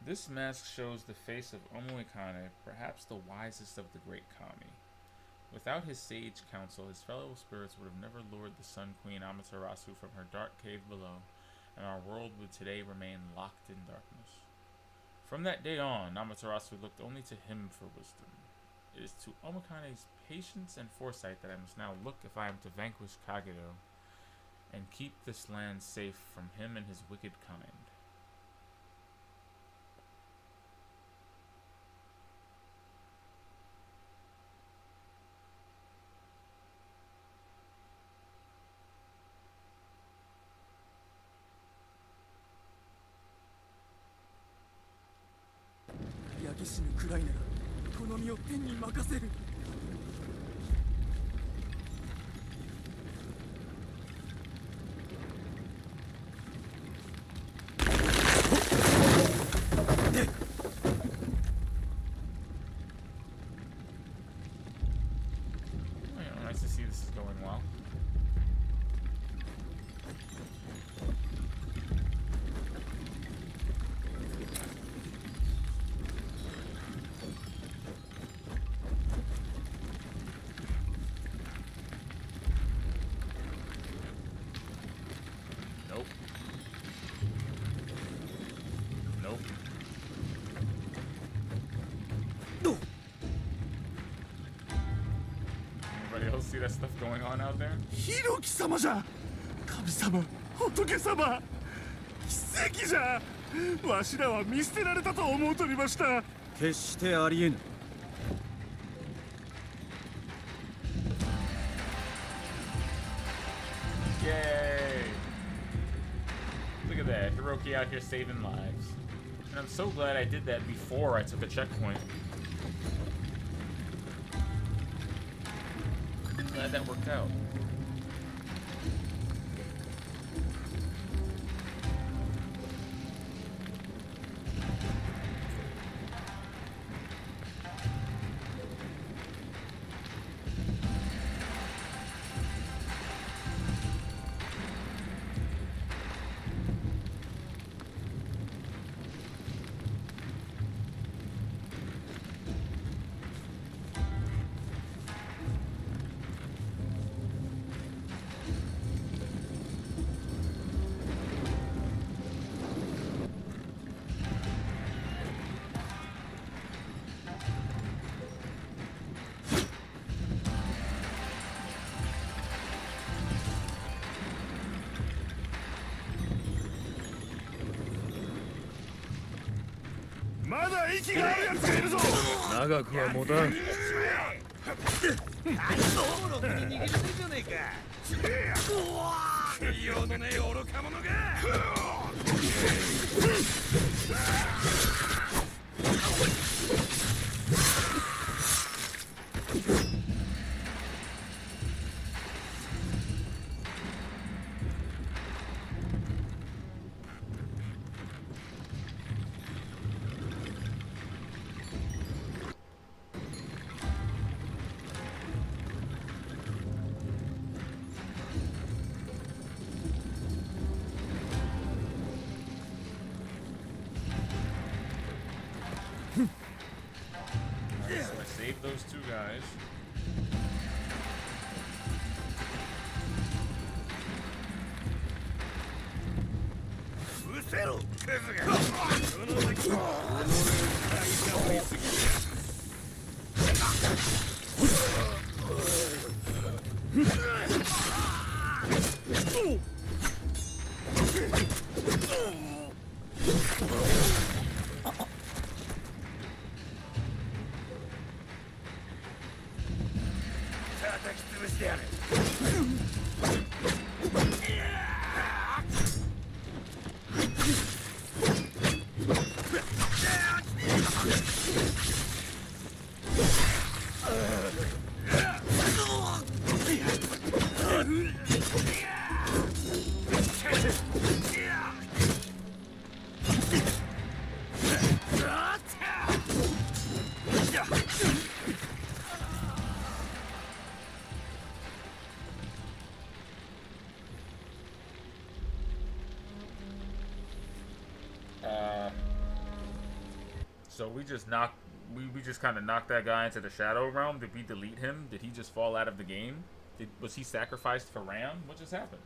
This mask shows the face of Omo Ikane, perhaps the wisest of the great kami. Without his sage counsel, his fellow spirits would have never lured the Sun Queen Amaterasu from her dark cave below, and our world would today remain locked in darkness. From that day on, Amaterasu looked only to him for wisdom. It is to Omikane's patience and foresight that I must now look if I am to vanquish Kagero and keep this land safe from him and his wicked kind. see that stuff going on out there? ひろき様じゃ。神様、仏様、奇跡じゃ。わしらは見捨てられたと思うとりました。決してありえぬ。Yay! Look at that, Hiroki out here saving lives. And I'm so glad I did that before I took a checkpoint. Glad that worked out. Alright, so I saved those two guys. So we just kind of knocked that guy into the Shadow Realm. Did we delete him? Did he just fall out of the game? Was he sacrificed for Ram? What just happened?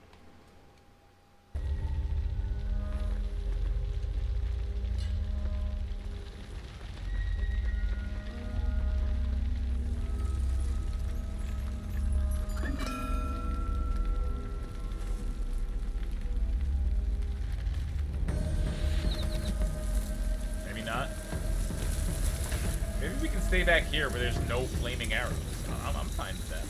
Stay back here where there's no flaming arrows. I'm fine with that.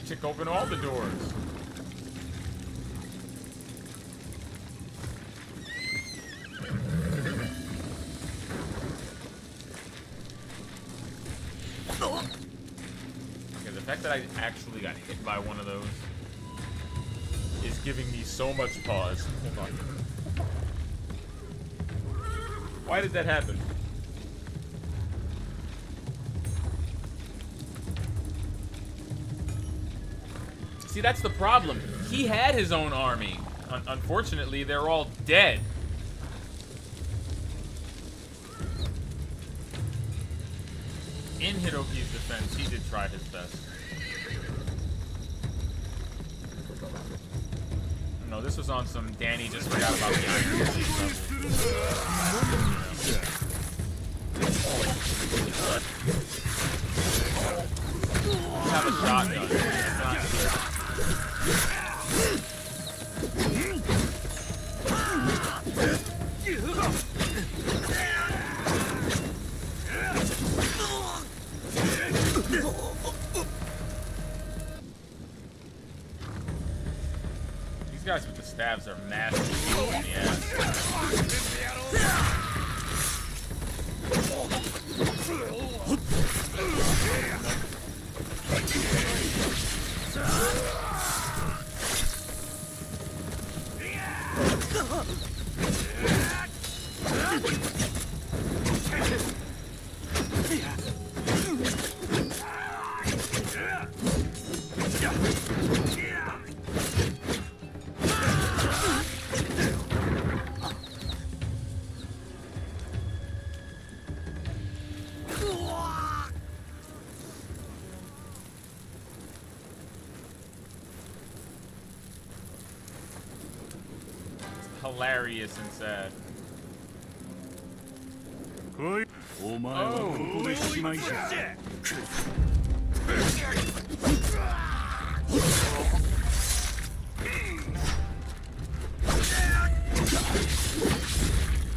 Kick open all the doors. Okay, the fact that I actually got hit by one of those is giving me so much pause. Hold on. Why did that happen? See, that's the problem. He had his own army. Unfortunately, they're all dead. In Hiroki's defense, he did try his best. No, this was on some Danny just forgot about the Iron Fist level. You have a shotgun. It's not good. These guys with the stabs are massive. Yeah. Hilarious and sad. Oh.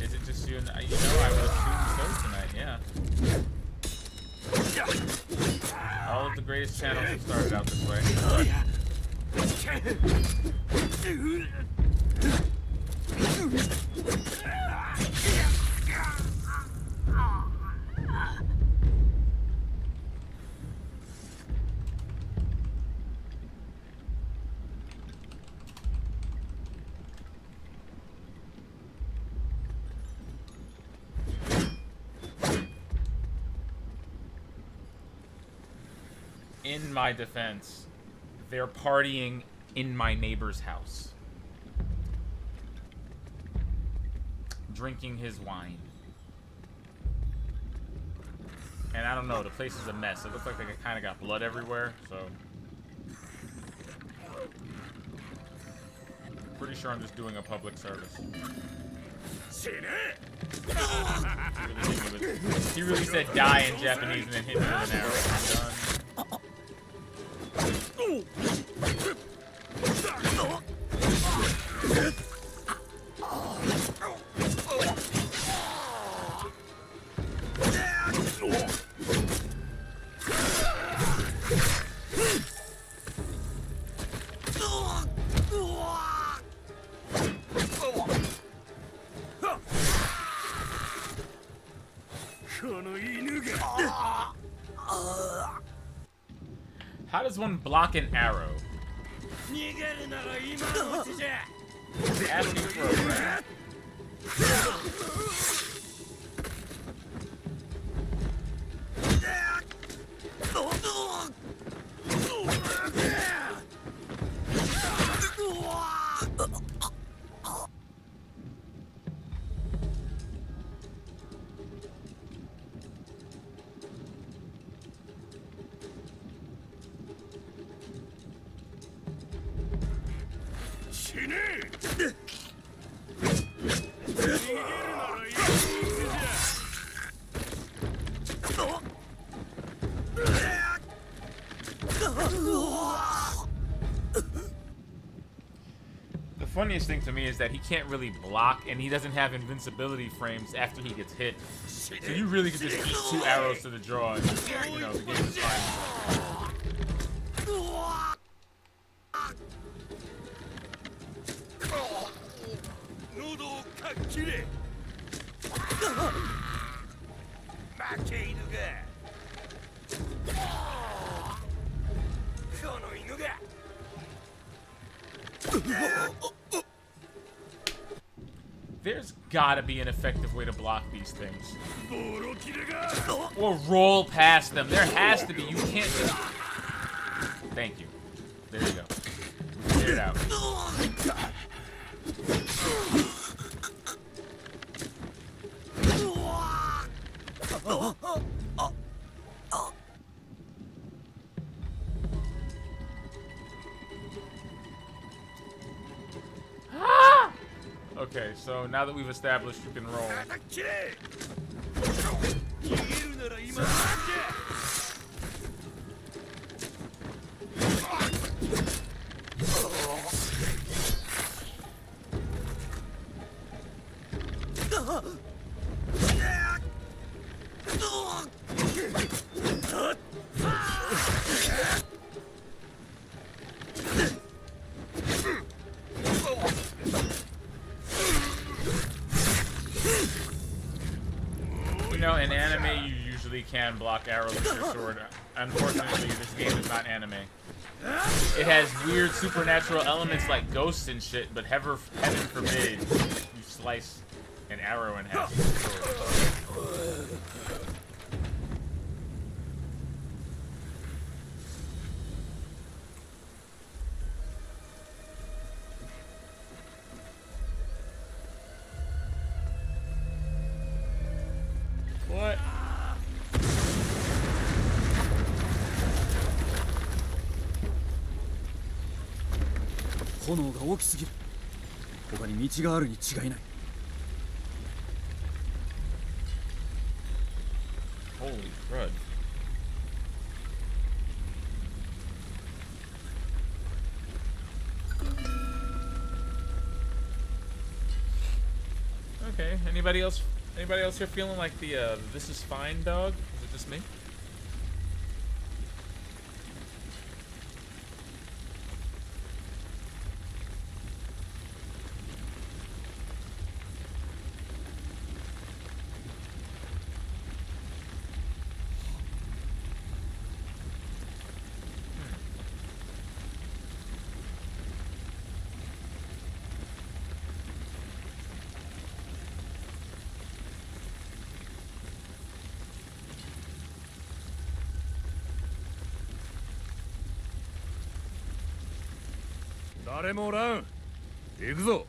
Is it just you and I? You know, I would assume so tonight, yeah. All of the greatest channels have started out this way. In my defense, they're partying in my neighbor's house, drinking his wine. And I don't know, the place is a mess. It looks like they kind of got blood everywhere, so pretty sure I'm just doing a public service. He really said die in Japanese and then hit me with an arrow. I'm done. How does one block an arrow? Asking for a friend. The funniest thing to me is that he can't really block, and he doesn't have invincibility frames after he gets hit. So you really could just eat 2 arrows to the jaw, and you know the game is fine. There's gotta be an effective way to block these things. Or roll past them. There has to be. You can't just... Thank you. There you go. Clear it out. Okay, so now that we've established you can roll. You know, in anime, you usually can block arrows with your sword. Unfortunately, this game is not anime. It has weird supernatural elements like ghosts and shit, but heaven forbid you slice an arrow in half with your sword. What? 炎が大きすぎる。他に道があるに違いない。Holy crud. Okay, anybody else here feeling like the this is fine dog? Is it just me? Hmm. 誰もおらん。行くぞ。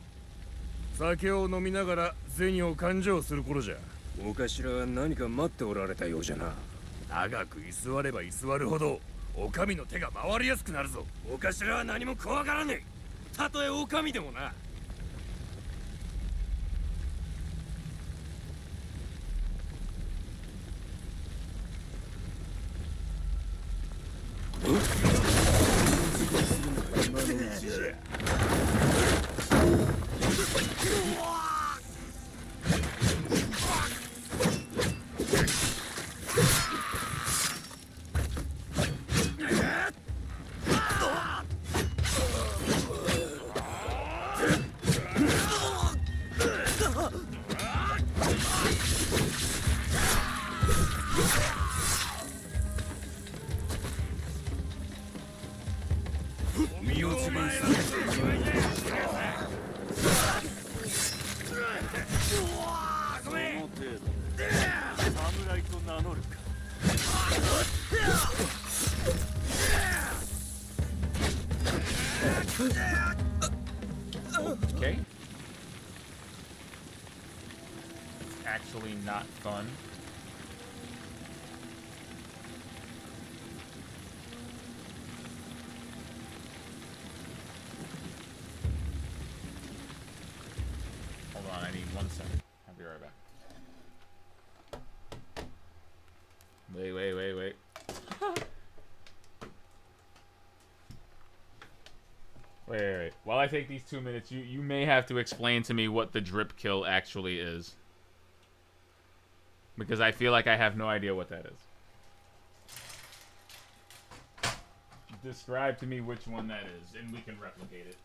酒を飲みながら銭を勘定する頃じゃ。お頭は何か待っておられたようじゃな。長く居座れば居座るほどお上の手が回りやすくなるぞ。お頭は何も怖がらねえ。たとえお上でもな。Okay. Actually not fun. Hold on, I need 1 second. I'll be right back. Wait. Wait. While I take these 2 minutes, you may have to explain to me what the drip kill actually is. Because I feel like I have no idea what that is. Describe to me which one that is, and we can replicate it.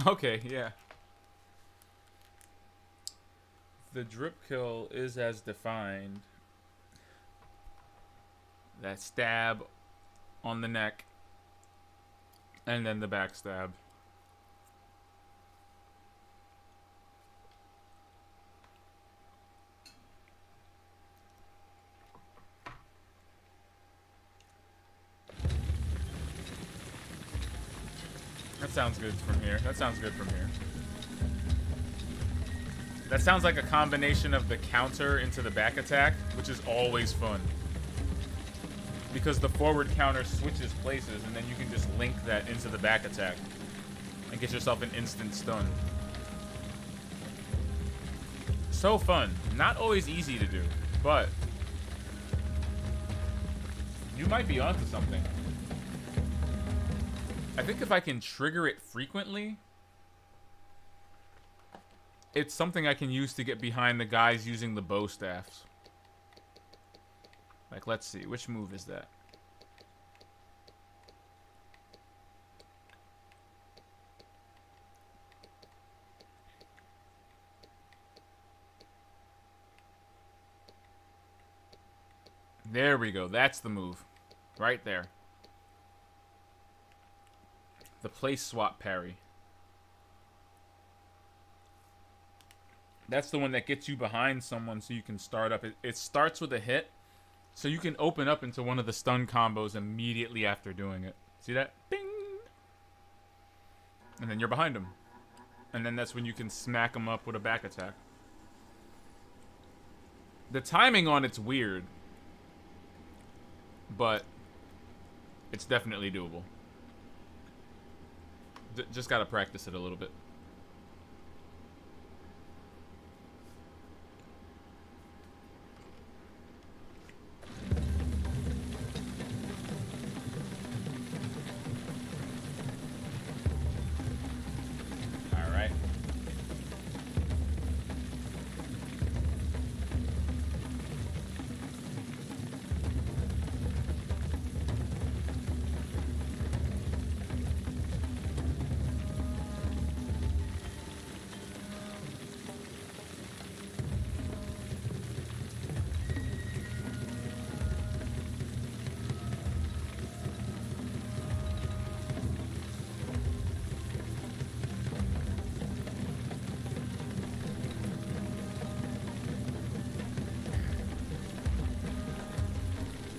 Okay, yeah. The drip kill is as defined. That stab on the neck. And then the backstab. That sounds good from here. That sounds good from here. That sounds like a combination of the counter into the back attack, which is always fun. Because the forward counter switches places, and then you can just link that into the back attack and get yourself an instant stun. So fun. Not always easy to do, but you might be onto something. I think if I can trigger it frequently, it's something I can use to get behind the guys using the bow staffs. Like, let's see. Which move is that? There we go. That's the move. Right there. The place swap parry. That's the one that gets you behind someone so you can start up. It starts with a hit, so you can open up into one of the stun combos immediately after doing it. See that? Bing! And then you're behind him. And then that's when you can smack him up with a back attack. The timing on it's weird, but it's definitely doable. Just gotta practice it a little bit.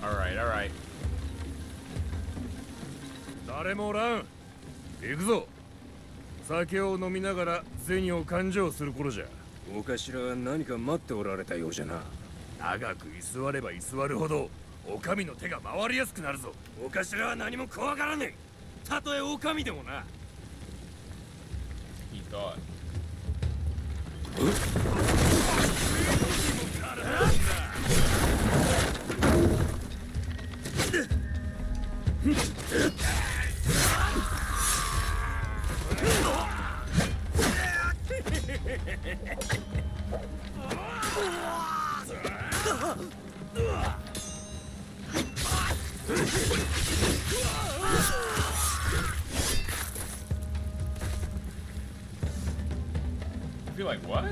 Alright. Alright. 誰もおらん。行くぞ。酒を飲みながら銭を勘定する頃じゃ。お頭は何か待っておられたようじゃな。長く居座れば居座るほど、お上の手が回りやすくなるぞ。お頭は何も怖がらねえ。たとえお上でもな。He thought. Be like, what?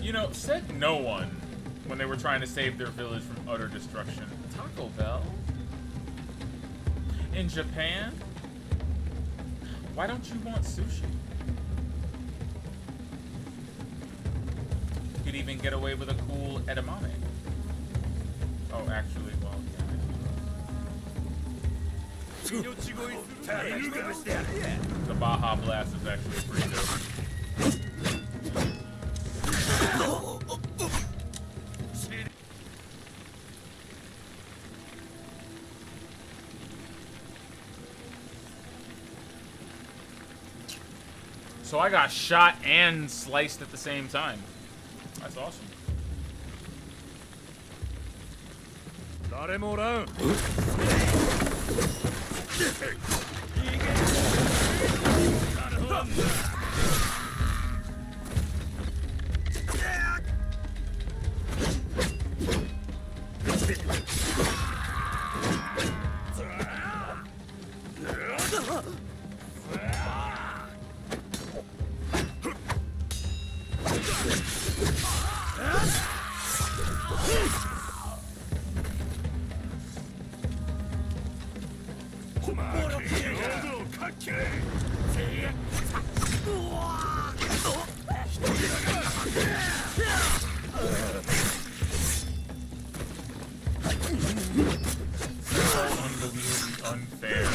You know, said no one when they were trying to save their village from utter destruction. Taco Bell? In Japan? Why don't you want sushi? You could even get away with a cool edamame. Oh, actually, well, yeah. The Baja Blast is actually pretty dope. So I got shot and sliced at the same time. That's awesome. 誰もおらん。Unbelievably unfair.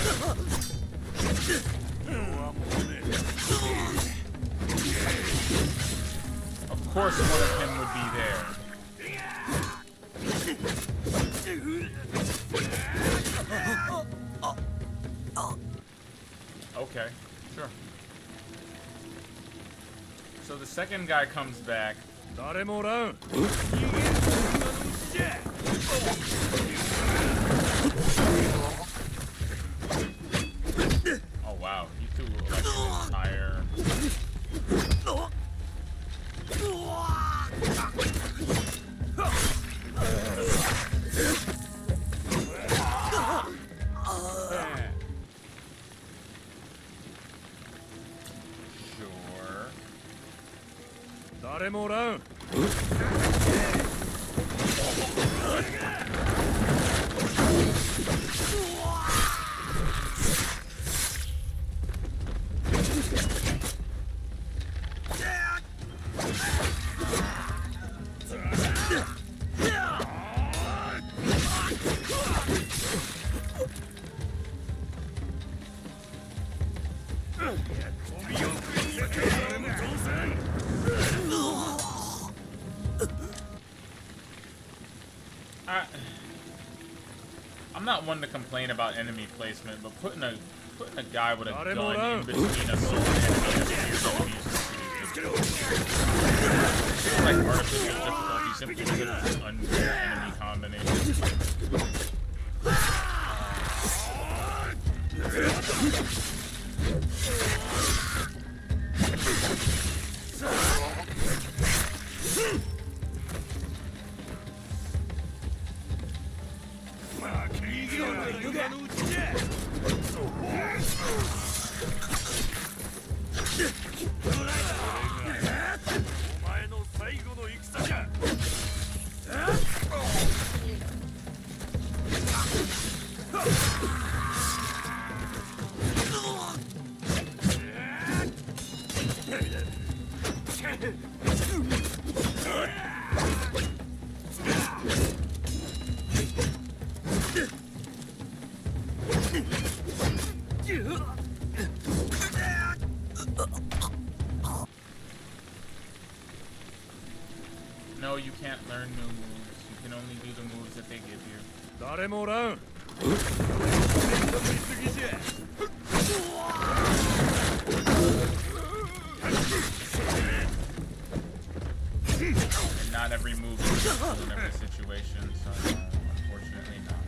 Of course one of him would be there. Okay, sure. So the second guy comes back. 誰もおらん Oh wow, he threw like an entire. Sure. 誰もおらん I'm not one to complain about enemy placement, but putting a guy with a gun in between a sword and enemy is like artificial difficulty simply because of an unfair enemy combination. No, you can't learn new moves. You can only do the moves that they give you. 誰もおらん And not every move is useful in every situation, so unfortunately not.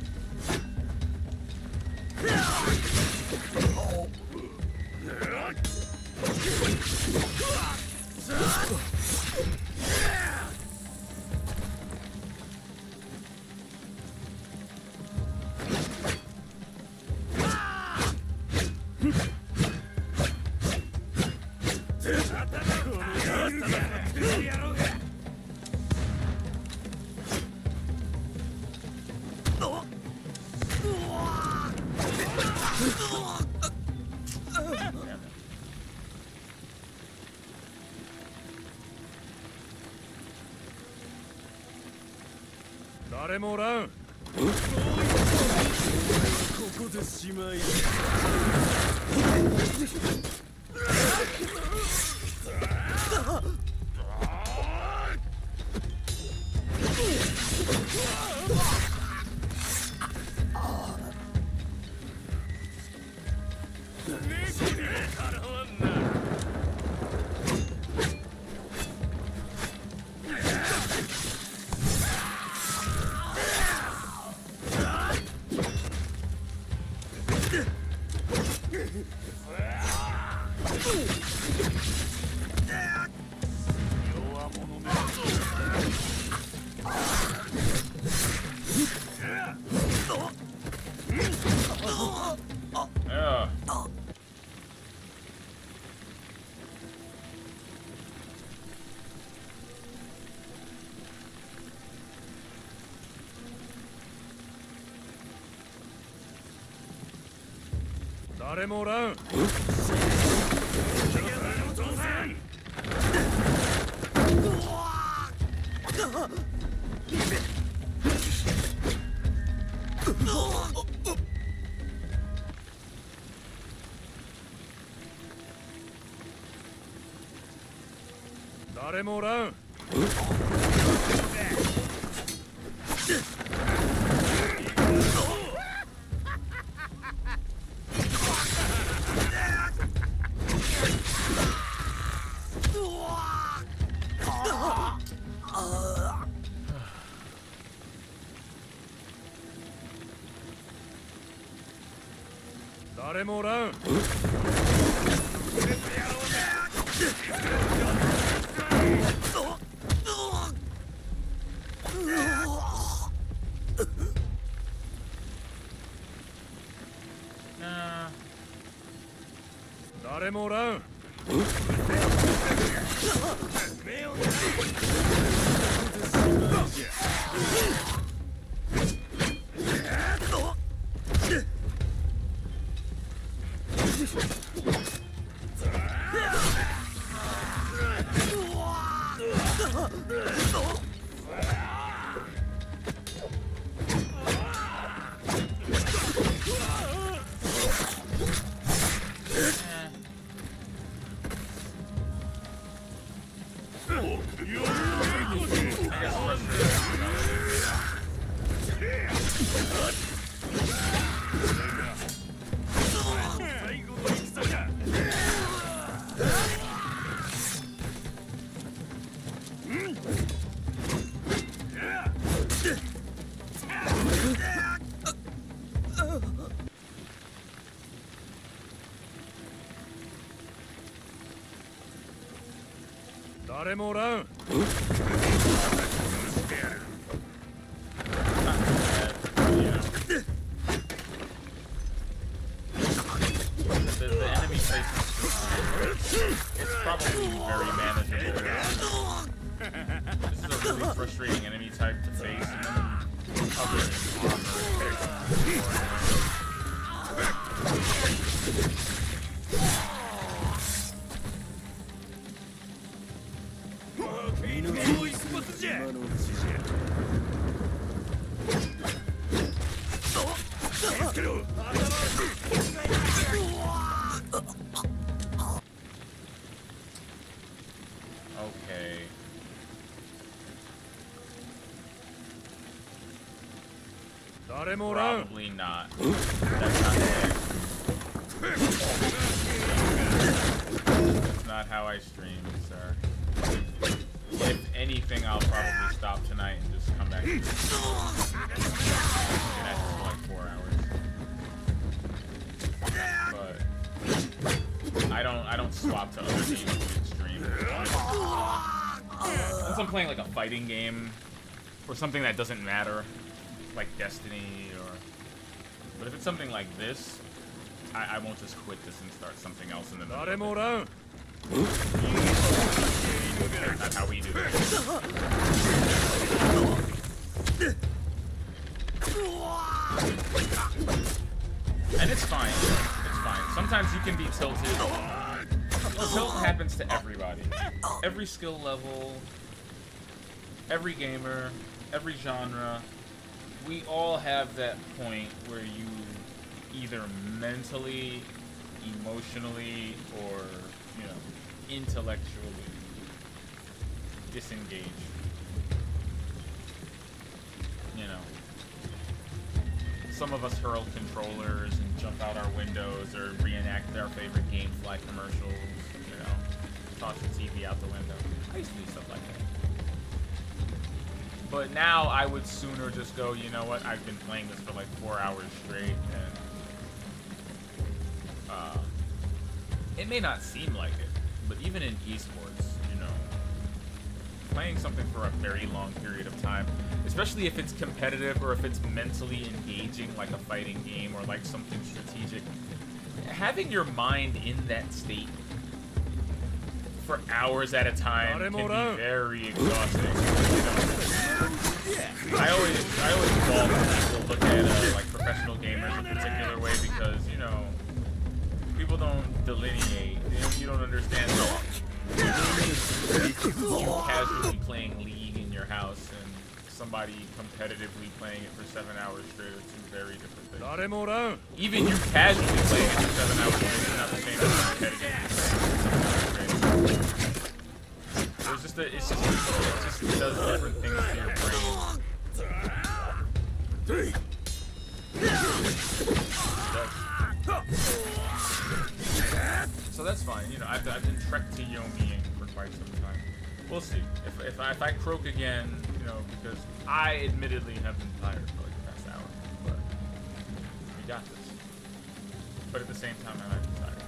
誰もおらん誰もおらん。誰もおらん。誰もおらん。誰もおらん。誰もおらん。The enemy face it's probably very manageable. This is a really frustrating enemy type to face, and then other Okay. Probably not. That's not it. That's not how I stream, sir. If anything, I'll probably stop tonight and just come back. That's for like 4 hours. But I don't swap to other games mid-stream. Unless I'm playing like a fighting game or something that doesn't matter, like Destiny or. But if it's something like this, I won't just quit this and start something else in the middle. That's not how we do it. And it's fine. It's fine. Sometimes you can be tilted. Tilt happens to everybody. Every skill level, every gamer, every genre. We all have that point where you either mentally, emotionally, or, you know, intellectually disengage. You know. Some of us hurl controllers and jump out our windows or reenact our favorite GameFly commercials, you know, toss the TV out the window. I used to do stuff like that. But now I would sooner just go, you know what, I've been playing this for like 4 hours straight, and it may not seem like it, but even in esports, you know, playing something for a very long period of time, especially if it's competitive or if it's mentally engaging like a fighting game or like something strategic, having your mind in that state for hours at a time can be very exhausting. You know? I always fall when people look at like professional gamers in a particular way because, you know, people don't delineate. You don't understand. You casually playing League in your house and somebody competitively playing it for 7 hours straight are two very different things. Even you casually playing it for 7 hours straight is not the same as competitively. It's just it just does different things to your brain. So that's fine. You know, I've been trekked to Yomi for quite some time. We'll see. If I croak again, you know, because I admittedly have been tired for like the past hour, but we got this. But at the same time, I might be tired.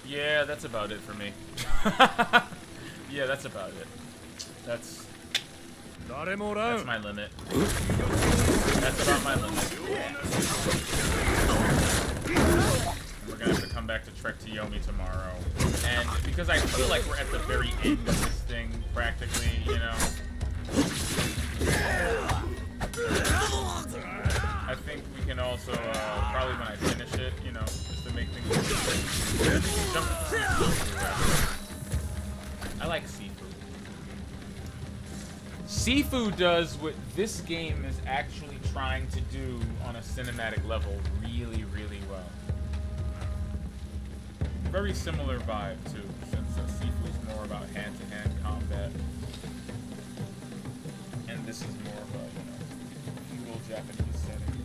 Yeah, that's about it for me. Yeah, that's about it. That's my limit. That's about my limit. We're gonna have to come back to Trek to Yomi tomorrow. And because I feel like we're at the very end of this thing, practically, you know. I think we can also, probably when I finish it, you know, just to make things jump to seafood. I like seafood. Seafood does what this game is actually trying to do on a cinematic level really, really well. Very similar vibe, too, since Sifu's more about hand-to-hand combat. And this is more of a, you know, feudal Japanese setting.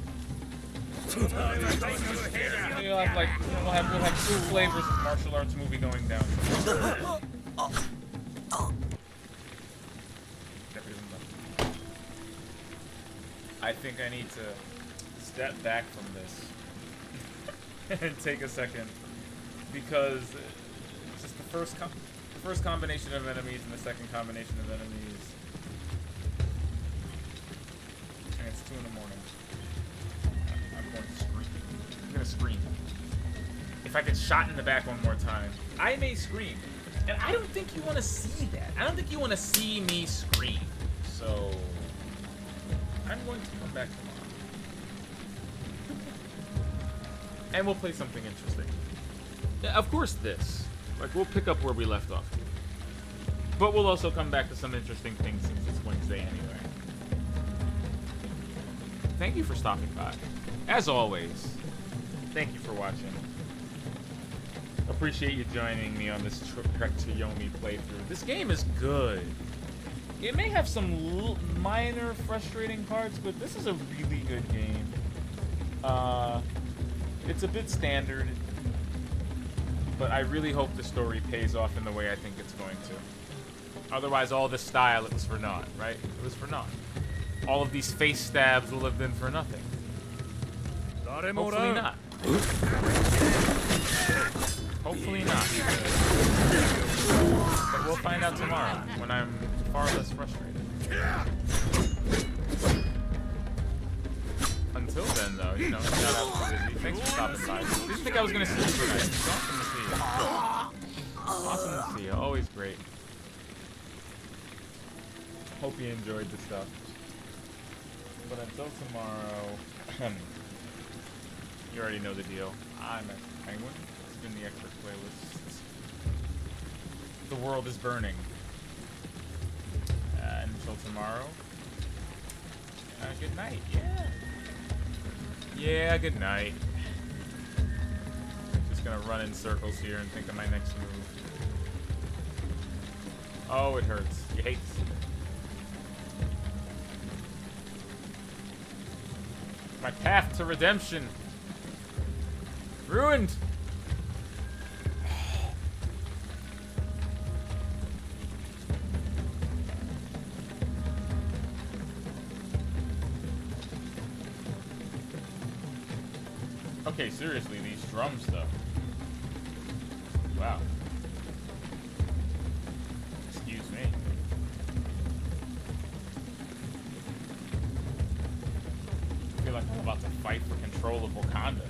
We'll have two flavors of martial arts movie going down. I think I need to step back from this and take a second, because it's just the first combination of enemies and the second combination of enemies, and it's 2 in the morning. I'm going to scream. I'm gonna scream. If I get shot in the back one more time, I may scream. And I don't think you want to see that. I don't think you want to see me scream. So I'm going to come back tomorrow. And we'll play something interesting. Of course this. Like, we'll pick up where we left off. But we'll also come back to some interesting things since it's Wednesday anyway. Thank you for stopping by. As always, thank you for watching. Appreciate you joining me on this Trek to Yomi playthrough. This game is good. It may have some minor frustrating parts, but this is a really good game. It's a bit standard, but I really hope the story pays off in the way I think it's going to. Otherwise, all this style, it was for naught, right? It was for naught. All of these face stabs will have been for nothing. Hopefully not. Hopefully not. But we'll find out tomorrow, when I'm far less frustrated. Until then, though, you know, shout out to Lizzie. Thanks for stopping by. Didn't think I was gonna see you tonight. It's awesome to see you. Awesome to see you. Always great. Hope you enjoyed the stuff. But until tomorrow, you already know the deal. I'm Extra Penguin. It's been the Extra Playlist. The world is burning. Until tomorrow. Good night. Yeah. Yeah, good night. Just gonna run in circles here and think of my next move. Oh, it hurts. You hate to see it. My path to redemption. Ruined. Okay, seriously, these drum stuff. Wow. Excuse me. I feel like I'm about to fight for control of Wakanda.